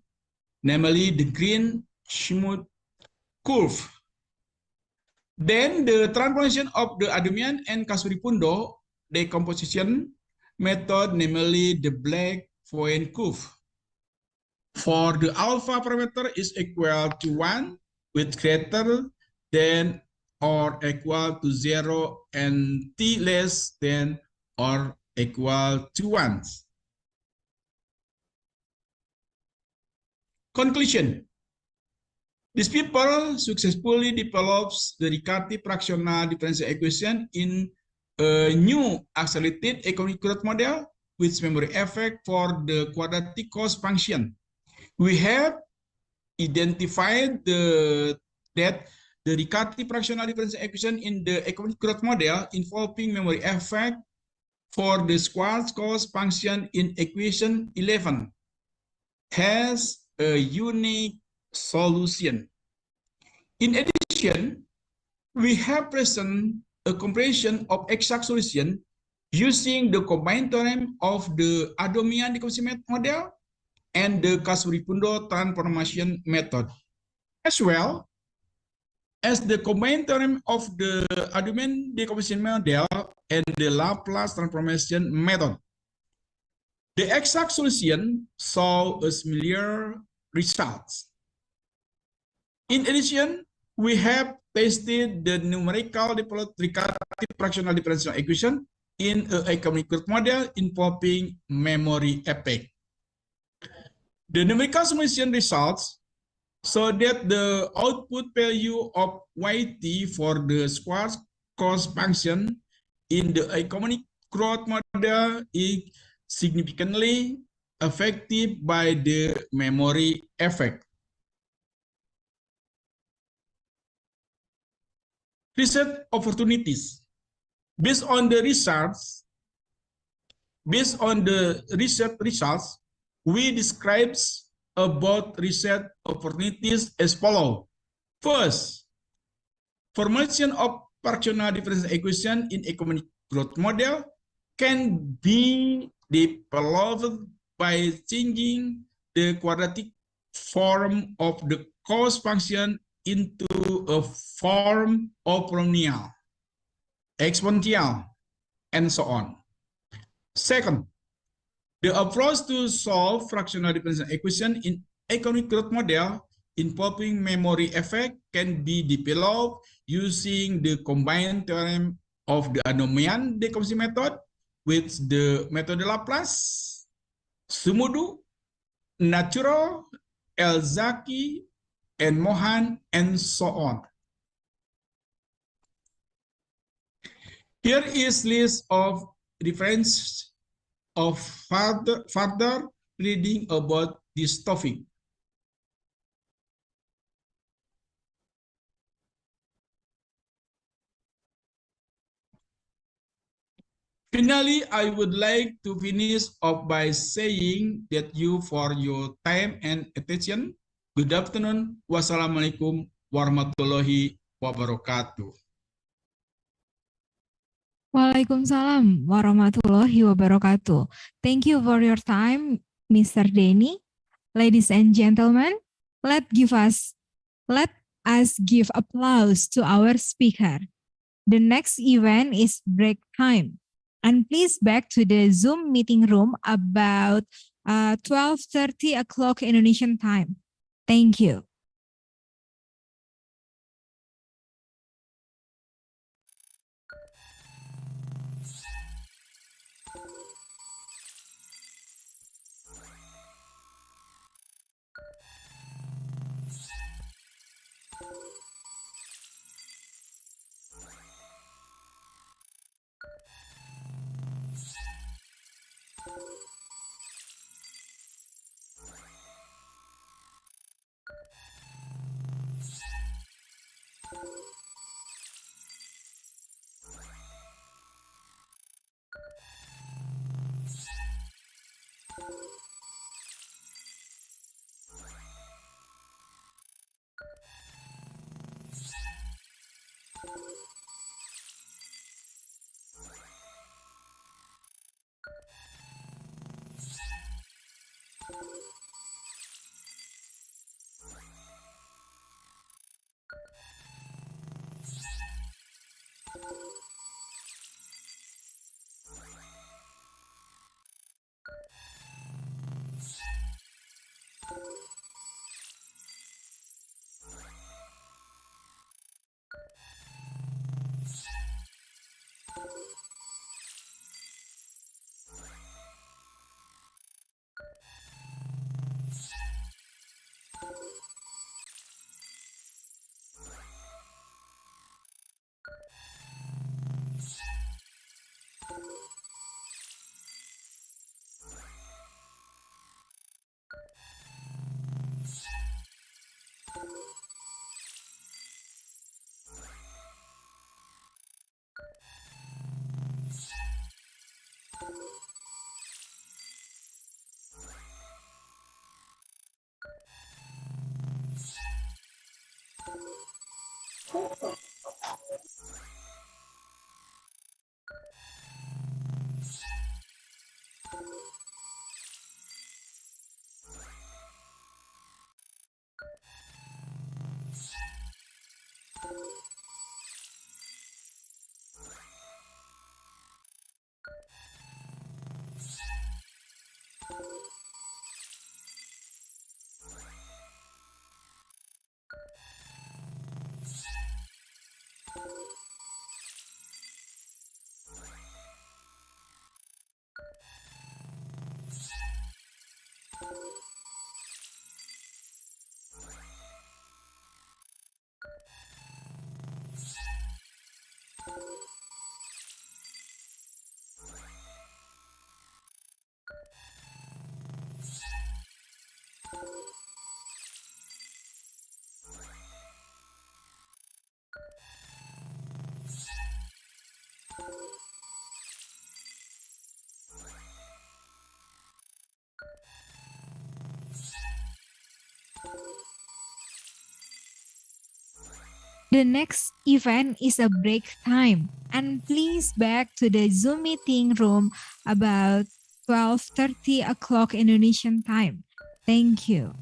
namely the green smooth curve. Then the transformation of the Adomian and Kasuri-Pundo decomposition method, namely the black point curve. For the alpha parameter is equal to 1 with greater than or equal to 0 and t less than or equal to 1. Conclusion. These people successfully develops the Riccati fractional differential equation in a new accelerated economic growth model with memory effect for the quadratic cost function. We have identified that the Riccati fractional differential equation in the economic growth model involving memory effect for the squared cost function in equation 11 has a unique solution. In addition, we have present a comparison of exact solution using the combined theorem of the Adomian decomposition model and the Kasuri-Pundo transformation method, as well as the combined theorem of the Adomian decomposition model and the Laplace transformation method. The exact solution saw a similar results. In addition, we have tested the numerical developed Riccati fractional differential equation in an economic growth model involving memory effect. The numerical summation results show that the output value of YT for the squared cost function in the economic growth model is significantly affected by the memory effect. Research opportunities. Based on the research results, we describe about research opportunities as follows. First, formulation of fractional differential equation in economic growth model can be developed by changing the quadratic form of the cost function into a form of polynomial, exponential, and so on. Second, the approach to solve fractional differential equation in economic growth model involving memory effect can be developed using the combined theorem of the Adomian decomposition method with the method Laplace, Sumudu, Natural, Elzaki, and Mohan, and so on. Here is list of reference of further reading about this topic. Finally, I would like to finish off by saying that you for your time and attention. Good afternoon. Wassalamualaikum warahmatullahi wabarakatuh. Waalaikumsalam warahmatullahi wabarakatuh. Thank you for your time, Mr. Denny. Ladies and gentlemen, let us give applause to our speaker. The next event is break time. And please back to the Zoom meeting room about 12:30 o'clock Indonesian time. Thank you. The next event is a break time, and please back to the Zoom meeting room about 12:30 o'clock Indonesian time. Thank you.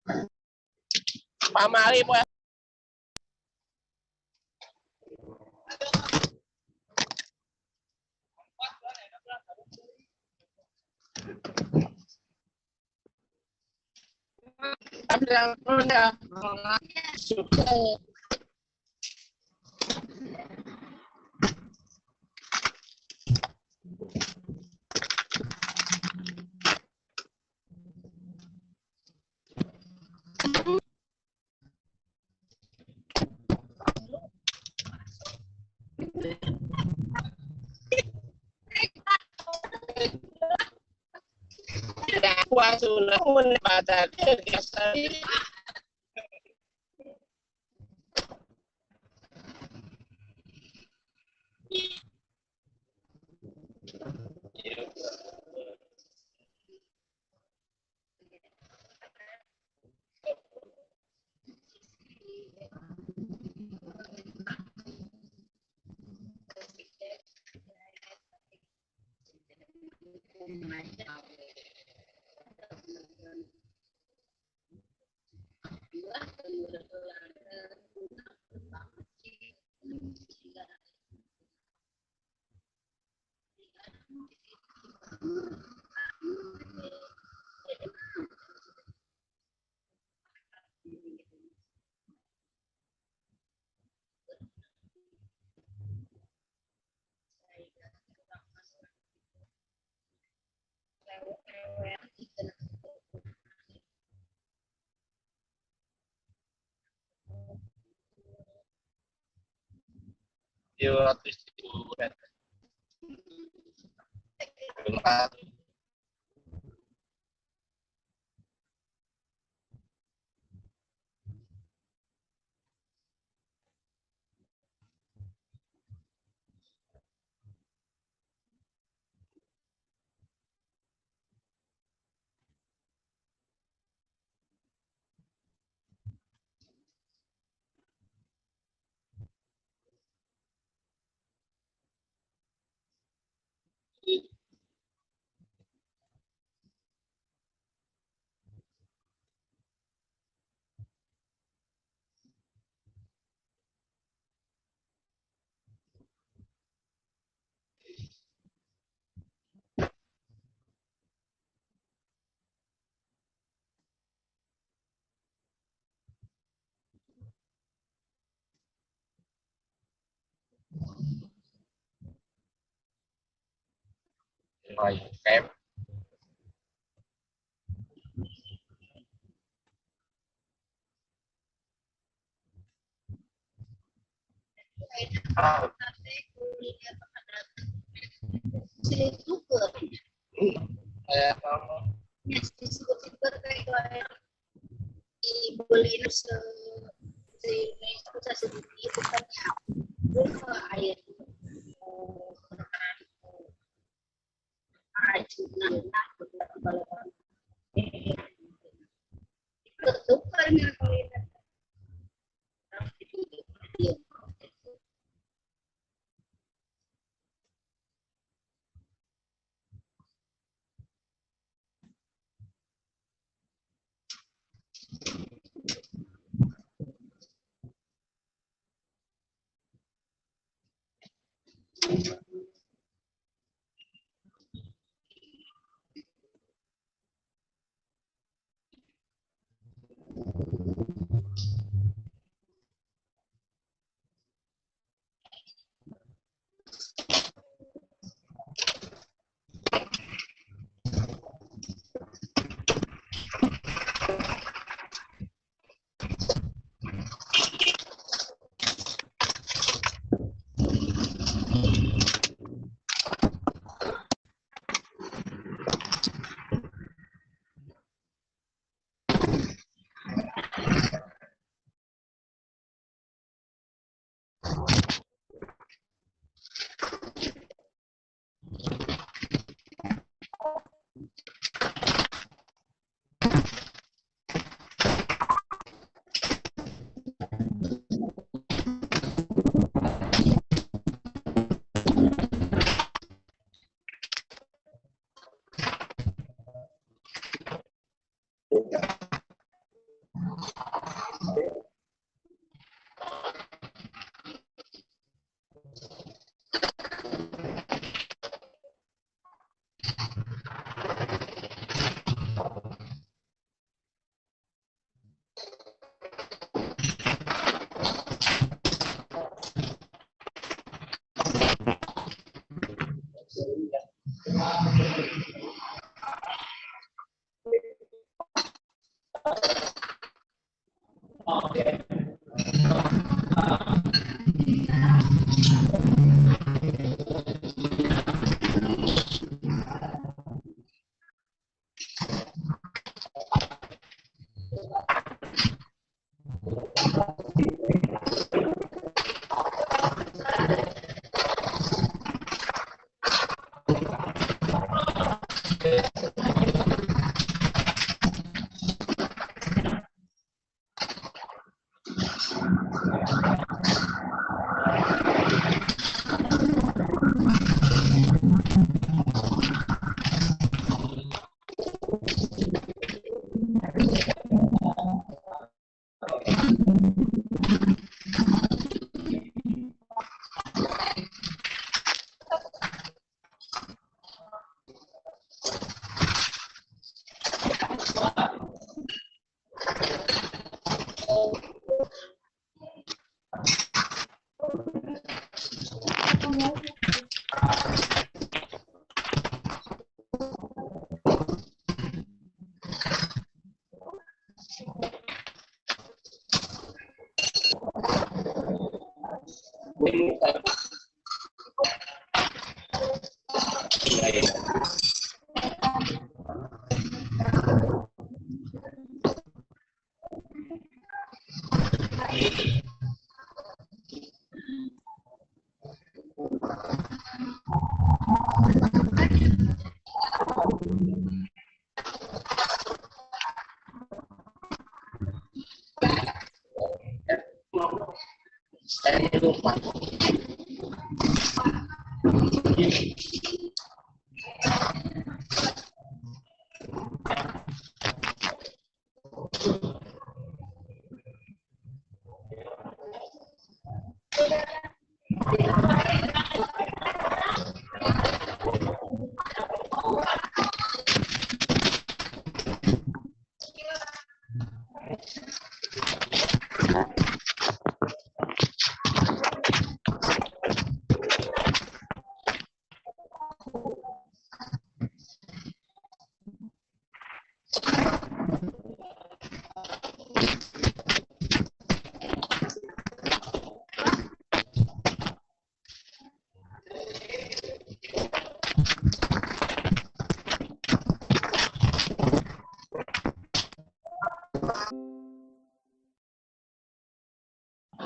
Pak Mari, Pak. Sudah mendapat kém.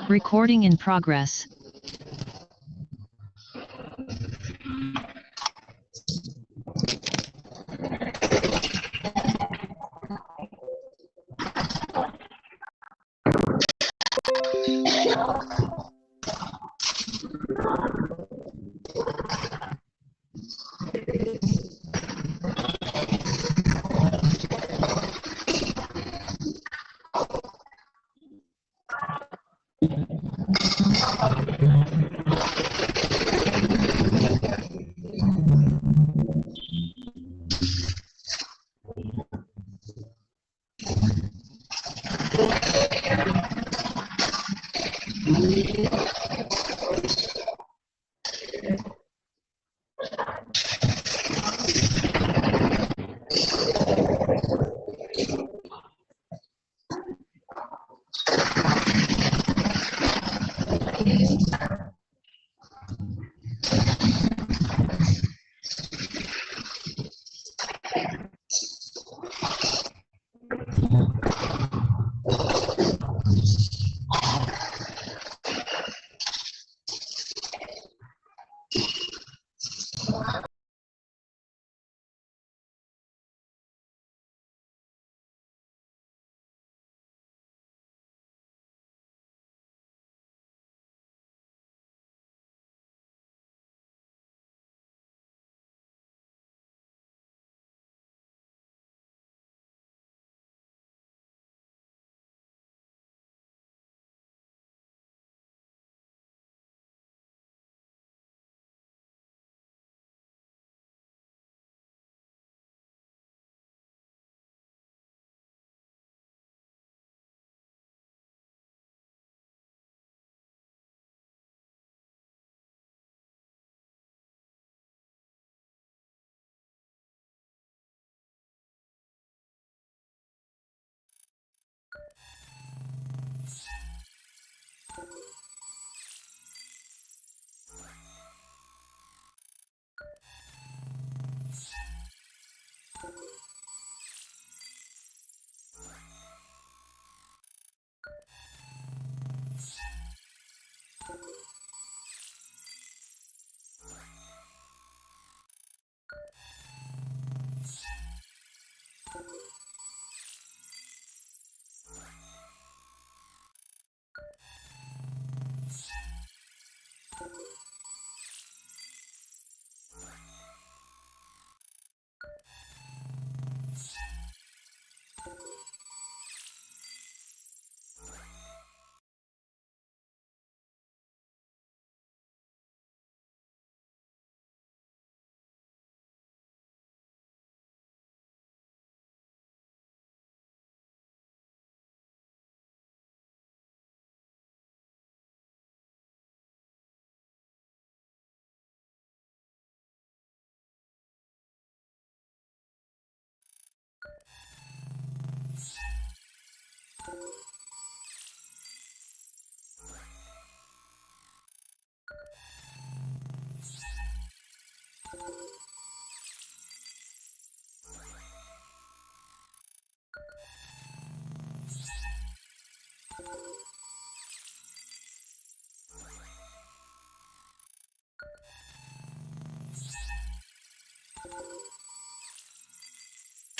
Recording in progress.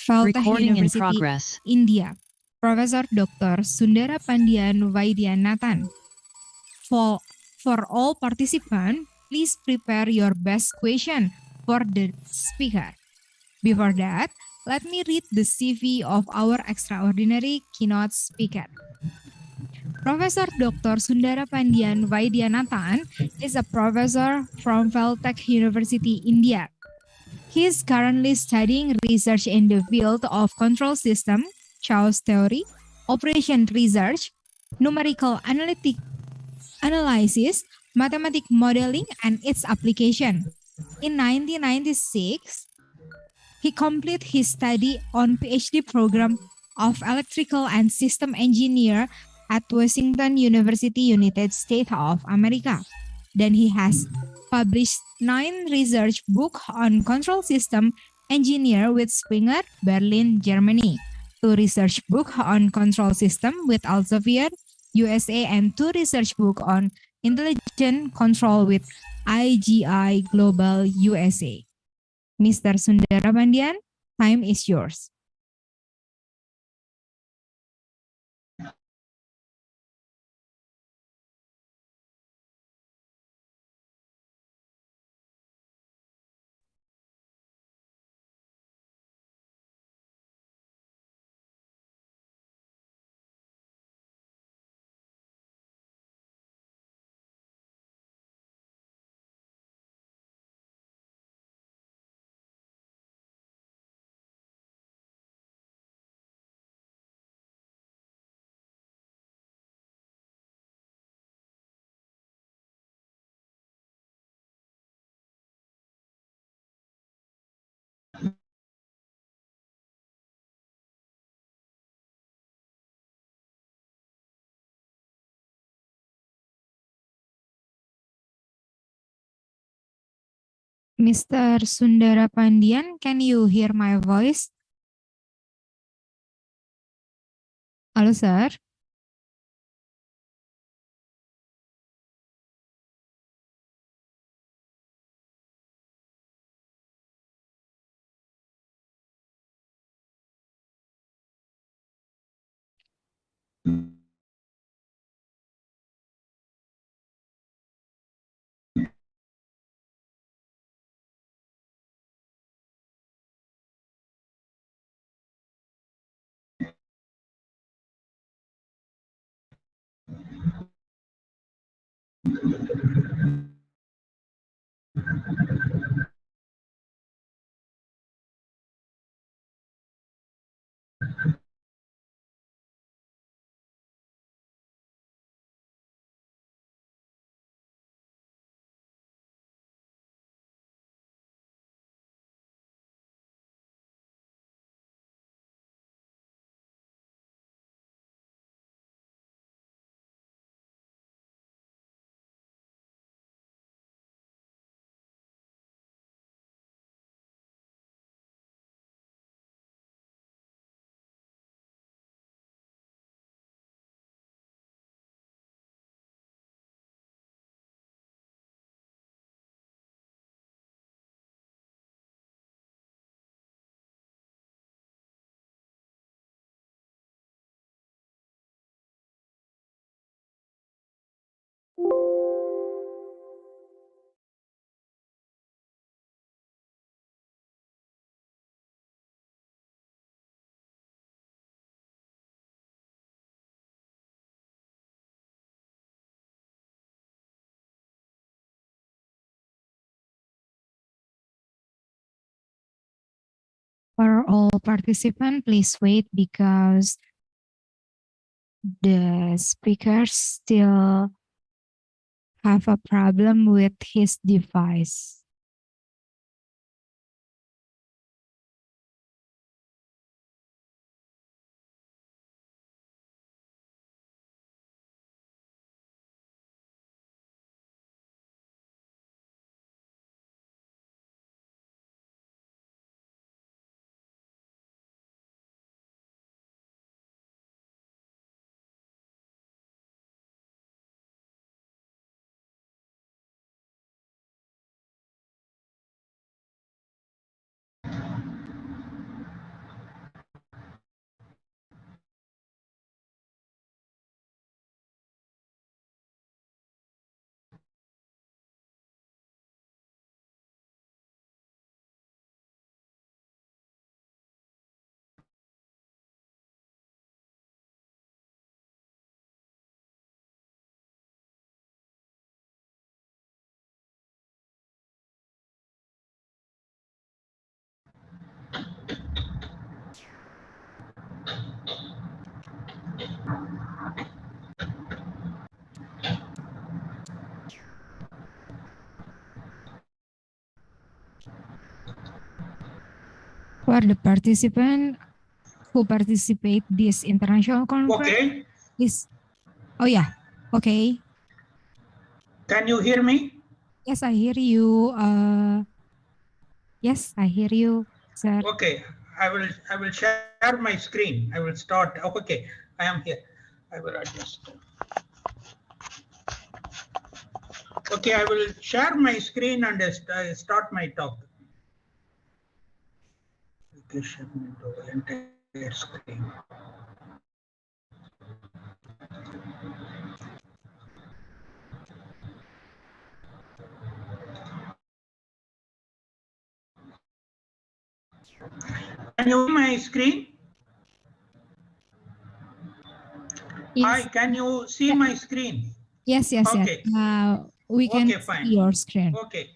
Caltech Recording in University, progress. India, Professor Dr. Sundara Pandian Vaidyanathan. For all participants, please prepare your best question for the speaker. Before that, let me read the CV of our extraordinary keynote speaker. Professor Dr. Sundara Pandian Vaidyanathan is a professor from Caltech University, India. He is currently studying research in the field of control system, chaos theory, operation research, numerical analysis, mathematic modeling, and its application. In 1996, he completed his study on PhD program of electrical and system engineer at Washington University, United States of America. Then he has published 9 research books on control system engineer with Springer, Berlin, Germany, 2 research books on control system with Elsevier, USA, and 2 research books on intelligent control with IGI Global, USA. Mr. Sundara Pandian, time is yours. Mr. Sundara Pandian, can you hear my voice? Halo, sir. For all participants, please wait because the speaker still have a problem with his device. For the participant who participate this international conference, Okay. is okay. Can you hear me? Yes, I hear you. Yes, I hear you, sir. Okay, I will share my screen. I will start. Oh, okay, I am here. I will adjust. Okay, I will share my screen and start my talk. Okay, share my entire screen. Can you see my screen? Yes. Hi, can you see my screen? Yes. Okay. We can Okay, fine. see your screen. Okay.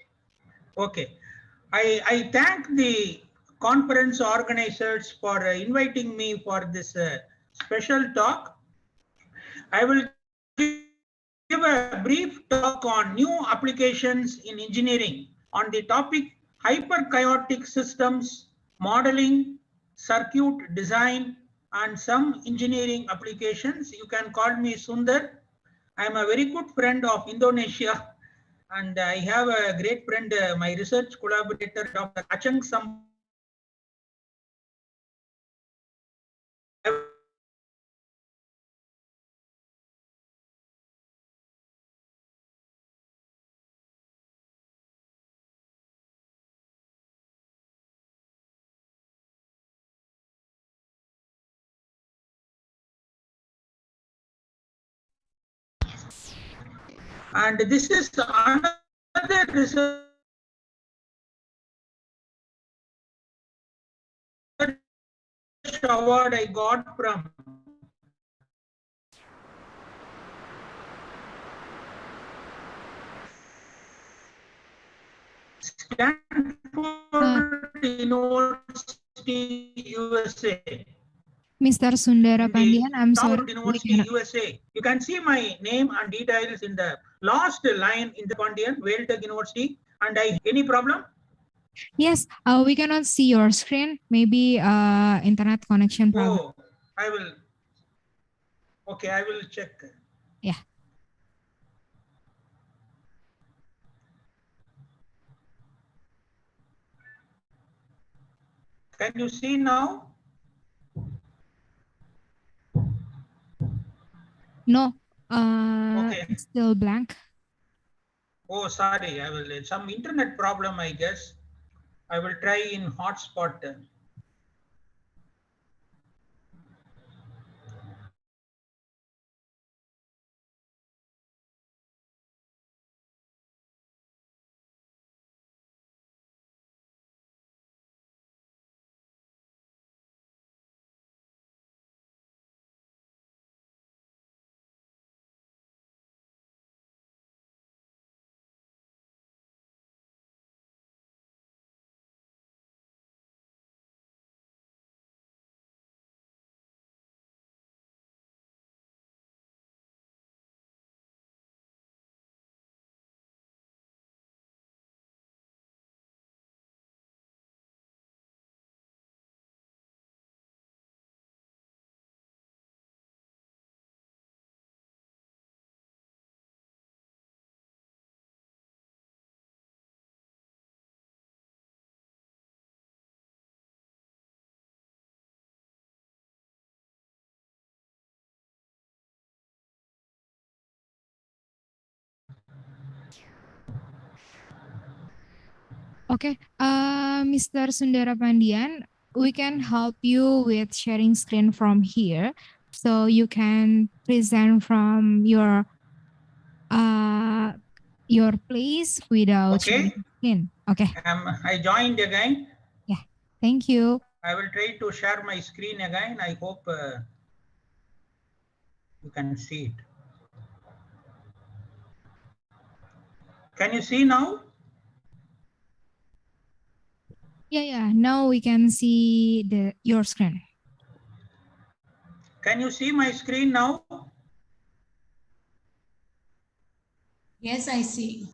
I thank the conference organizers for inviting me for this special talk. I will give a brief talk on new applications in engineering on the topic hyperchaotic systems, modeling, circuit design, and some engineering applications. You can call me Sundar. I am a very good friend of Indonesia, and I have a great friend, my research collaborator, Dr. Achang Sam. And this is another research award I got from Stanford University, USA. Mr. Sundara Pandian, I'm sorry. Stanford University, USA. You can see my name and details in the last line in the Pandian, Tech University. And any problem? Yes, we cannot see your screen. Maybe internet connection problem. Oh, I will. Okay, I will check. Yeah. Can you see now? No, Okay. it's still blank. Oh, sorry. I will. Some internet problem, I guess. I will try in hotspot. Okay, Mr. Sundara Pandian, we can help you with sharing screen from here, so you can present from your place without Okay. sharing screen. Okay. I joined again. Yeah. Thank you. I will try to share my screen again. I hope you can see it. Can you see now? Yeah. Now we can see your screen. Can you see my screen now? Yes, I see.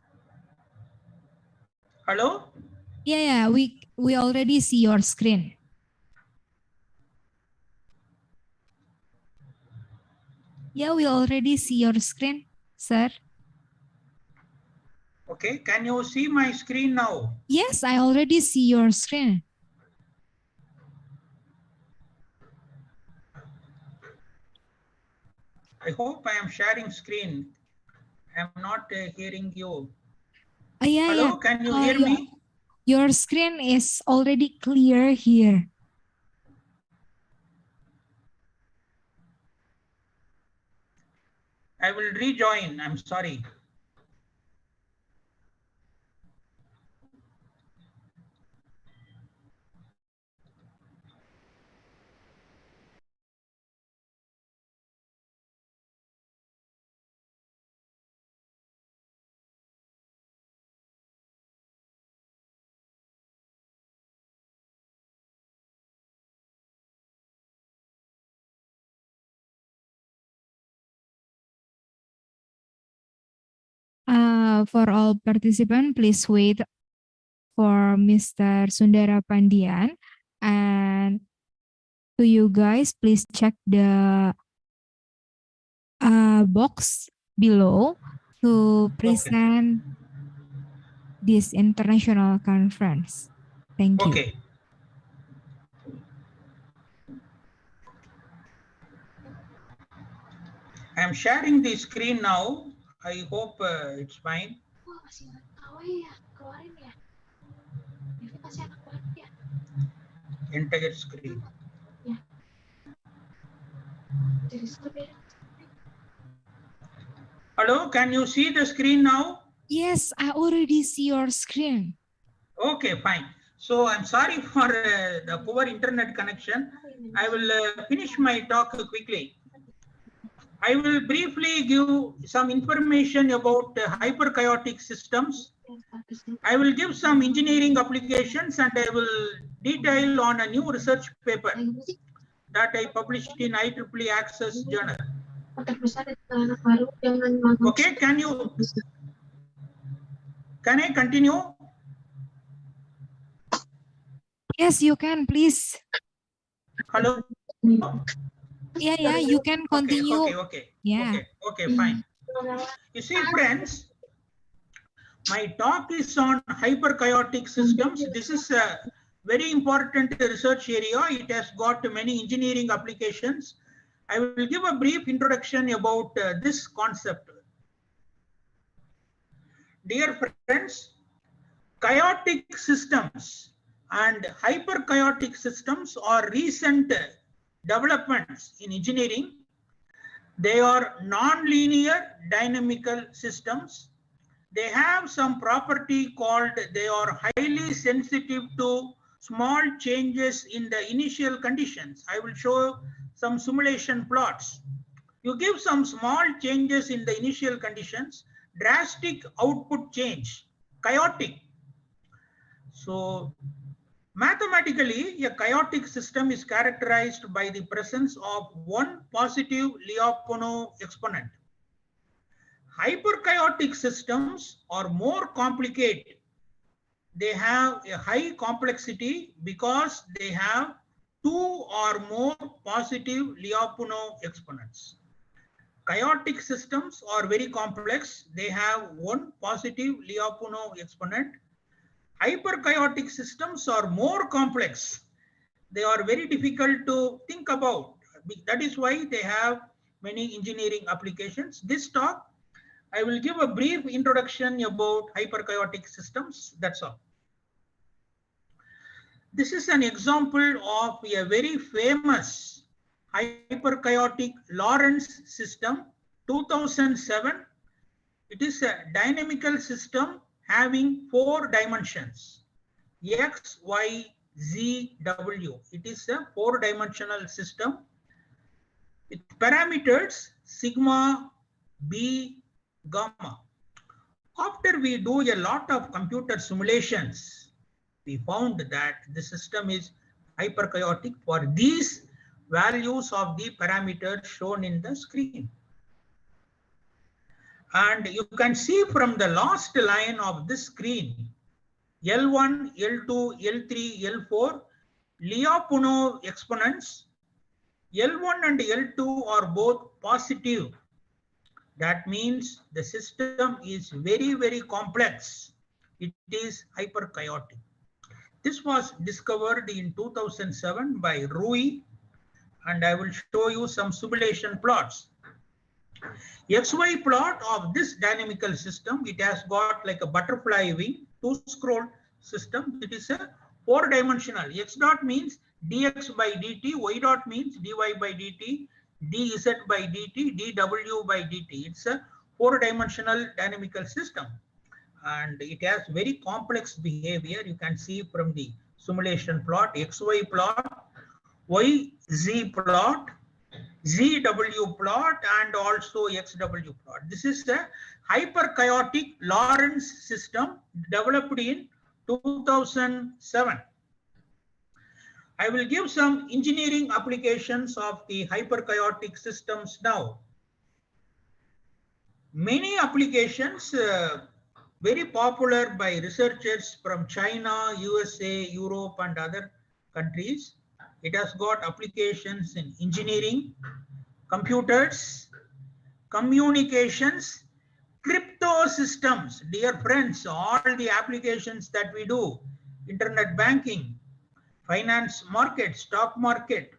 Hello? Yeah. We already see your screen. Yeah, we already see your screen, sir. Okay, can you see my screen now? Yes, I already see your screen. I hope I am sharing screen. I am not hearing you. Yeah. Hello, can you hear me? Your screen is already clear here. I will rejoin. I'm sorry. For all participants, please wait for Mr. Sundara Pandian. And to you guys, please check the box below to present this international conference. Thank you. Okay. I'm sharing the screen now. I hope it's fine. Entire screen. Hello, can you see the screen now? Yes, I already see your screen. Okay, fine. So I'm sorry for the poor internet connection. I will finish my talk quickly. I will briefly give some information about hyperchaotic systems. I will give some engineering applications and I will detail on a new research paper that I published in IEEE Access Journal. Okay, can I continue? Yes, you can, please. Hello? Yeah, you can continue. Okay, fine. You see, friends, my talk is on hyperchaotic systems. This is a very important research area. It has got many engineering applications. I will give a brief introduction about this concept. Dear friends, chaotic systems and hyperchaotic systems are recent developments in engineering. They are non-linear dynamical systems. They have some property called they are highly sensitive to small changes in the initial conditions. I will show some simulation plots. You give some small changes in the initial conditions, drastic output change, chaotic. So mathematically, a chaotic system is characterized by the presence of one positive Lyapunov exponent. Hyperchaotic systems are more complicated. They have a high complexity because they have two or more positive Lyapunov exponents. Chaotic systems are very complex. They have one positive Lyapunov exponent. Hyperchaotic systems are more complex. They are very difficult to think about. That is why they have many engineering applications. This talk I will give a brief introduction about hyperchaotic systems. That's all. This is an example of a very famous hyperchaotic Lorentz system, 2007. It is a dynamical system having 4 dimensions, X, Y, Z, W. It is a 4-dimensional system with parameters sigma, B, gamma. After we do a lot of computer simulations, we found that the system is hyperchaotic for these values of the parameters shown in the screen. And you can see from the last line of this screen, L1, L2, L3, L4, Lyapunov exponents, L1 and L2 are both positive. That means the system is very, very complex. It is hyperchaotic. This was discovered in 2007 by Rui, and I will show you some simulation plots. XY plot of this dynamical system, it has got like a butterfly wing, 2-scroll system. It is a 4-dimensional. X dot means dx by dt, y dot means dy by dt, dz by dt, dw by dt. It's a 4-dimensional dynamical system, and it has very complex behavior. You can see from the simulation plot, XY plot, YZ plot, ZW plot, and also XW plot. This is a hyperchaotic Lorentz system developed in 2007. I will give some engineering applications of the hyperchaotic systems now. Many applications very popular by researchers from China, USA, Europe, and other countries. It has got applications in engineering, computers, communications, crypto systems. Dear friends, all the applications that we do, internet banking, finance market, stock market,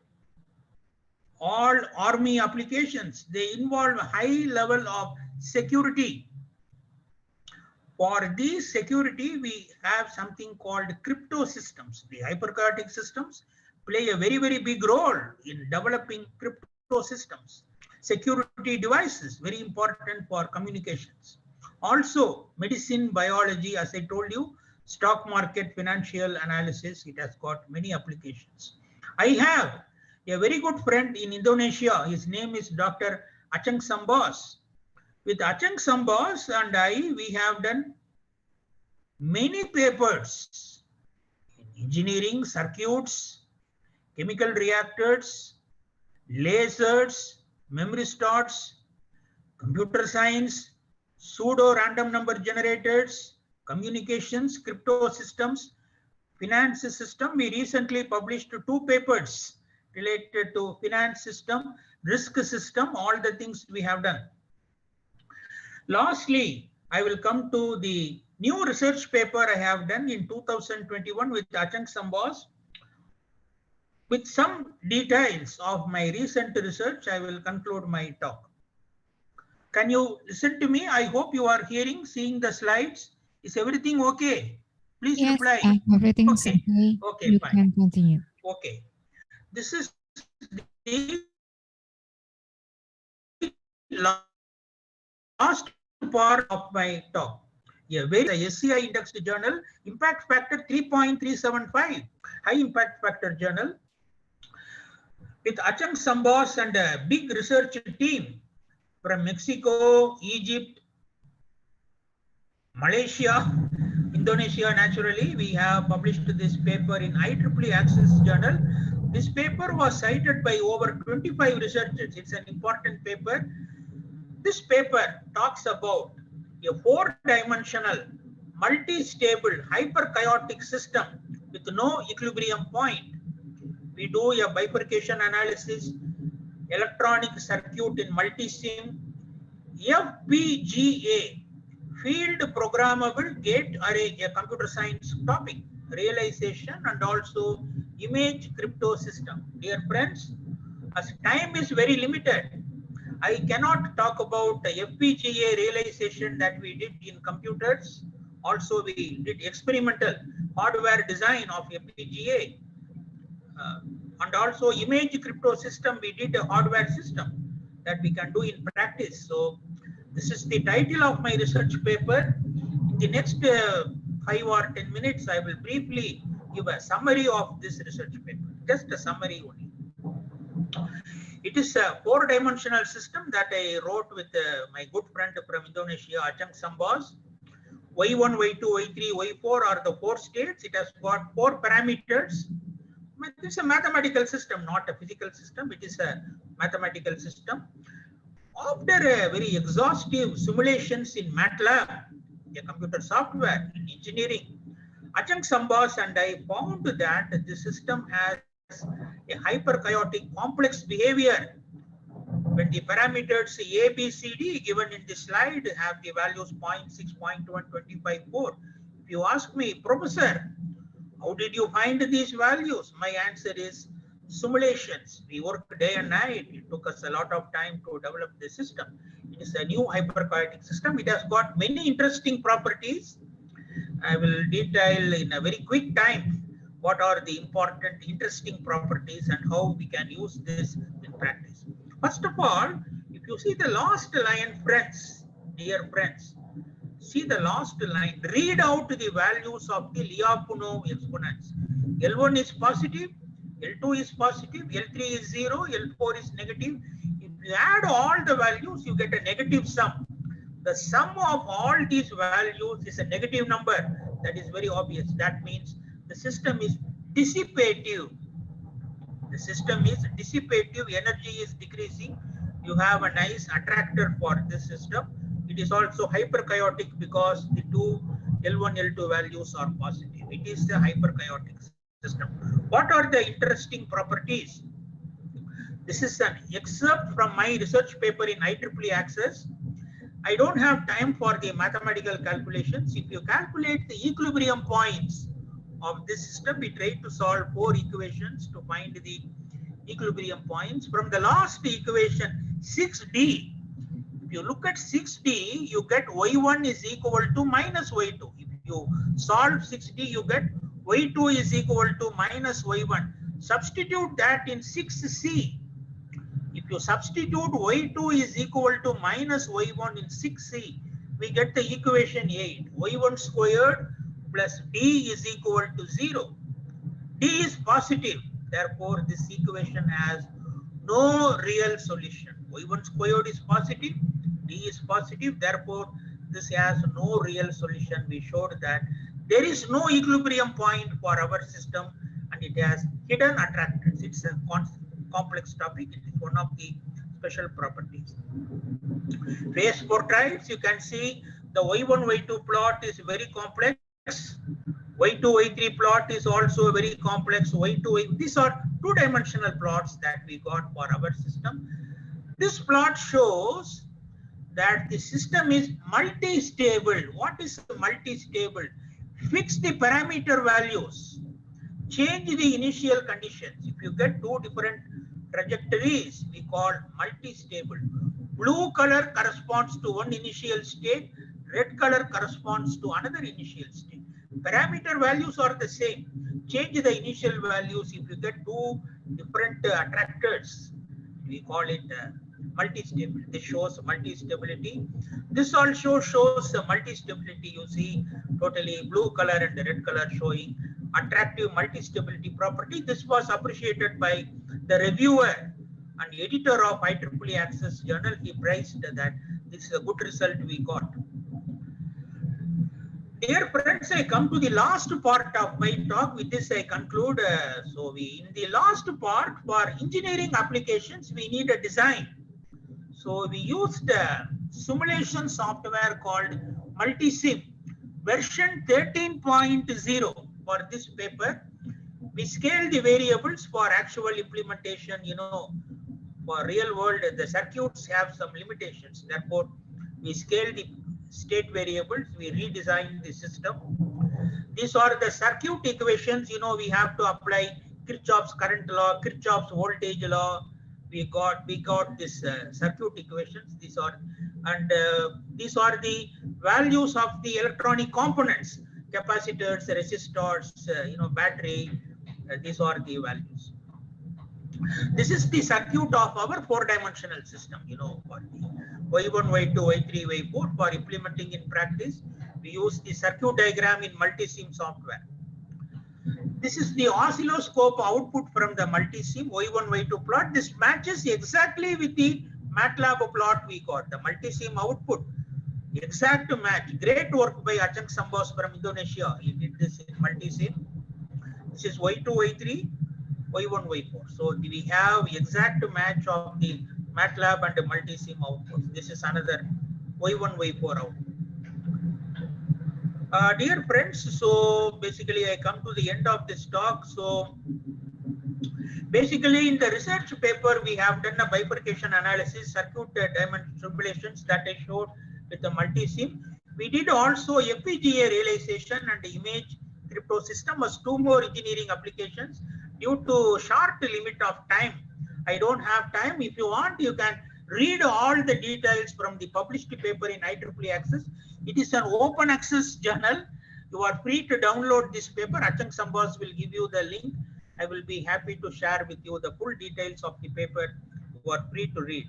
all army applications, they involve a high level of security. For these security, we have something called crypto systems. The hyperchaotic systems play a very, very big role in developing crypto systems. Security devices, very important for communications. Also, medicine, biology, as I told you, stock market, financial analysis, it has got many applications. I have a very good friend in Indonesia. His name is Dr. Achang Sambas. With Achang Sambas and I, we have done many papers in engineering, circuits, chemical reactors, lasers, memory starts, computer science, pseudo random number generators, communications, crypto systems, finance system. We recently published 2 papers related to finance system, risk system, all the things we have done. Lastly, I will come to the new research paper I have done in 2021 with Achang Sambas. With some details of my recent research, I will conclude my talk. Can you listen to me? I hope you are hearing, seeing the slides. Is everything okay? Please Yes, reply. everything's Okay. okay. Okay, You fine. can continue. Okay. This is the last part of my talk. Yeah, where the SCI indexed journal, impact factor 3.375, high impact factor journal, with Achang Sambas and a big research team from Mexico, Egypt, Malaysia, Indonesia. Naturally, we have published this paper in IEEE Access Journal. This paper was cited by over 25 researchers. It's an important paper. This paper talks about a 4-dimensional, multi-stable, hyperchaotic system with no equilibrium point. We do a bifurcation analysis, electronic circuit in multi-sim, FPGA, field programmable gate array, a computer science topic, realization, and also image crypto system. Dear friends, as time is very limited, I cannot talk about the FPGA realization that we did in computers. Also, we did experimental hardware design of FPGA. And also image crypto system, we did a hardware system that we can do in practice. So this is the title of my research paper. In the next 5 or 10 minutes, I will briefly give a summary of this research paper, just a summary only. It is a 4-dimensional system that I wrote with my good friend from Indonesia, Ajang Sambas. Y1, Y2, Y3, Y4 are the 4 states. It has got 4 parameters. It's a mathematical system, not a physical system. It is a mathematical system. After a very exhaustive simulations in MATLAB, a computer software in engineering, Ajang Sambas and I found that the system has a hyperchaotic complex behavior. When the parameters A, B, C, D given in the slide have the values 0.6, 0.1, 25.4. If you ask me, Professor, how did you find these values? My answer is simulations. We worked day and night. It took us a lot of time to develop the system. It is a new hyperchaotic system. It has got many interesting properties. I will detail in a very quick time what are the important interesting properties and how we can use this in practice. First of all, if you see the last line, friends, dear friends, see the last line, read out the values of the Lyapunov exponents. L1 is positive, L2 is positive, L3 is 0, L4 is negative. If you add all the values, you get a negative sum. The sum of all these values is a negative number. That is very obvious. That means the system is dissipative. The system is dissipative, energy is decreasing. You have a nice attractor for this system. It is also hyperchaotic because the two L1, L2 values are positive. It is a hyperchaotic system. What are the interesting properties? This is an excerpt from my research paper in IEEE Access. I don't have time for the mathematical calculations. If you calculate the equilibrium points of this system, we try to solve 4 equations to find the equilibrium points. From the last equation, 6D, if you look at 6D, you get Y1 is equal to minus Y2. If you solve 6D, you get Y2 is equal to minus Y1. Substitute that in 6C. If you substitute Y2 is equal to minus Y1 in 6C, we get the equation 8. Y1 squared plus D is equal to 0. D is positive. Therefore, this equation has no real solution. Y1 squared is positive. D is positive. Therefore, this has no real solution. We showed that there is no equilibrium point for our system and it has hidden attractors. It's a complex topic. It is one of the special properties. Phase portraits, you can see the Y1, Y2 plot is very complex. Y2, Y3 plot is also very complex. Y2, these are 2-dimensional plots that we got for our system. This plot shows that the system is multi-stable. What is multi-stable? Fix the parameter values. Change the initial conditions. If you get 2 different trajectories, we call multi-stable. Blue color corresponds to one initial state. Red color corresponds to another initial state. Parameter values are the same. Change the initial values. If you get 2 different attractors, we call it multi-stable. This shows multi-stability. This also shows multi-stability. You see totally blue color and red color showing attractive multi-stability property. This was appreciated by the reviewer and editor of IEEE Access journal. He praised that this is a good result we got. Dear friends, I come to the last part of my talk. With this, I conclude. In the last part, for engineering applications, we need a design. So we used a simulation software called Multisim, version 13.0 for this paper. We scale the variables for actual implementation. You know, for real world, the circuits have some limitations. Therefore, we scale the state variables, we redesign the system. These are the circuit equations. You know, we have to apply Kirchhoff's current law, Kirchhoff's voltage law, we got this circuit equations. These are the values of the electronic components: capacitors, resistors, battery. These are the values. This is the circuit of our four-dimensional system. For the Y1, Y2, Y3, Y4. For implementing in practice, we use the circuit diagram in multi-sim software. This is the oscilloscope output from the multi-sim Y1, Y2 plot. This matches exactly with the MATLAB plot we got. The multi-sim output, exact match. Great work by Acang Sambos from Indonesia. He did this in multi-sim. This is Y2, Y3, Y1, Y4. So we have exact match of the MATLAB and the multi-sim outputs. This is another Y1, Y4 output. Dear friends, so basically I come to the end of this talk. So basically in the research paper, we have done a bifurcation analysis, circuit diamond simulations that I showed with the multi-sim. We did also FPGA realization and image crypto system as two more engineering applications. Due to short limit of time, I don't have time. If you want, you can read all the details from the published paper in IEEE Access. It is an open access journal. You are free to download this paper. Acang Sambas will give you the link. I will be happy to share with you the full details of the paper. You are free to read.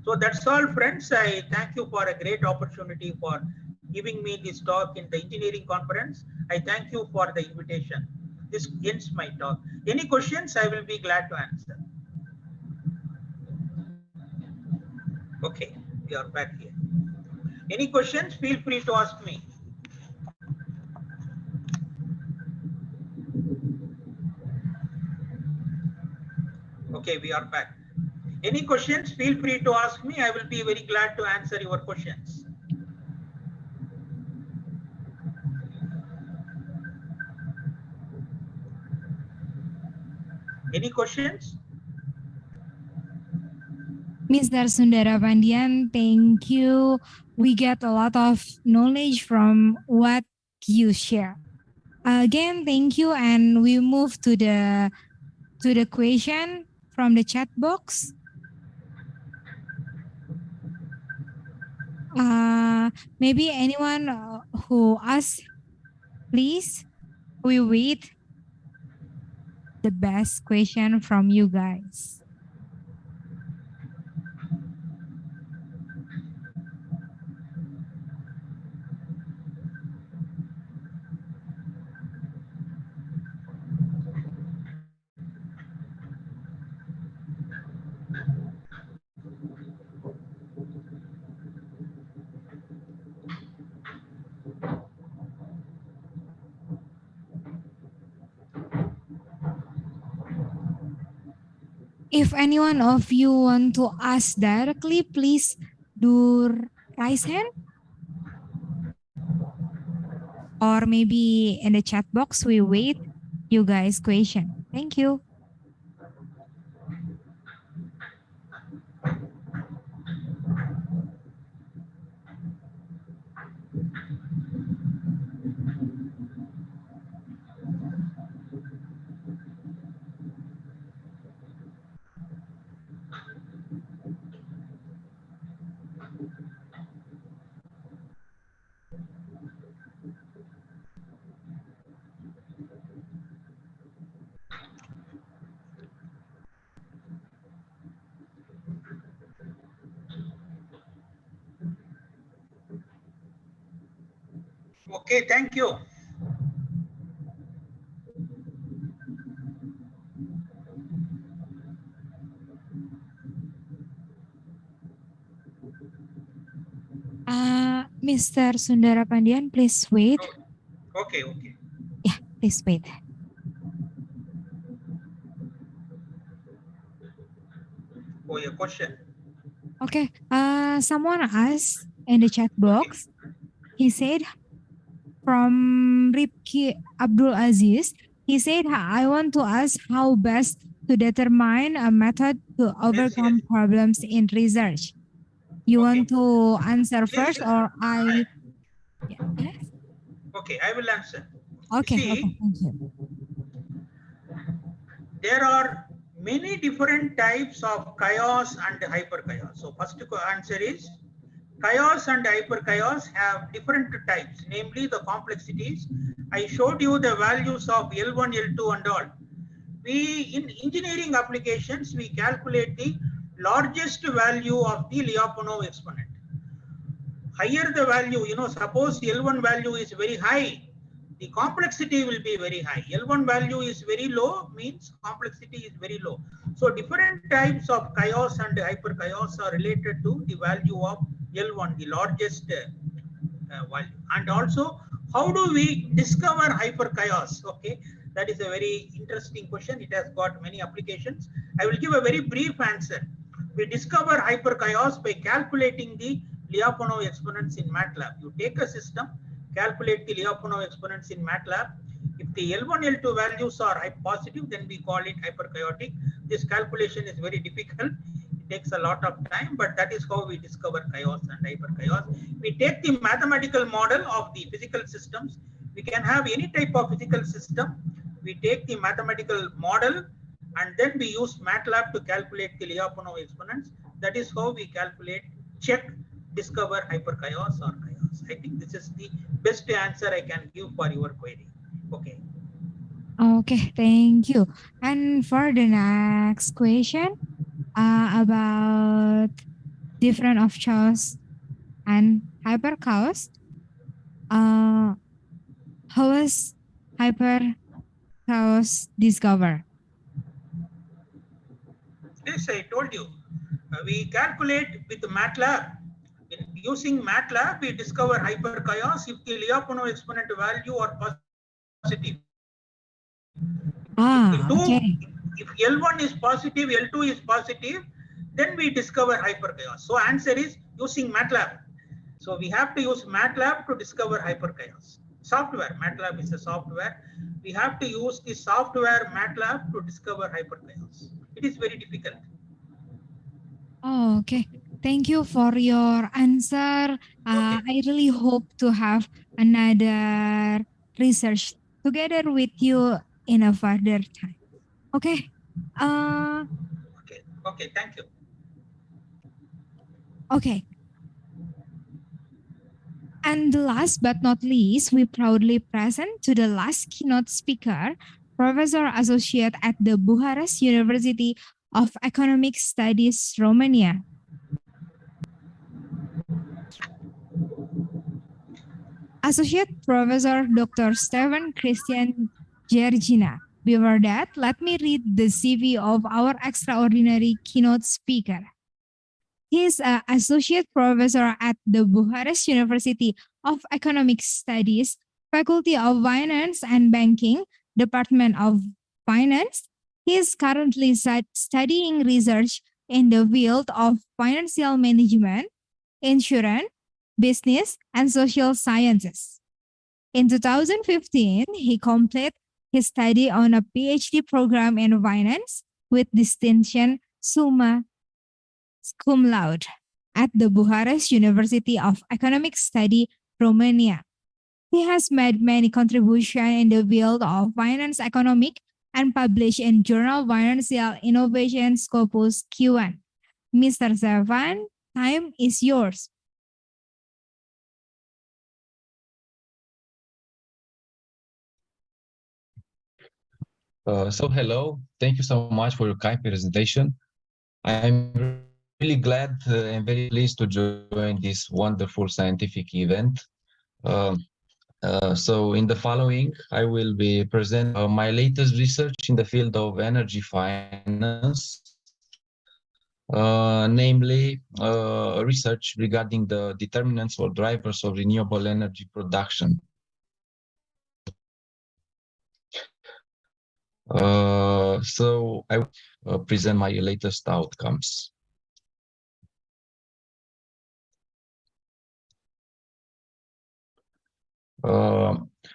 So that's all, friends. I thank you for a great opportunity for giving me this talk in the engineering conference. I thank you for the invitation. This ends my talk. Any questions, I will be glad to answer. Okay, we are back here. Any questions, feel free to ask me. Okay, we are back. Any questions, feel free to ask me. I will be very glad to answer your questions. Any questions? Mr. Sundara Pandian, thank you. We get a lot of knowledge from what you share. Again, thank you, and we move to the question from the chat box. Maybe anyone who asks, please, we wait the best question from you guys. If anyone of you want to ask directly, please do raise hand. Or maybe in the chat box, we wait you guys' question. Thank you. Okay, thank you. Mr. Sundara Pandian, please wait. Okay, okay. Yeah, please wait. Oh, your question. Okay, someone asked in the chat box, he said from Ripki Abdul Aziz, he said, I want to ask how best to determine a method to overcome problems in research. You want to answer first or I? Yeah. Okay, I will answer. Okay, See, okay, thank you. there are many different types of chaos and hyper chaos. So first answer is chaos and hyper chaos have different types, namely the complexities. I showed you the values of L1, L2 and all. We in engineering applications, we calculate the largest value of the Lyapunov exponent. Higher the value, suppose L1 value is very high, the complexity will be very high. L1 value is very low, means complexity is very low. So different types of chaos and hyper chaos are related to the value of L1, the largest value. And also, how do we discover hyper chaos? Okay, that is a very interesting question. It has got many applications. I will give a very brief answer. We discover hyper chaos by calculating the Lyapunov exponents in MATLAB. You take a system, calculate the Lyapunov exponents in MATLAB. If the L1, L2 values are positive, then we call it hyperchaotic. This calculation is very difficult. It takes a lot of time, but that is how we discover chaos and hyperchaos. We take the mathematical model of the physical systems. We can have any type of physical system. We take the mathematical model and then we use MATLAB to calculate the Lyapunov exponents. That is how we calculate, check, discover hyperchaos or chaos. I think this is the best answer I can give for your query. Okay. Okay, thank you. And for the next question, about different of chaos and hyper chaos. How is hyper chaos discovered? Yes, I told you. We calculate with MATLAB. Using MATLAB, we discover hyper chaos if the Lyapunov exponent value are positive. Okay. If L1 is positive, L2 is positive, then we discover hyper chaos. So answer is using MATLAB. So we have to use MATLAB to discover hyper chaos. Software, MATLAB is a software. We have to use the software MATLAB to discover hyper chaos. It is very difficult. Oh, okay. Thank you for your answer. I really hope to have another research together with you in a further time. Okay. Okay, thank you. Okay. And last but not least, we proudly present to the last keynote speaker, Professor Associate at the Bucharest University of Economic Studies, Romania. Associate Professor Dr. Stephen Christian Gergina. Before that, let me read the CV of our extraordinary keynote speaker. He is an associate professor at the Bucharest University of Economic Studies, Faculty of Finance and Banking, Department of Finance. He is currently studying research in the field of financial management, insurance, business, and social sciences. In 2015, he completed his study on a PhD program in finance with distinction summa cum laude at the Bucharest University of Economic Studies, Romania. He has made many contributions in the field of finance economic and published in journal Financial Innovation Scopus Q1. Mr. Stefan, time is yours. So hello, thank you so much for your kind presentation. I'm really glad and very pleased to join this wonderful scientific event. So in the following, I will be present my latest research in the field of energy finance, namely research regarding the determinants or drivers of renewable energy production. So I will present my latest outcomes.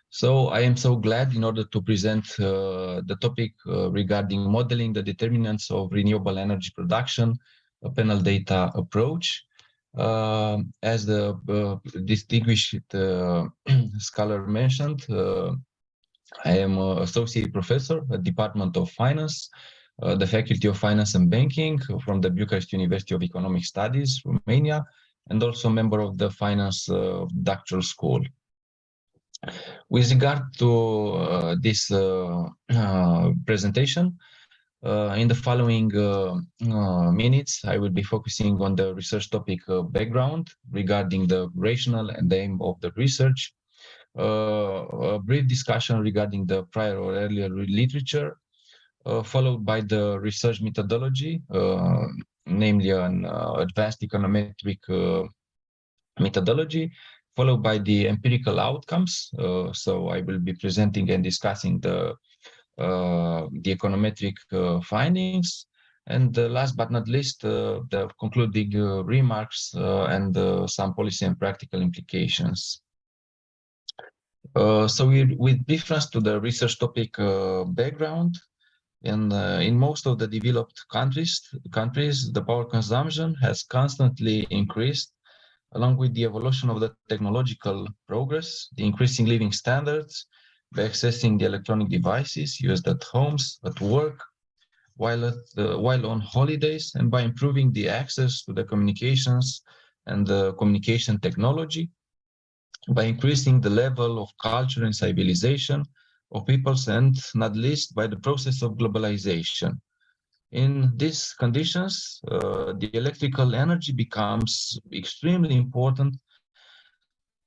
So I am so glad in order to present the topic regarding modeling the determinants of renewable energy production, a panel data approach. As the distinguished scholar mentioned, I am an associate professor at Department of Finance the Faculty of Finance and Banking from the Bucharest University of Economic Studies, Romania, and also a member of the Finance Doctoral School. With regard to this presentation, in the following minutes, I will be focusing on the research topic background regarding the rationale and the aim of the research, a brief discussion regarding the prior or earlier literature, followed by the research methodology, namely an advanced econometric methodology, followed by the empirical outcomes. So I will be presenting and discussing the econometric findings, and last but not least, the concluding remarks and some policy and practical implications. So with reference to the research topic background, in most of the developed countries, the power consumption has constantly increased along with the evolution of the technological progress, the increasing living standards, by accessing the electronic devices used at homes, at work, while on holidays, and by improving the access to the communications and the communication technology, by increasing the level of culture and civilization of peoples, and not least by the process of globalization. In these conditions, the electrical energy becomes extremely important,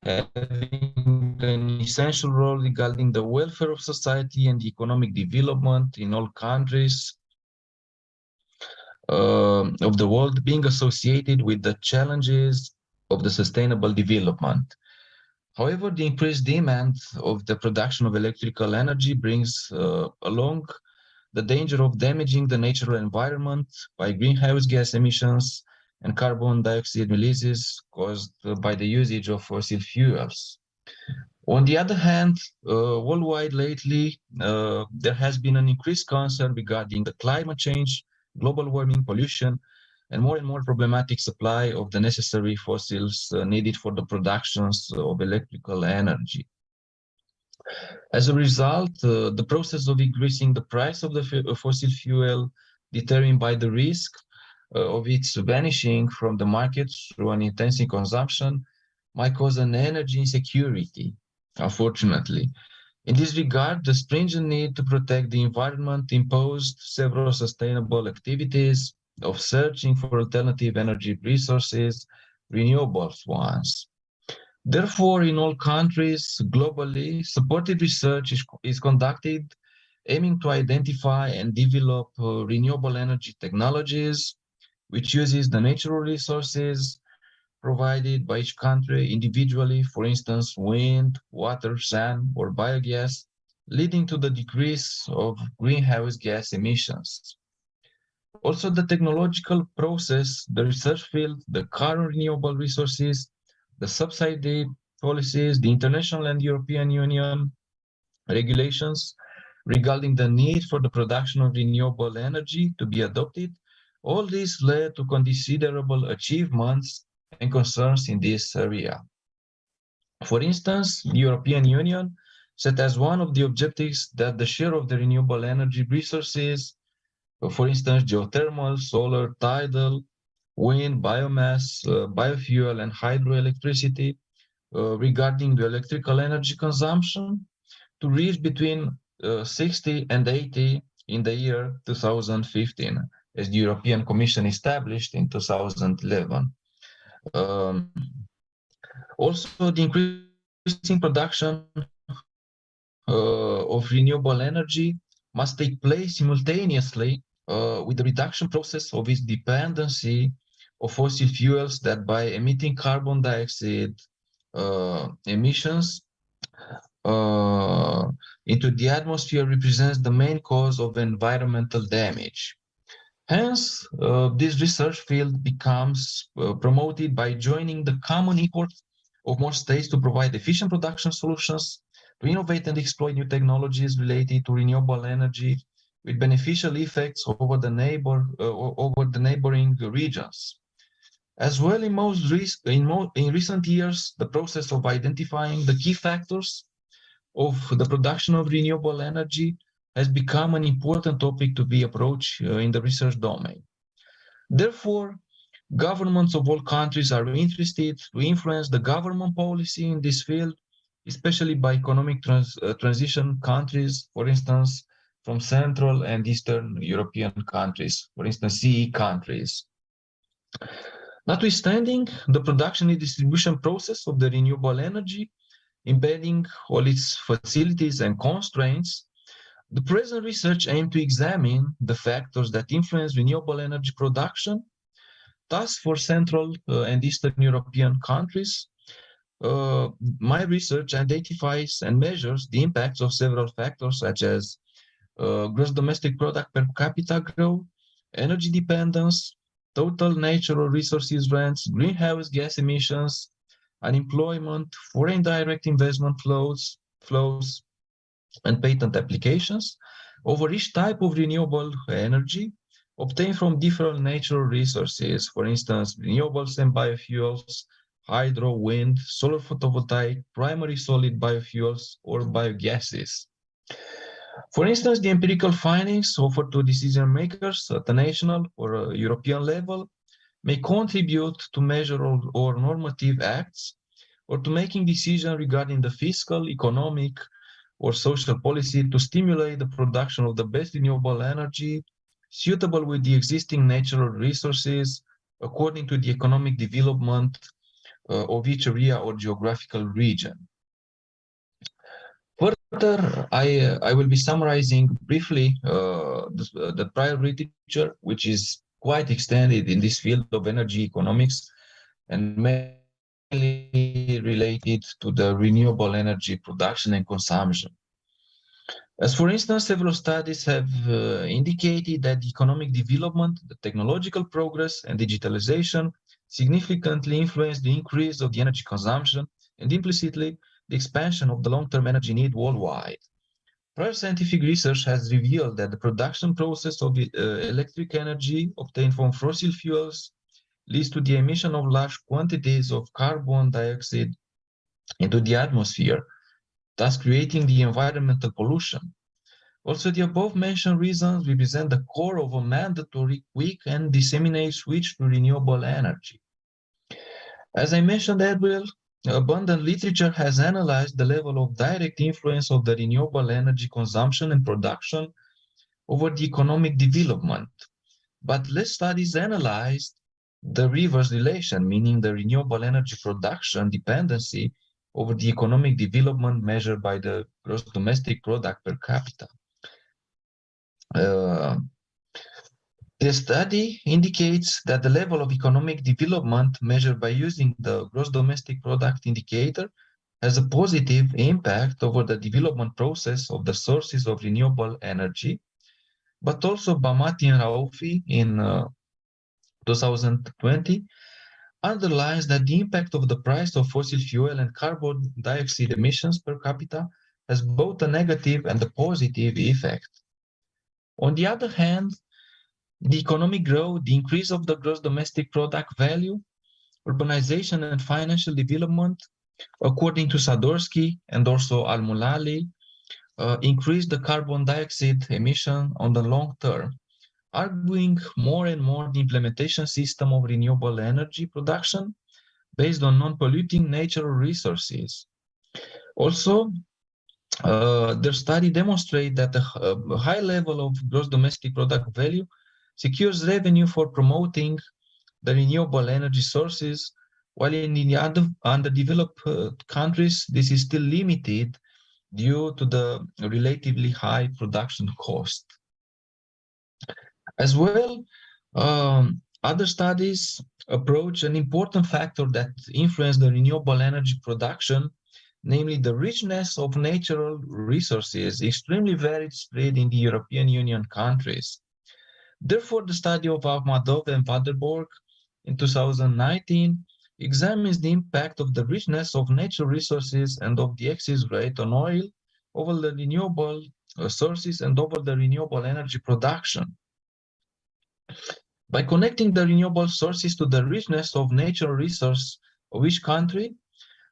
having an essential role regarding the welfare of society and economic development in all countries of the world, being associated with the challenges of the sustainable development. However, the increased demand of the production of electrical energy brings along the danger of damaging the natural environment by greenhouse gas emissions and carbon dioxide releases caused by the usage of fossil fuels. On the other hand, worldwide lately, there has been an increased concern regarding the climate change, global warming, pollution, and more problematic supply of the necessary fossils needed for the productions of electrical energy. As a result, the process of increasing the price of the fossil fuel determined by the risk of its vanishing from the market through an intensive consumption might cause an energy insecurity, unfortunately. In this regard, the stringent need to protect the environment imposed several sustainable activities of searching for alternative energy resources, renewable ones. Therefore, in all countries globally, supported research is conducted aiming to identify and develop renewable energy technologies, which uses the natural resources provided by each country individually, for instance, wind, water, sun, or biogas, leading to the decrease of greenhouse gas emissions. Also, the technological process, the research field, the current renewable resources, the subsidy policies, the international and European Union regulations regarding the need for the production of renewable energy to be adopted, all this led to considerable achievements and concerns in this area. For instance, the European Union set as one of the objectives that the share of the renewable energy resources, for instance, geothermal, solar, tidal, wind, biomass, biofuel, and hydroelectricity, regarding the electrical energy consumption, to reach between 60 and 80 in the year 2015, as the European Commission established in 2011. Also, the increasing production of renewable energy must take place simultaneously with the reduction process of its dependency of fossil fuels that by emitting carbon dioxide emissions into the atmosphere represents the main cause of environmental damage. Hence, this research field becomes promoted by joining the common effort of more states to provide efficient production solutions, to innovate and exploit new technologies related to renewable energy with beneficial effects over the neighboring regions. As well, in recent years, the process of identifying the key factors of the production of renewable energy has become an important topic to be approached in the research domain. Therefore, governments of all countries are interested to influence the government policy in this field, especially by economic transition countries, for instance, from Central and Eastern European countries, for instance, CE countries. Notwithstanding the production and distribution process of the renewable energy, embedding all its facilities and constraints, the present research aims to examine the factors that influence renewable energy production. Thus, for Central and Eastern European countries, my research identifies and measures the impacts of several factors such as gross domestic product per capita growth, energy dependence, total natural resources rents, greenhouse gas emissions, unemployment, foreign direct investment flows, and patent applications over each type of renewable energy obtained from different natural resources, for instance, renewables and biofuels, hydro, wind, solar photovoltaic, primary solid biofuels, or biogases. For instance, the empirical findings offered to decision makers at the national or European level may contribute to measure or normative acts or to making decisions regarding the fiscal, economic, or social policy to stimulate the production of the best renewable energy suitable with the existing natural resources according to the economic development of each area or geographical region. Further, I will be summarizing briefly the prior literature, which is quite extended in this field of energy economics and mainly related to the renewable energy production and consumption. As for instance, several studies have indicated that the economic development, the technological progress, and digitalization significantly influence the increase of the energy consumption and implicitly the expansion of the long-term energy need worldwide. Prior scientific research has revealed that the production process of electric energy obtained from fossil fuels leads to the emission of large quantities of carbon dioxide into the atmosphere, thus creating the environmental pollution. Also, the above-mentioned reasons represent the core of a mandatory, quick, and disseminated switch to renewable energy. As I mentioned as well, abundant literature has analyzed the level of direct influence of the renewable energy consumption and production over the economic development, but less studies analyzed the reverse relation, meaning the renewable energy production dependency over the economic development measured by the gross domestic product per capita. The study indicates that the level of economic development measured by using the gross domestic product indicator has a positive impact over the development process of the sources of renewable energy, but also Bamati and Raufi in 2020 underlines that the impact of the price of fossil fuel and carbon dioxide emissions per capita has both a negative and a positive effect. On the other hand, the economic growth, the increase of the gross domestic product value, urbanization and financial development, according to Sadorsky and also Al-Mulali, increase the carbon dioxide emission on the long term, arguing more and more the implementation system of renewable energy production based on non-polluting natural resources. Also, their study demonstrates that a high level of gross domestic product value secures revenue for promoting the renewable energy sources, while in the other underdeveloped countries, this is still limited due to the relatively high production cost. As well, other studies approach an important factor that influence the renewable energy production, namely the richness of natural resources, extremely varied spread in the European Union countries. Therefore, the study of Ahmadov and Vanderborg in 2019 examines the impact of the richness of natural resources and of the excess rate on oil over the renewable sources and over the renewable energy production. By connecting the renewable sources to the richness of natural resource of each country,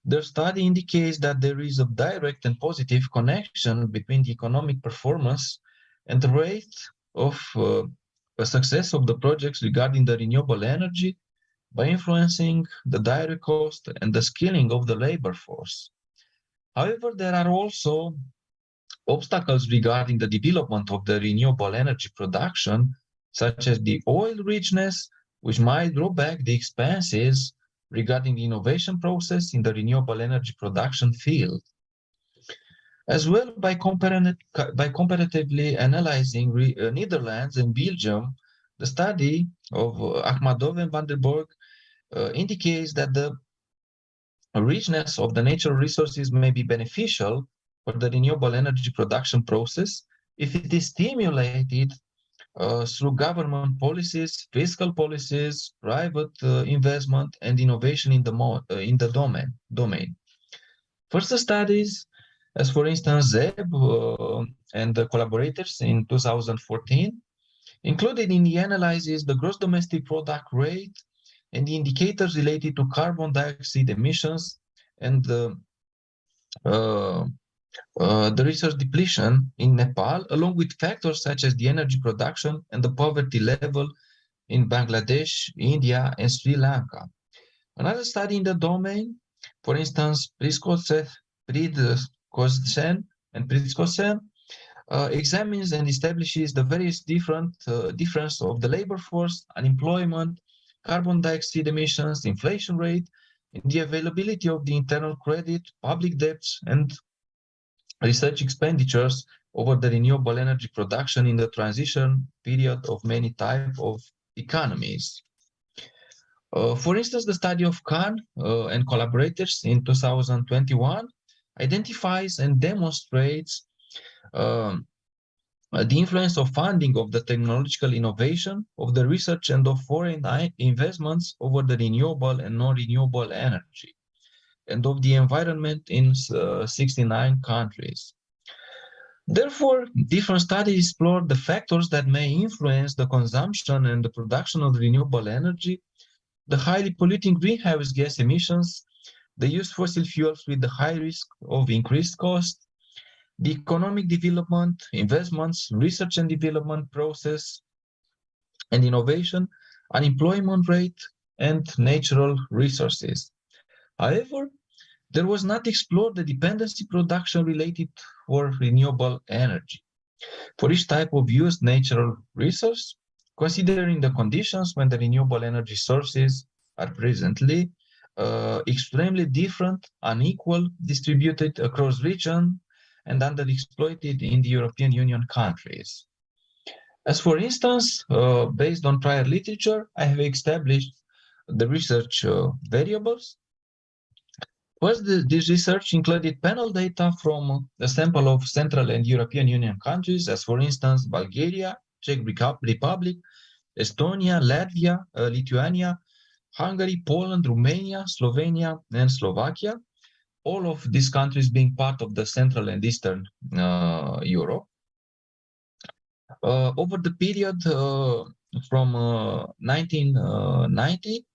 their study indicates that there is a direct and positive connection between the economic performance and the rate of success of the projects regarding the renewable energy by influencing the direct cost and the skilling of the labor force. However, there are also obstacles regarding the development of the renewable energy production, such as the oil richness, which might draw back the expenses regarding the innovation process in the renewable energy production field. As well, by comparatively analyzing Netherlands and Belgium, the study of Akhmadov and van der Borg indicates that the richness of the natural resources may be beneficial for the renewable energy production process if it is stimulated through government policies, fiscal policies, private investment, and innovation in the domain. First studies, as for instance, Zeb and the collaborators in 2014, included in the analysis the gross domestic product rate and the indicators related to carbon dioxide emissions and the resource depletion in Nepal, along with factors such as the energy production and the poverty level in Bangladesh, India, and Sri Lanka. Another study in the domain, for instance, Priskosen and Priskosen, examines and establishes the various difference of the labor force, unemployment, carbon dioxide emissions, inflation rate, and the availability of the internal credit, public debts, and research expenditures over the renewable energy production in the transition period of many types of economies. For instance, the study of Khan and collaborators in 2021 identifies and demonstrates the influence of funding of the technological innovation, of the research and of foreign investments over the renewable and non-renewable energy, and of the environment in 69 countries. Therefore, different studies explore the factors that may influence the consumption and the production of renewable energy, the highly polluting greenhouse gas emissions, the use of fossil fuels with the high risk of increased cost, the economic development, investments, research and development process, and innovation, unemployment rate, and natural resources. However, there was not explored the dependency production related for renewable energy. For each type of used natural resource, considering the conditions when the renewable energy sources are presently extremely different, unequal, distributed across region, and underexploited in the European Union countries. As for instance, based on prior literature, I have established the research variables. First, this research included panel data from a sample of Central and European Union countries, as for instance, Bulgaria, Czech Republic, Estonia, Latvia, Lithuania, Hungary, Poland, Romania, Slovenia, and Slovakia, all of these countries being part of the Central and Eastern Europe. Over the period from 1990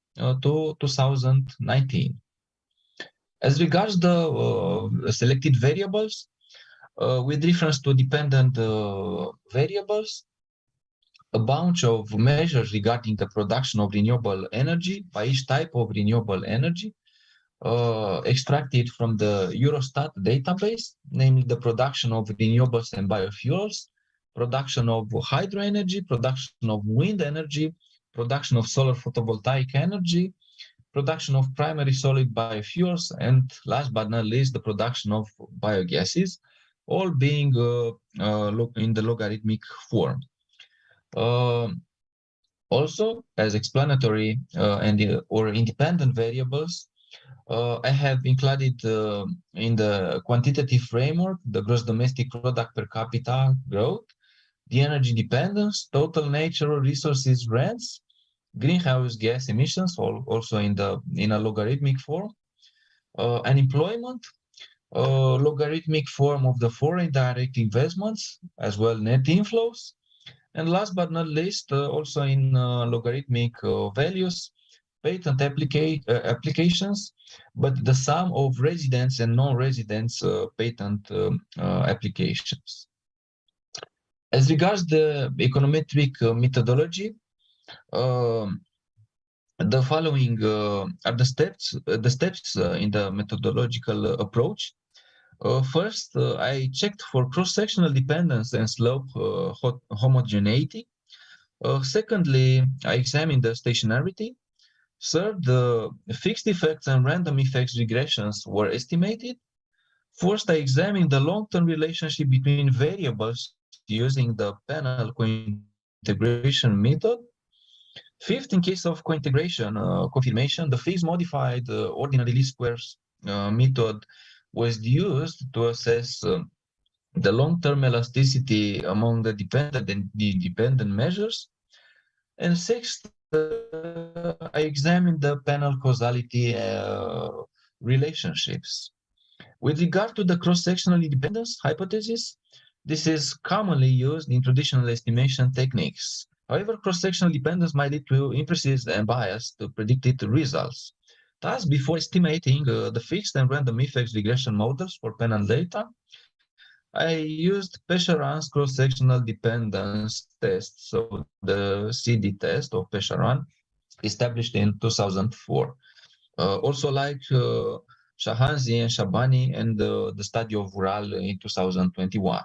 to 2019. As regards the selected variables, with reference to dependent variables, a bunch of measures regarding the production of renewable energy by each type of renewable energy extracted from the Eurostat database, namely the production of renewables and biofuels, production of hydro energy, production of wind energy, production of solar photovoltaic energy, production of primary solid biofuels, and last but not least, the production of biogases, all being in the logarithmic form. Also, as explanatory or independent variables, I have included in the quantitative framework the gross domestic product per capita growth, the energy dependence, total natural resources rents, greenhouse gas emissions, also in a logarithmic form, unemployment, logarithmic form of the foreign direct investments, as well net inflows, and last but not least, also in logarithmic values, patent applications, but the sum of residents and non-residents patent applications. As regards the econometric methodology, the following are the steps in the methodological approach. First, I checked for cross-sectional dependence and slope homogeneity. Secondly, I examined the stationarity. Third, the fixed effects and random effects regressions were estimated. Fourth, I examined the long-term relationship between variables using the panel cointegration method. Fifth, in case of cointegration confirmation, the fixed modified ordinary least squares method was used to assess the long-term elasticity among the dependent and the dependent measures. And sixth, I examined the panel causality relationships. With regard to the cross-sectional independence hypothesis, this is commonly used in traditional estimation techniques. However, cross-sectional dependence might lead to imprecise and biased predicted results. Thus, before estimating the fixed and random effects regression models for panel data, I used Pesharan's cross-sectional dependence test, so the CD test of Pesharan, established in 2004. Also like Shahanzi and Shabani and the study of Ural in 2021.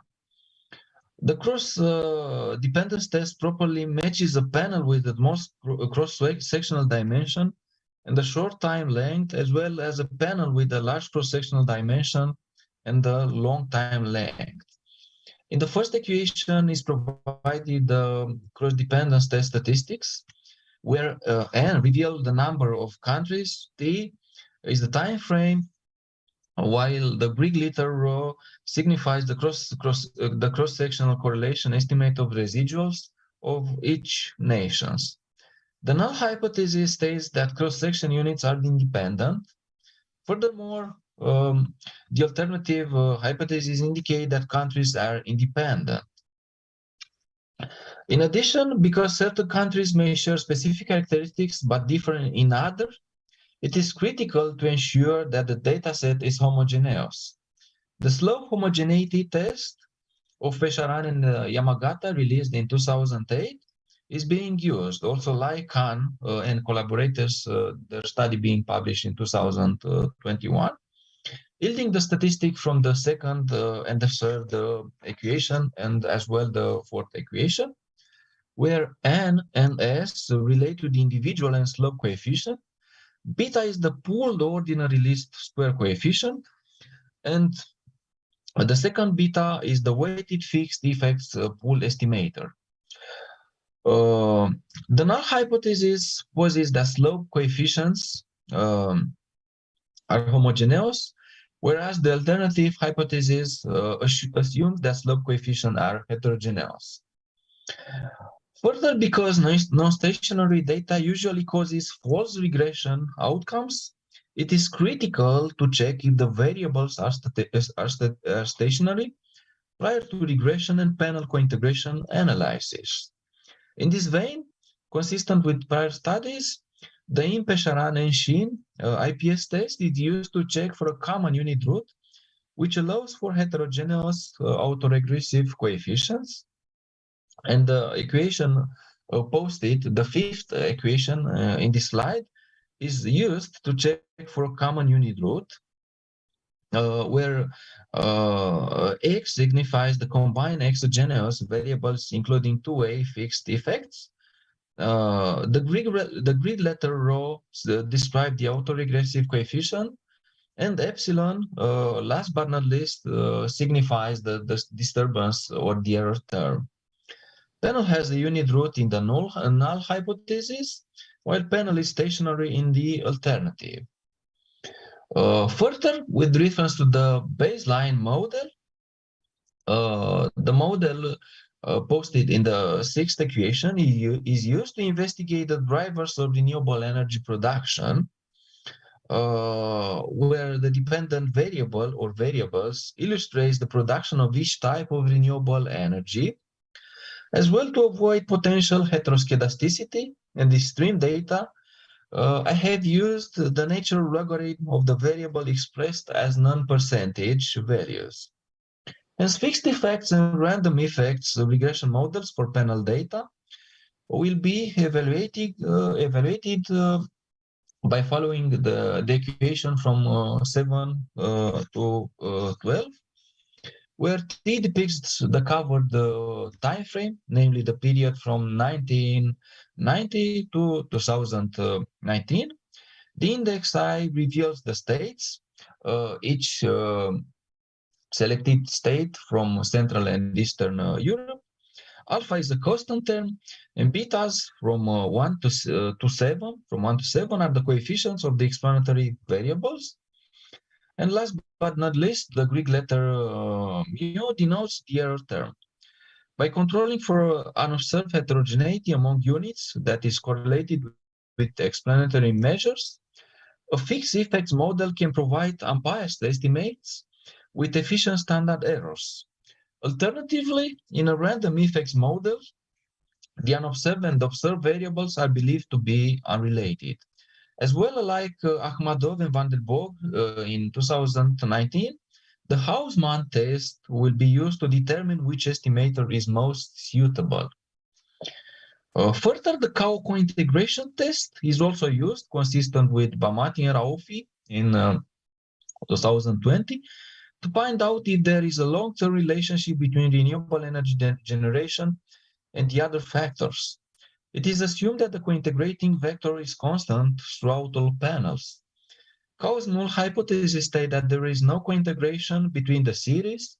The cross-dependence test properly matches a panel with the most cross-sectional dimension and the short time length, as well as a panel with a large cross-sectional dimension and the long time length. In the first equation is provided the cross-dependence test statistics, where n reveal the number of countries, t is the time frame, while the Greek letter rho signifies the cross-sectional correlation estimate of residuals of each nations. The null hypothesis states that cross-section units are independent. Furthermore, the alternative hypothesis indicate that countries are independent. In addition, because certain countries may share specific characteristics but differ in others, it is critical to ensure that the dataset is homogeneous. The slope homogeneity test of Pesharan and Yamagata, released in 2008, is being used. Also, like Khan and collaborators, their study being published in 2021, yielding the statistic from the second and the third equation, and as well the fourth equation, where n and s relate to the individual and slope coefficient. Beta is the pooled ordinary least square coefficient, and the second beta is the weighted fixed effects pool estimator. The null hypothesis poses that slope coefficients are homogeneous, whereas the alternative hypothesis assumes that slope coefficients are heterogeneous. Further, because non-stationary data usually causes false regression outcomes, it is critical to check if the variables are stationary prior to regression and panel cointegration analysis. In this vein, consistent with prior studies, the Pesharan and Shin IPS test is used to check for a common unit root, which allows for heterogeneous autoregressive coefficients. And the equation posted, the fifth equation in this slide, is used to check for a common unit root, where X signifies the combined exogenous variables, including 2A fixed effects. The Greek letter rho describes the autoregressive coefficient, and epsilon, last but not least, signifies the disturbance or the error term. Panel has a unit root in the null hypothesis, while panel is stationary in the alternative. Further, with reference to the baseline model, the model posted in the sixth equation is used to investigate the drivers of renewable energy production, where the dependent variable or variables illustrates the production of each type of renewable energy. As well, to avoid potential heteroskedasticity and extreme data, I have used the natural logarithm of the variable expressed as non-percentage values. Hence, fixed effects and random effects regression models for panel data will be evaluated by following the equation from 7 to 12, where T depicts the covered time frame, namely the period from 1990 to 2019. The index I reveals the states, each selected state from Central and Eastern Europe. Alpha is a constant term, and betas from 1 to 7, from 1 to 7 are the coefficients of the explanatory variables. And last but not least, the Greek letter mu denotes the error term. By controlling for unobserved heterogeneity among units that is correlated with explanatory measures, a fixed effects model can provide unbiased estimates with efficient standard errors. Alternatively, in a random effects model, the unobserved and observed variables are believed to be unrelated. As well, like Akhmadov and Van der Boog in 2019, the Hausmann test will be used to determine which estimator is most suitable. Further, the Kao co-integration test is also used, consistent with Bamati and Raufi in 2020, to find out if there is a long-term relationship between renewable energy generation and the other factors. It is assumed that the co-integrating vector is constant throughout all panels. Kao's null hypothesis states that there is no co-integration between the series,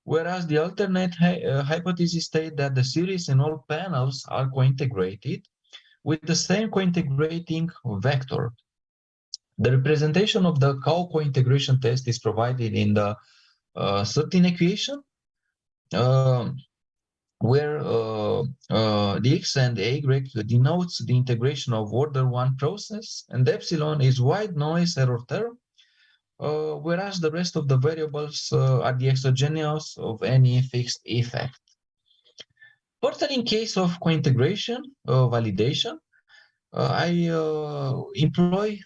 whereas the alternate hypothesis states that the series and all panels are co-integrated with the same co-integrating vector. The representation of the Kao co-integration test is provided in the 13 equation, where the x and the y denotes the integration of order 1 process, and epsilon is white noise error term, whereas the rest of the variables are the exogenous of any fixed effect. Further, in case of co-integration validation, I employ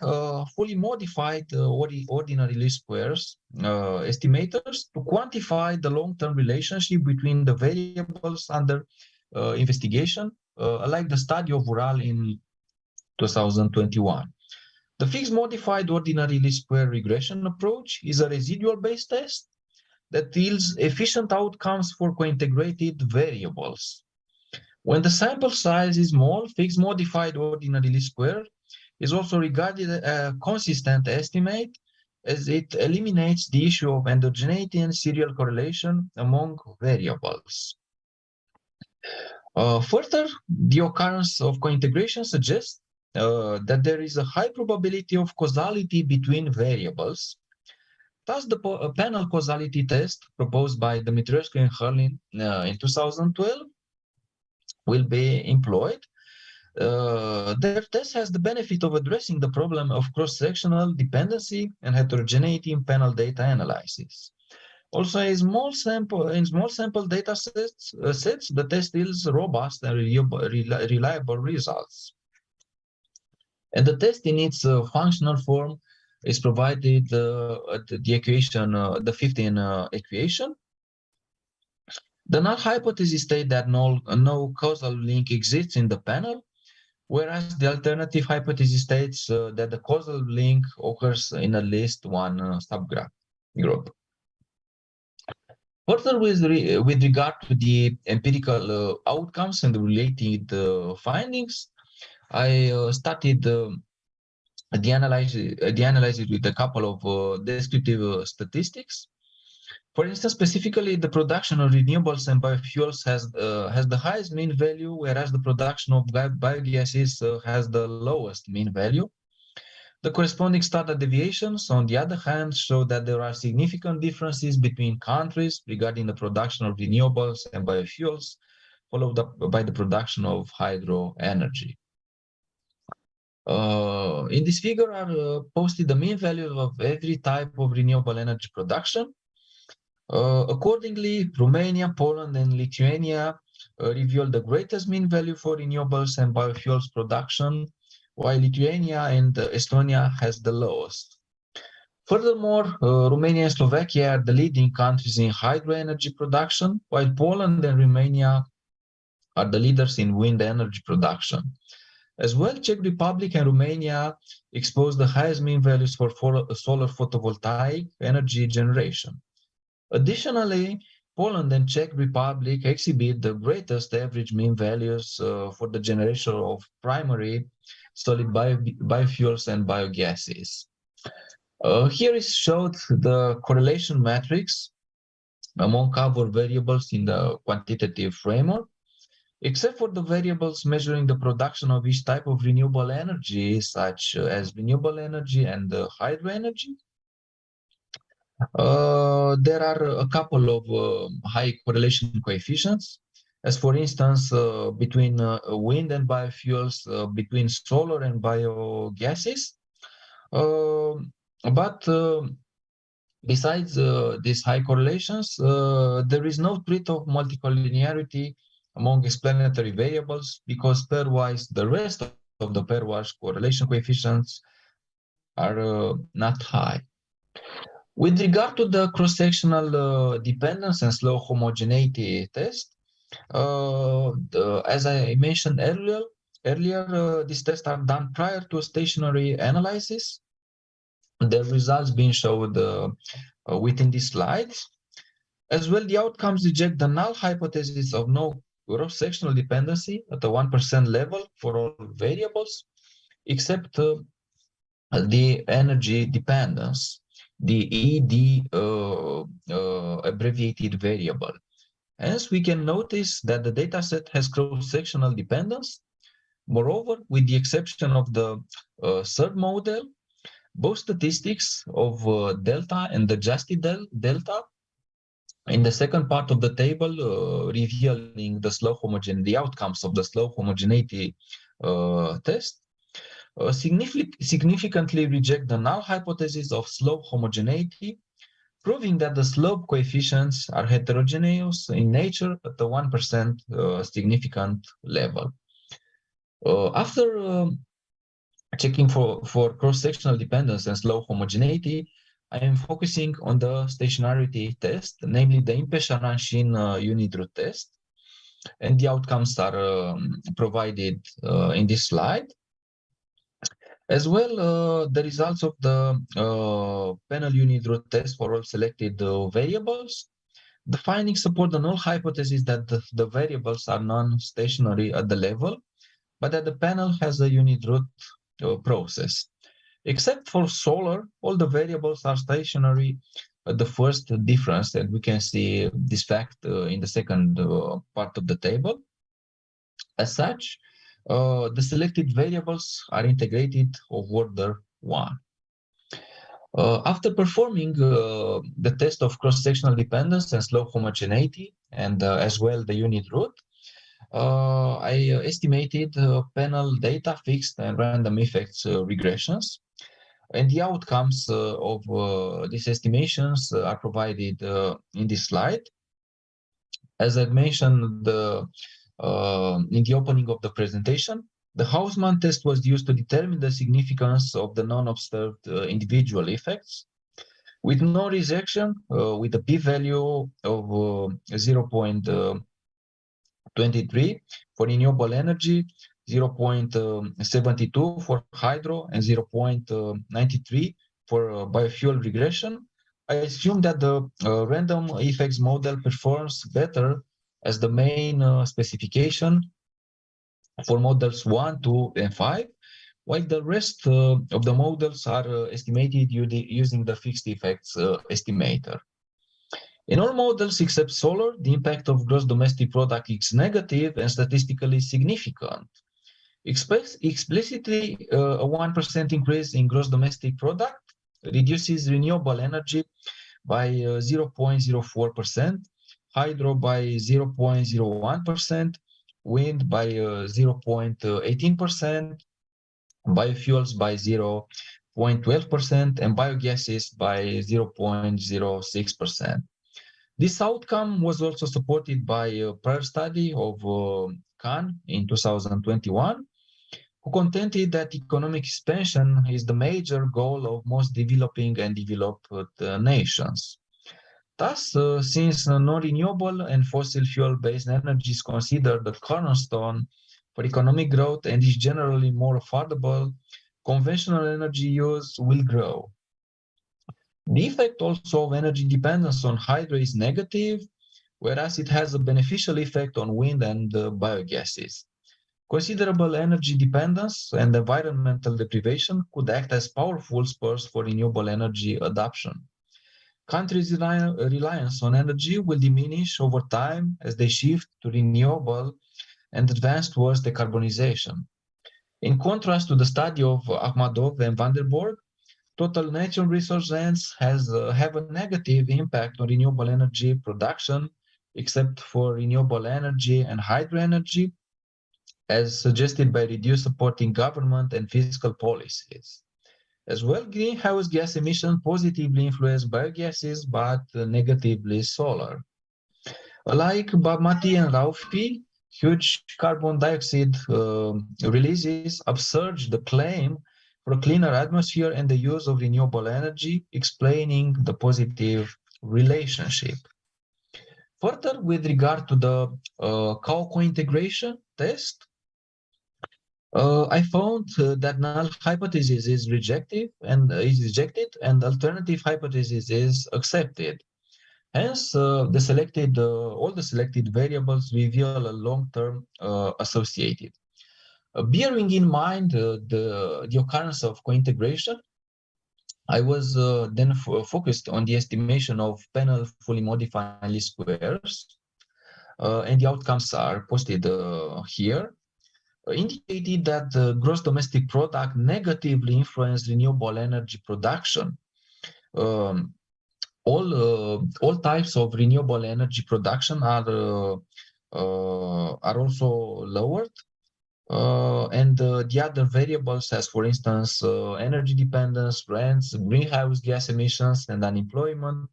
fully modified ordinary least squares estimators to quantify the long-term relationship between the variables under investigation, like the study of Ural in 2021. The fixed modified ordinary least square regression approach is a residual-based test that yields efficient outcomes for co-integrated variables. When the sample size is small, fixed modified ordinary least square is also regarded as a consistent estimate, as it eliminates the issue of endogeneity and serial correlation among variables. Further, the occurrence of co-integration suggests that there is a high probability of causality between variables. Thus, the panel causality test proposed by Dumitrescu and Herlin in 2012 will be employed. Their test has the benefit of addressing the problem of cross-sectional dependency and heterogeneity in panel data analysis. Also, in small sample data sets, the test yields robust and reliable results. And the test in its functional form is provided at the equation, the 15 equation. The null hypothesis states that no causal link exists in the panel, whereas the alternative hypothesis states that the causal link occurs in at least one subgroup. Further, with regard to the empirical outcomes and the related findings, I started the analysis with a couple of descriptive statistics. For instance, specifically, the production of renewables and biofuels has the highest mean value, whereas the production of biogases has the lowest mean value. The corresponding standard deviations, on the other hand, show that there are significant differences between countries regarding the production of renewables and biofuels, followed up by the production of hydro energy. In this figure are posted the mean values of every type of renewable energy production. Accordingly, Romania, Poland, and Lithuania reveal the greatest mean value for renewables and biofuels production, while Lithuania and Estonia has the lowest. Furthermore, Romania and Slovakia are the leading countries in hydro energy production, while Poland and Romania are the leaders in wind energy production. As well, Czech Republic and Romania expose the highest mean values for solar photovoltaic energy generation. Additionally, Poland and Czech Republic exhibit the greatest average mean values for the generation of primary solid biofuels and biogases. Here is showed the correlation matrix among covered variables in the quantitative framework. Except for the variables measuring the production of each type of renewable energy, such as renewable energy and hydro energy, there are a couple of high correlation coefficients, as for instance, between wind and biofuels, between solar and biogases. But besides these high correlations, there is no threat of multicollinearity among explanatory variables, because pairwise the rest of the pairwise correlation coefficients are not high. With regard to the cross-sectional dependence and slow homogeneity test, as I mentioned earlier, these tests are done prior to a stationary analysis. The results being showed within these slides. As well, the outcomes reject the null hypothesis of no cross-sectional dependency at the 1% level for all variables, except the energy dependence, the ED abbreviated variable. Hence, we can notice that the dataset has cross-sectional dependence. Moreover, with the exception of the third model, both statistics of delta and adjusted delta in the second part of the table revealing the slow homogeneity, the outcomes of the slow homogeneity test, significantly reject the null hypothesis of slow homogeneity, proving that the slope coefficients are heterogeneous in nature at the 1% significant level. After checking for cross-sectional dependence and slow homogeneity, I am focusing on the stationarity test, namely the Impe-Sharanshin unit root test, and the outcomes are provided in this slide. As well, the results of the panel unit root test for all selected variables. The findings support the null hypothesis that the variables are non-stationary at the level, but that the panel has a unit root process. Except for solar, all the variables are stationary at the first difference, and we can see this fact in the second part of the table. As such, the selected variables are integrated of order 1. After performing the test of cross-sectional dependence and slow homogeneity, and as well the unit root, I estimated panel data fixed and random effects regressions. And the outcomes of these estimations are provided in this slide. As I mentioned in the opening of the presentation, the Hausmann test was used to determine the significance of the non-observed individual effects, with no rejection, with a p-value of 0.23 for renewable energy, 0.72 for hydro, and 0.93 for biofuel regression. I assume that the random effects model performs better as the main specification for models 1, 2, and 5, while the rest of the models are estimated using the fixed effects estimator. In all models except solar, the impact of gross domestic product is negative and statistically significant. Explicitly, a 1% increase in gross domestic product reduces renewable energy by 0.04%, hydro by 0.01%, wind by 0.18%, biofuels by 0.12%, and biogases by 0.06%. This outcome was also supported by a prior study of Khan in 2021, who contended that economic expansion is the major goal of most developing and developed nations. Thus, since non-renewable and fossil fuel-based energy is considered the cornerstone for economic growth and is generally more affordable, conventional energy use will grow. The effect also of energy dependence on hydro is negative, whereas it has a beneficial effect on wind and biogases. Considerable energy dependence and environmental deprivation could act as powerful spurs for renewable energy adoption. Countries' reliance on energy will diminish over time as they shift to renewable and advance towards decarbonization. In contrast to the study of Akhmadov and van der Borg, total natural resource rents have a negative impact on renewable energy production, except for renewable energy and hydro energy, as suggested by reduced supporting government and fiscal policies. As well, greenhouse gas emissions positively influence biogases, but negatively solar. Like Bagmati and Raufi, huge carbon dioxide releases upsurge the claim for a cleaner atmosphere and the use of renewable energy, explaining the positive relationship. Further, with regard to the co-integration test, I found that null hypothesis is rejected and alternative hypothesis is accepted. Hence, all the selected variables reveal a long-term associated. Bearing in mind the occurrence of co-integration, I was then focused on the estimation of panel fully modified least squares, and the outcomes are posted here. Indicated that the gross domestic product negatively influenced renewable energy production. All types of renewable energy production are also lowered, and the other variables, as for instance energy dependence, rents, greenhouse gas emissions, and unemployment,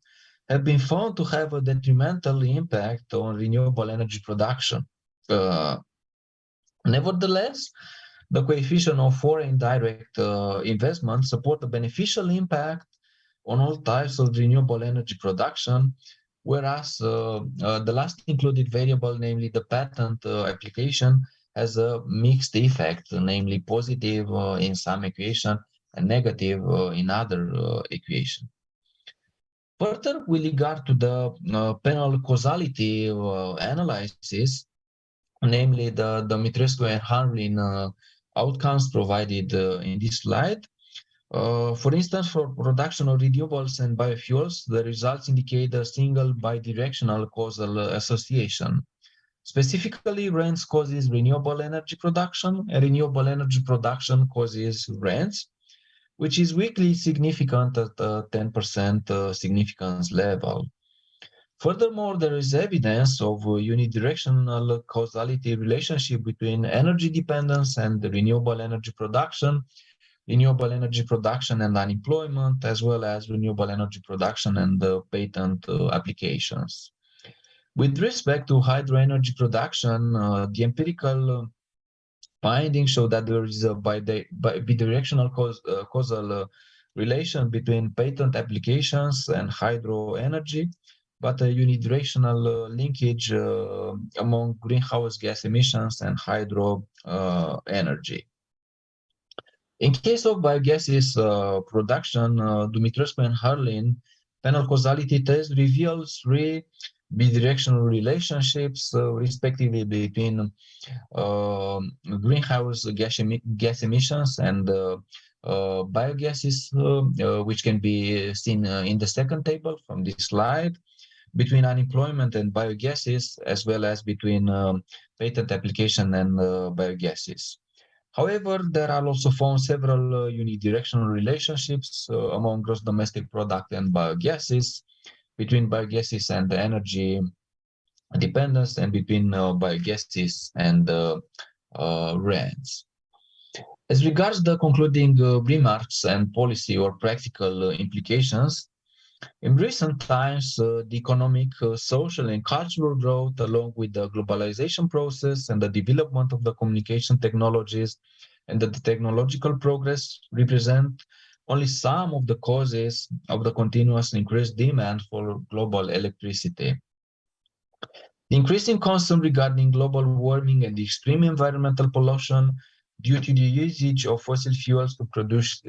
have been found to have a detrimental impact on renewable energy production. Nevertheless, the coefficient of foreign direct investment support a beneficial impact on all types of renewable energy production, whereas the last included variable, namely the patent application, has a mixed effect, namely positive in some equation and negative in other equation. Further, with regard to the penal causality analysis, namely the Dumitrescu and Harlin outcomes provided in this slide. For instance, for production of renewables and biofuels, the results indicate a single bidirectional causal association. Specifically, rents causes renewable energy production, and renewable energy production causes rents, which is weakly significant at a 10% significance level. Furthermore, there is evidence of a unidirectional causality relationship between energy dependence and the renewable energy production and unemployment, as well as renewable energy production and patent applications. With respect to hydro energy production, the empirical findings show that there is a bidirectional causal relation between patent applications and hydro energy, but a unidirectional linkage among greenhouse gas emissions and hydro energy. In case of biogases production, Dumitrescu and Harlin panel causality test reveals three bidirectional relationships, respectively between greenhouse gas emissions and biogases, which can be seen in the second table from this slide, between unemployment and biogases, as well as between patent application and biogases. However, there are also found several unidirectional relationships among gross domestic product and biogases, between biogases and the energy dependence, and between biogases and rents. As regards the concluding remarks and policy or practical implications, in recent times, the economic, social, and cultural growth, along with the globalization process and the development of the communication technologies, and that the technological progress represent only some of the causes of the continuous increased demand for global electricity. The increasing concern regarding global warming and the extreme environmental pollution due to the usage of fossil fuels to produce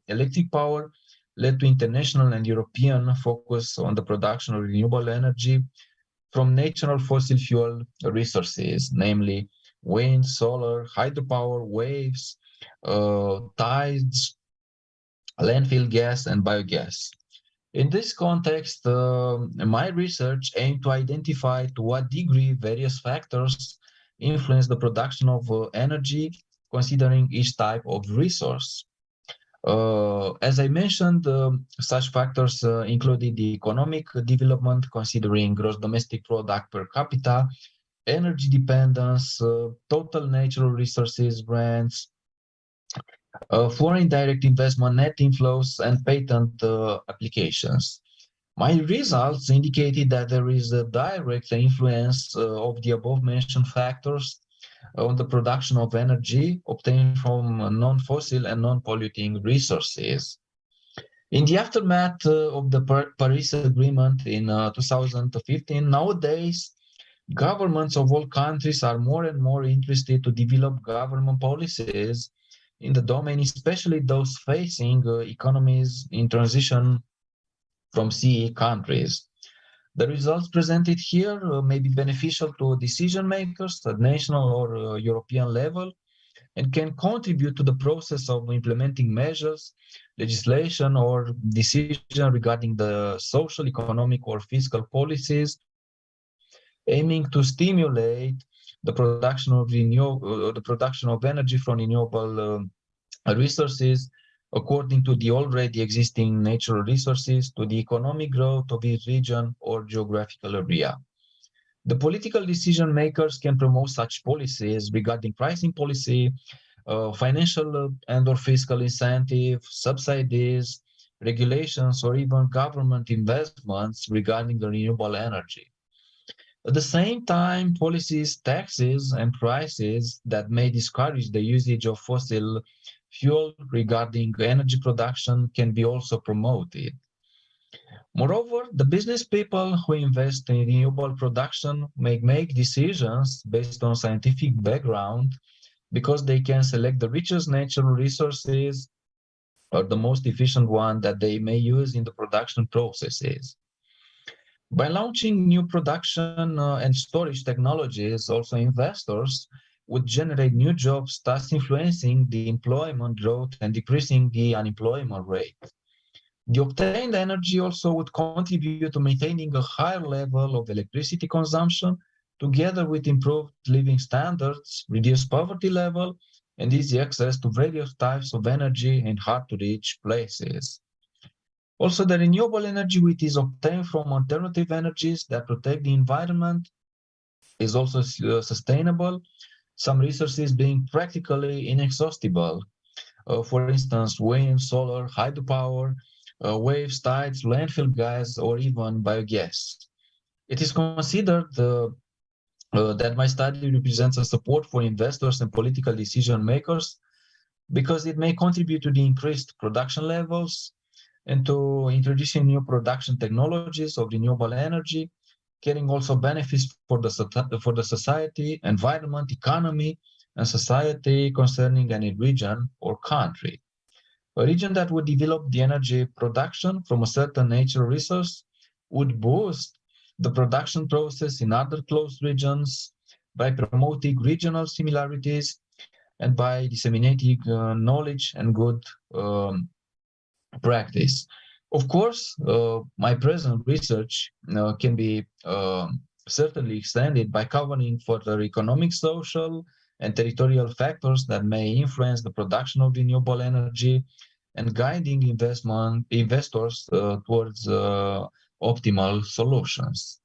electric power led to international and European focus on the production of renewable energy from natural fossil fuel resources, namely wind, solar, hydropower, waves, tides, landfill gas, and biogas. In this context, my research aimed to identify to what degree various factors influence the production of energy, considering each type of resource. As I mentioned, such factors included the economic development, considering gross domestic product per capita, energy dependence, total natural resources grants, foreign direct investment, net inflows, and patent applications. My results indicated that there is a direct influence of the above-mentioned factors on the production of energy obtained from non-fossil and non-polluting resources. In the aftermath of the Paris Agreement in 2015, nowadays, governments of all countries are more and more interested to develop government policies in the domain, especially those facing economies in transition from CE countries. The results presented here may be beneficial to decision makers at national or European level and can contribute to the process of implementing measures, legislation, or decision regarding the social, economic, or fiscal policies aiming to stimulate the production of energy from renewable resources according to the already existing natural resources to the economic growth of each region or geographical area. The political decision makers can promote such policies regarding pricing policy, financial and or fiscal incentive, subsidies, regulations, or even government investments regarding the renewable energy. At the same time, policies, taxes, and prices that may discourage the usage of fossil fuel regarding energy production can be also promoted. Moreover, the business people who invest in renewable production may make decisions based on scientific background because they can select the richest natural resources or the most efficient one that they may use in the production processes. By launching new production and storage technologies, also investors would generate new jobs, thus influencing the employment growth and decreasing the unemployment rate. The obtained energy also would contribute to maintaining a higher level of electricity consumption, together with improved living standards, reduced poverty level, and easy access to various types of energy in hard-to-reach places. Also, the renewable energy which is obtained from alternative energies that protect the environment is also sustainable, some resources being practically inexhaustible. For instance, wind, solar, hydropower, waves, tides, landfill gas, or even biogas. It is considered that my study represents a support for investors and political decision makers because it may contribute to the increased production levels and to introducing new production technologies of renewable energy, carrying also benefits for the society, environment, economy, and society concerning any region or country. A region that would develop the energy production from a certain natural resource would boost the production process in other close regions by promoting regional similarities and by disseminating knowledge and good practice. Of course, my present research can be certainly extended by covering further economic, social, and territorial factors that may influence the production of renewable energy and guiding investors towards optimal solutions.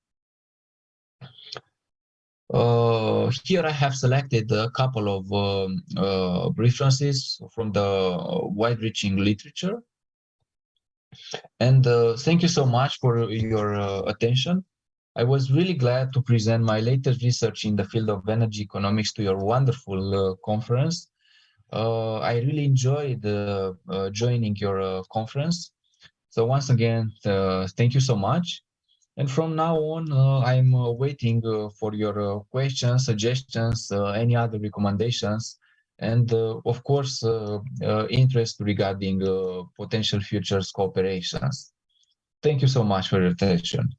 Here I have selected a couple of references from the wide-reaching literature. And thank you so much for your attention. I was really glad to present my latest research in the field of energy economics to your wonderful conference. I really enjoyed joining your conference. So once again, thank you so much. And from now on, I'm waiting for your questions, suggestions, any other recommendations, and of course, interest regarding potential futures cooperations. Thank you so much for your attention.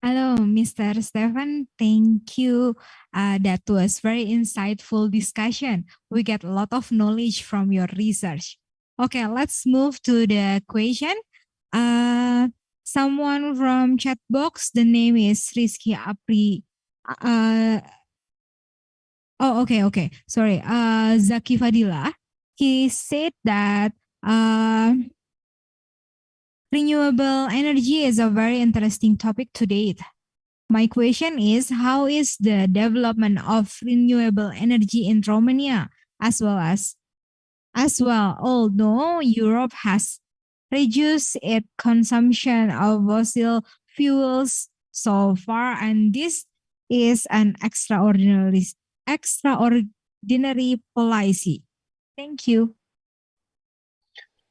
Hello, Mr. Stefan. Thank you. That was very insightful discussion. We get a lot of knowledge from your research. Okay, let's move to the question. Someone from chat box, the name is Rizky Apri. Okay. Sorry. Zaki Fadila. He said that renewable energy is a very interesting topic to date. My question is, how is the development of renewable energy in Romania although Europe has reduced its consumption of fossil fuels so far, and this is an extraordinary policy. Thank you.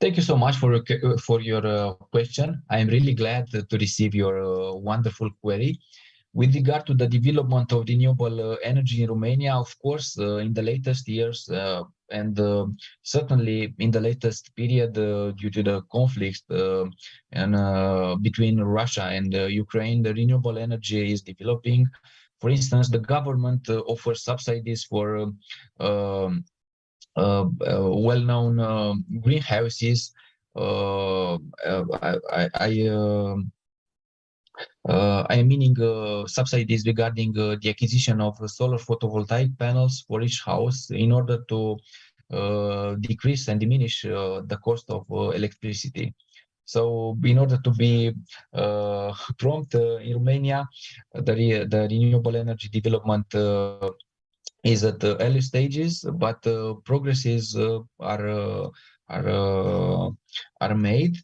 Thank you so much for your question. I am really glad to receive your wonderful query. With regard to the development of renewable energy in Romania, of course, in the latest years and certainly in the latest period due to the conflict between Russia and Ukraine, the renewable energy is developing. For instance, the government offers subsidies for well-known greenhouses. I am meaning subsidies regarding the acquisition of solar photovoltaic panels for each house in order to decrease and diminish the cost of electricity. So in order to be prompt in Romania, the renewable energy development is at the early stages, but progresses are made.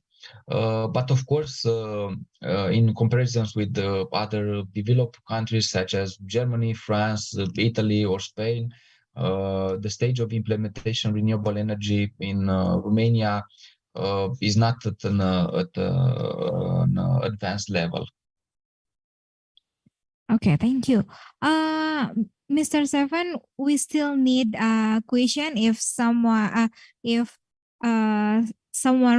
But of course, in comparisons with other developed countries such as Germany, France, Italy, or Spain, the stage of implementation renewable energy in Romania is not at an advanced level. Okay, thank you. Mr. Seven, we still need a question if someone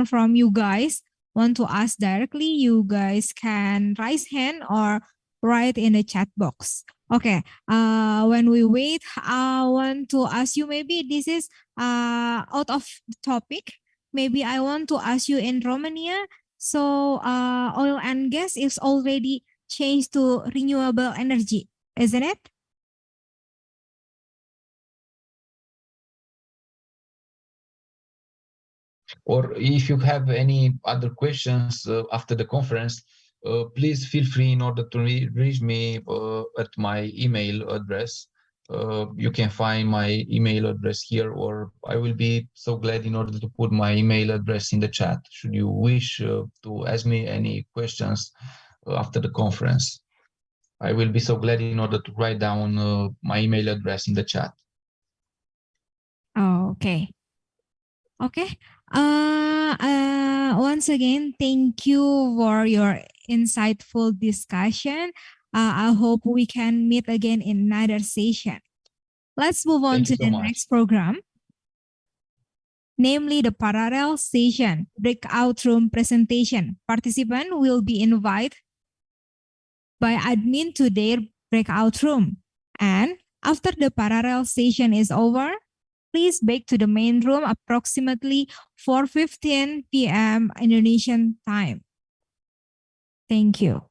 from you guys want to ask directly, you guys can raise hand or write in the chat box. Okay, when we wait, I want to ask you, maybe this is out of the topic. Maybe I want to ask you in Romania. So oil and gas is already changed to renewable energy, isn't it? Or if you have any other questions after the conference, please feel free in order to reach me at my email address. You can find my email address here, or I will be so glad in order to put my email address in the chat should you wish to ask me any questions after the conference. I will be so glad in order to write down my email address in the chat. Oh, okay. Okay. Once again, thank you for your insightful discussion. I hope we can meet again in another session. Let's move on to the next program, namely the parallel session, breakout room presentation. Participant will be invited by admin to their breakout room. And after the parallel session is over, please back to the main room approximately 4:15 p.m. Indonesian time. Thank you.